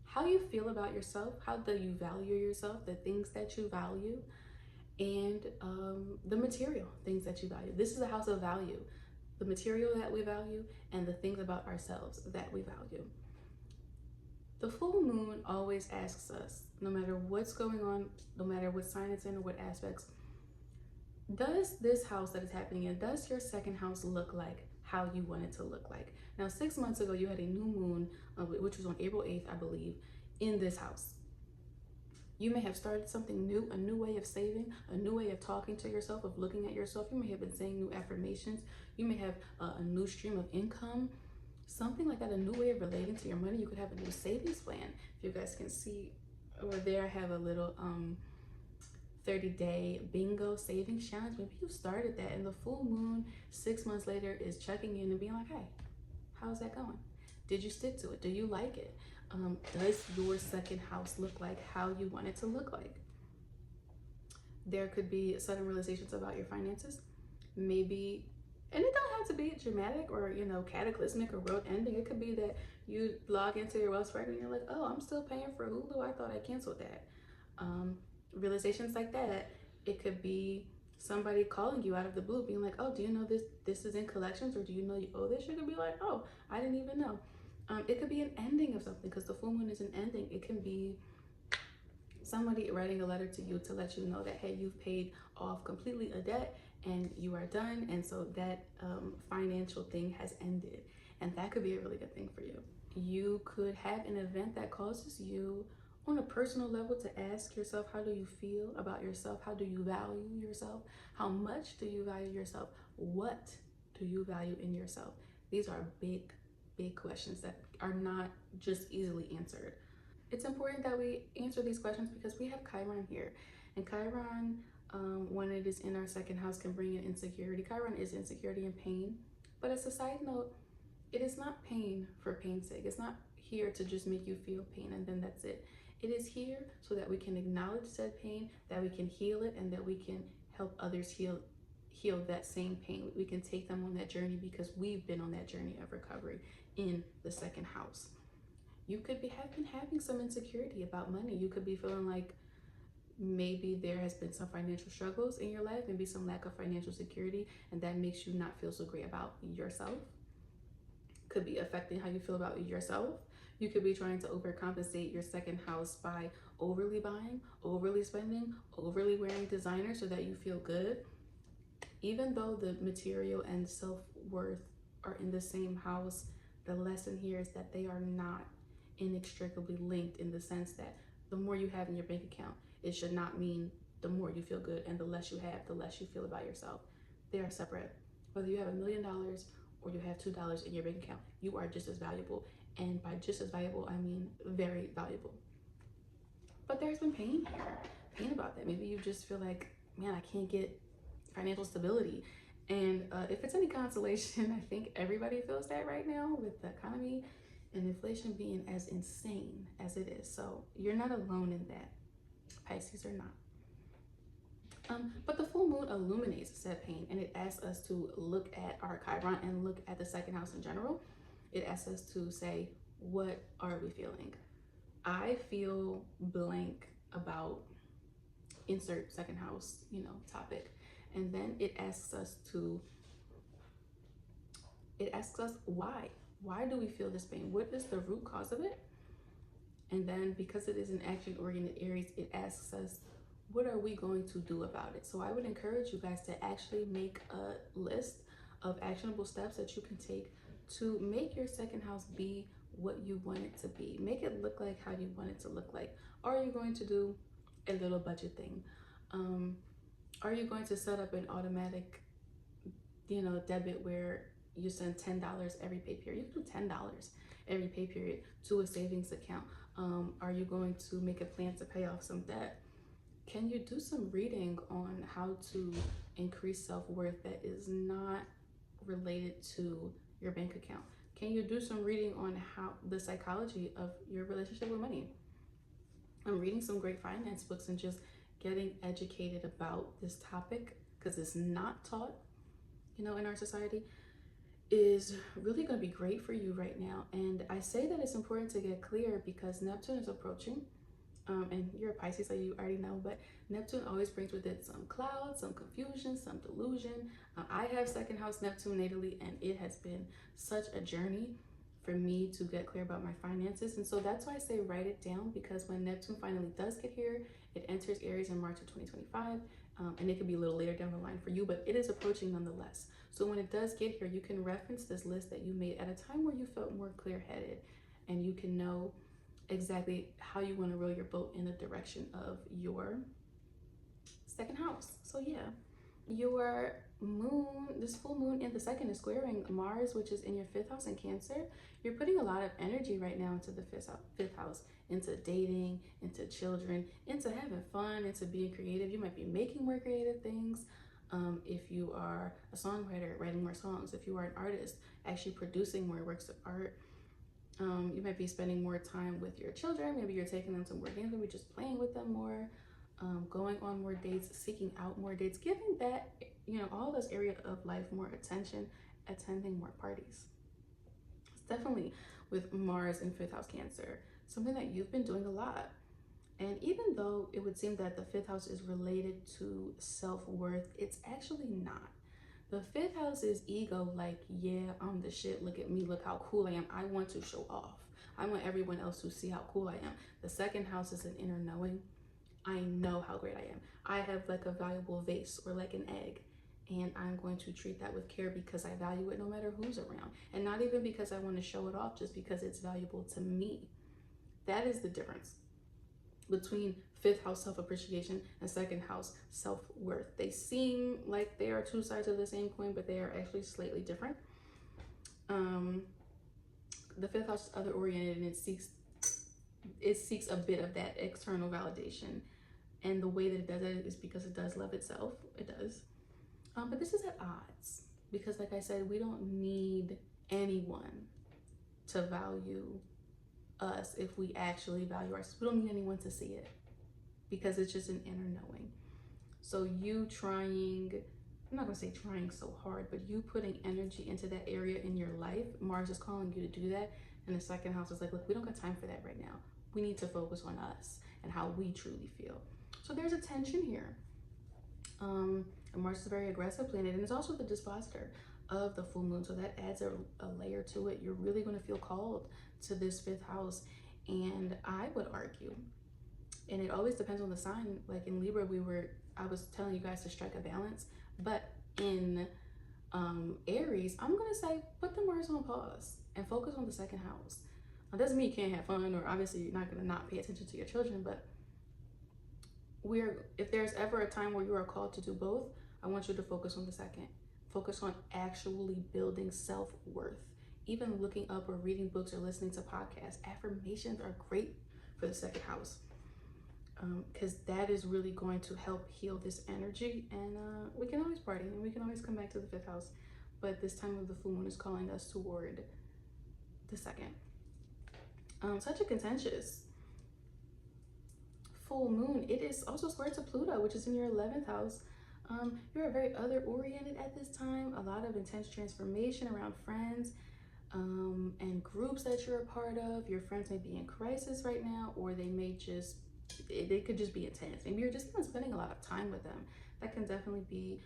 how you feel about yourself, how do you value yourself, the things that you value, and the material things that you value. This is a house of value. The material that we value and the things about ourselves that we value. The full moon always asks us, no matter what's going on, no matter what sign it's in or what aspects, does this house that is happening in, does your second house look like how you want it to look like? Now, 6 months ago, you had a new moon, which was on April 8th, I believe, in this house. You may have started something new, a new way of saving, a new way of talking to yourself, of looking at yourself. You may have been saying new affirmations. You may have a new stream of income, something like that, a new way of relating to your money. You could have a new savings plan. If you guys can see over there, I have a little 30-day bingo savings challenge. Maybe you started that, and the full moon 6 months later is checking in and being like, hey, how's that going? Did you stick to it? Do you like it? Does your second house look like how you want it to look like? There could be sudden realizations about your finances. Maybe, and it don't have to be dramatic or, cataclysmic or world ending. It could be that you log into your Wells Fargo and you're like, oh, I'm still paying for Hulu. I thought I canceled that. Realizations like that. It could be somebody calling you out of the blue being like, oh, do you know this is in collections, or do you know you owe this? You could be like, oh, I didn't even know. It could be an ending of something, because the full moon is an ending. It can be somebody writing a letter to you to let you know that, hey, you've paid off completely a debt and you are done, and so that financial thing has ended, and that could be a really good thing for you. You could have an event that causes you on a personal level to ask yourself, how do you feel about yourself? How do you value yourself? How much do you value yourself? What do you value in yourself? These are big questions that are not just easily answered. It's important that we answer these questions because we have Chiron here, and Chiron, when it is in our second house, can bring in insecurity. Chiron is insecurity and pain, but as a side note, it is not pain for pain's sake. It's not here to just make you feel pain and then that's it. It is here so that we can acknowledge said pain, that we can heal it, and that we can help others heal that same pain. We can take them on that journey because we've been on that journey of recovery in the second house. You could have been having some insecurity about money. You could be feeling like maybe there has been some financial struggles in your life, maybe some lack of financial security, and that makes you not feel so great about yourself. Could be affecting how you feel about yourself. You could be trying to overcompensate your second house by overly buying, overly spending, overly wearing designer so that you feel good. Even though the material and self-worth are in the same house, the lesson here is that they are not inextricably linked, in the sense that the more you have in your bank account, it should not mean the more you feel good, and the less you have, the less you feel about yourself. They are separate. Whether you have $1 million or you have $2 in your bank account, you are just as valuable. And by just as valuable, I mean very valuable. But there's been pain here, pain about that. Maybe you just feel like, man, I can't get financial stability. And if it's any consolation, I think everybody feels that right now with the economy and inflation being as insane as it is. So you're not alone in that. Pisces are not. But the full moon illuminates said pain, and it asks us to look at our Chiron and look at the second house in general. It asks us to say, what are we feeling? I feel blank about insert second house, topic. And then it asks us why? Why do we feel this pain? What is the root cause of it? And then, because it is an action-oriented Aries, it asks us, what are we going to do about it? So I would encourage you guys to actually make a list of actionable steps that you can take to make your second house be what you want it to be. Make it look like how you want it to look like. Are you going to do a little budget thing? Are you going to set up an automatic, debit where you send $10 every pay period? You can do $10 every pay period to a savings account. Are you going to make a plan to pay off some debt? Can you do some reading on how to increase self-worth that is not related to your bank account? Can you do some reading on how the psychology of your relationship with money? I'm reading some great finance books and just getting educated about this topic, because it's not taught, in our society, is really going to be great for you right now. And I say that it's important to get clear because Neptune is approaching. And you're a Pisces, so you already know, but Neptune always brings with it some clouds, some confusion, some delusion. I have second house Neptune natally, and it has been such a journey for me to get clear about my finances. And so that's why I say write it down, because when Neptune finally does get here, it enters Aries in March of 2025. And it could be a little later down the line for you, but it is approaching nonetheless. So when it does get here, you can reference this list that you made at a time where you felt more clear-headed, and you can know exactly how you want to row your boat in the direction of your second house. So yeah, your moon, this full moon in the second is squaring Mars, which is in your fifth house in Cancer. You're putting a lot of energy right now into the fifth house, into dating, into children, into having fun, into being creative. You might be making more creative things. If you are a songwriter, writing more songs. If you are an artist, actually producing more works of art. You might be spending more time with your children. Maybe you're taking them to more games, maybe just playing with them more, going on more dates, seeking out more dates, giving that, all those areas of life more attention, attending more parties. It's definitely with Mars in fifth house Cancer, something that you've been doing a lot. And even though it would seem that the fifth house is related to self-worth, it's actually not. The fifth house is ego, like, yeah, I'm the shit. Look at me. Look how cool I am. I want to show off. I want everyone else to see how cool I am. The second house is an inner knowing. I know how great I am. I have like a valuable vase or like an egg, and I'm going to treat that with care because I value it no matter who's around. And not even because I want to show it off, just because it's valuable to me. That is the difference between fifth house self-appreciation and second house self-worth. They seem like they are two sides of the same coin, but they are actually slightly different. The fifth house is other oriented, and it seeks a bit of that external validation. And the way that it does it is because it does love itself. It does. But this is at odds, because like I said, we don't need anyone to value us if we actually value ourselves. We don't need anyone to see it, because it's just an inner knowing. So you trying, I'm not gonna say trying so hard, but you putting energy into that area in your life, Mars is calling you to do that. And the second house is like, look, we don't got time for that right now. We need to focus on us and how we truly feel. So there's a tension here. And Mars is a very aggressive planet, and it's also the dispositor of the full moon. So that adds a layer to it. You're really gonna feel called to this fifth house. And I would argue, and it always depends on the sign, like in Libra, I was telling you guys to strike a balance, but in Aries, I'm gonna say put the Mars on pause and focus on the second house. It doesn't mean you can't have fun, or obviously you're not gonna not pay attention to your children, but if there's ever a time where you are called to do both, I want you to focus on the second. Focus on actually building self-worth. Even looking up or reading books or listening to podcasts. Affirmations are great for the second house, because that is really going to help heal this energy. And we can always party, and we can always come back to the fifth house, but this time of the full moon is calling us toward the second. Such a contentious full moon. It is also square to Pluto, which is in your 11th house. You're very other oriented at this time. A lot of intense transformation around friends and groups that you're a part of. Your friends may be in crisis right now, or they could just be intense. Maybe you're just spending a lot of time with them. That can definitely be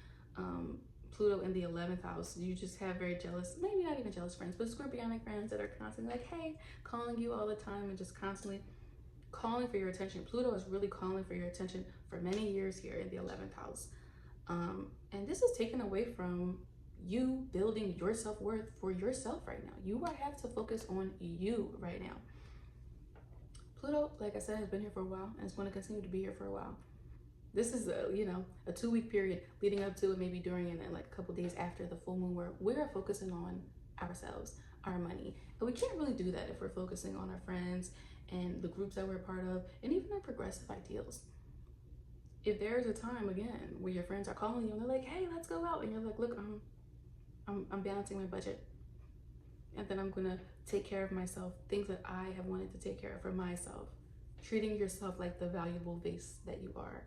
Pluto in the 11th house. You just have very jealous, maybe not even jealous friends, but scorpionic friends that are constantly like, hey, calling you all the time and just constantly calling for your attention. Pluto is really calling for your attention for many years here in the 11th house. And this is taken away from you building your self-worth for yourself right now. You have to focus on you right now. Pluto, like I said, has been here for a while, and it's going to continue to be here for a while. This is a 2-week period leading up to it, maybe during, and then like a couple days after the full moon, where we're focusing on ourselves, our money. And we can't really do that if we're focusing on our friends and the groups that we're a part of, and even our progressive ideals. If there's a time, again, where your friends are calling you and they're like, hey, let's go out, and you're like, look, I'm balancing my budget, and then I'm gonna take care of myself, things that I have wanted to take care of for myself, treating yourself like the valuable vase that you are.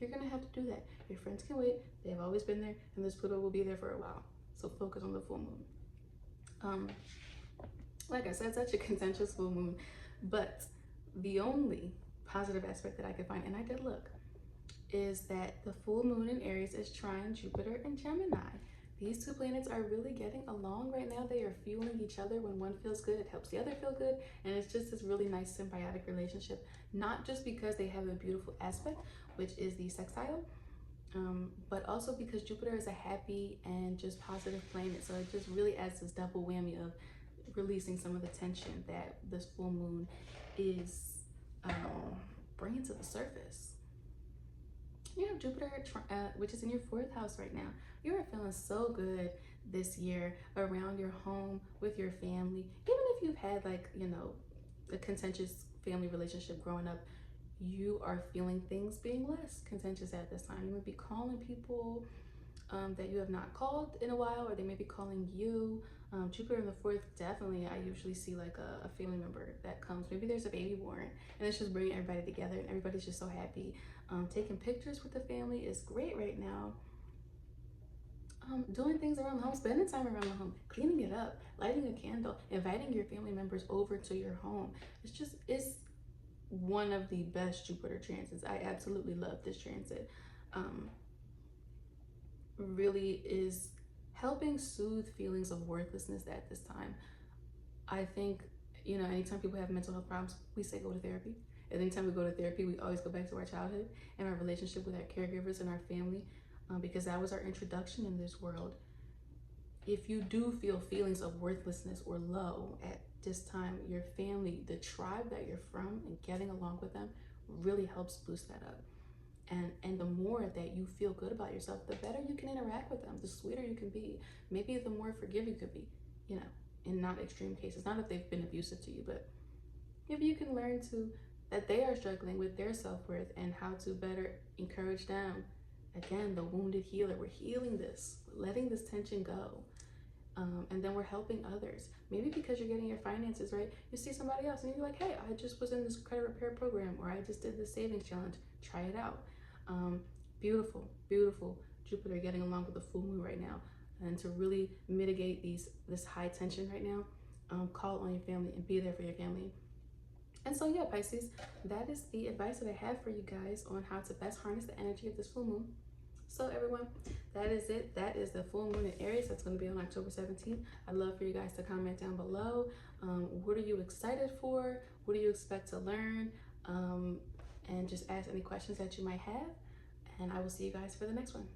You're gonna have to do that. Your friends can wait. They've always been there, and this Pluto will be there for a while. So focus on the full moon. Like I said, such a contentious full moon, but the only positive aspect that I could find, and I did look, is that the full moon in Aries is trine Jupiter and Gemini. These two planets are really getting along right now. They are fueling each other. When one feels good, it helps the other feel good. And it's just this really nice symbiotic relationship, not just because they have a beautiful aspect, which is the sextile, but also because Jupiter is a happy and just positive planet. So it just really adds this double whammy of releasing some of the tension that this full moon is bringing to the surface. You have Jupiter, which is in your fourth house right now. You are feeling so good this year around your home, with your family. Even if you've had, like, you know, a contentious family relationship growing up, you are feeling things being less contentious at this time. You may be calling people that you have not called in a while, or they may be calling you. Jupiter in the fourth, definitely, I usually see like a family member that comes. Maybe there's a baby born, and it's just bringing everybody together, and everybody's just so happy. Taking pictures with the family is great right now. Doing things around the home, spending time around the home, cleaning it up, lighting a candle, inviting your family members over to your home. It's one of the best Jupiter transits. I absolutely love this transit. Really is helping soothe feelings of worthlessness at this time. I think, you know, anytime people have mental health problems, we say go to therapy. And anytime we go to therapy, we always go back to our childhood and our relationship with our caregivers and our family, because that was our introduction in this world. If you do feel feelings of worthlessness or low at this time, your family, the tribe that you're from, and getting along with them really helps boost that up. And the more that you feel good about yourself, the better you can interact with them, the sweeter you can be. Maybe the more forgiving you could be, you know, in not extreme cases. Not if they've been abusive to you, but maybe you can learn to that they are struggling with their self-worth and how to better encourage them. Again, the wounded healer. We're healing this, we're letting this tension go. And then we're helping others. Maybe because you're getting your finances right, you see somebody else and you're like, hey, I just was in this credit repair program, or I just did this savings challenge. Try it out. Beautiful, beautiful Jupiter getting along with the full moon right now. And to really mitigate this high tension right now, call on your family and be there for your family. And so yeah, Pisces, that is the advice that I have for you guys on how to best harness the energy of this full moon. So everyone, that is it. That is the full moon in Aries. That's going to be on October 17th. I'd love for you guys to comment down below. What are you excited for? What do you expect to learn? And just ask any questions that you might have. And I will see you guys for the next one.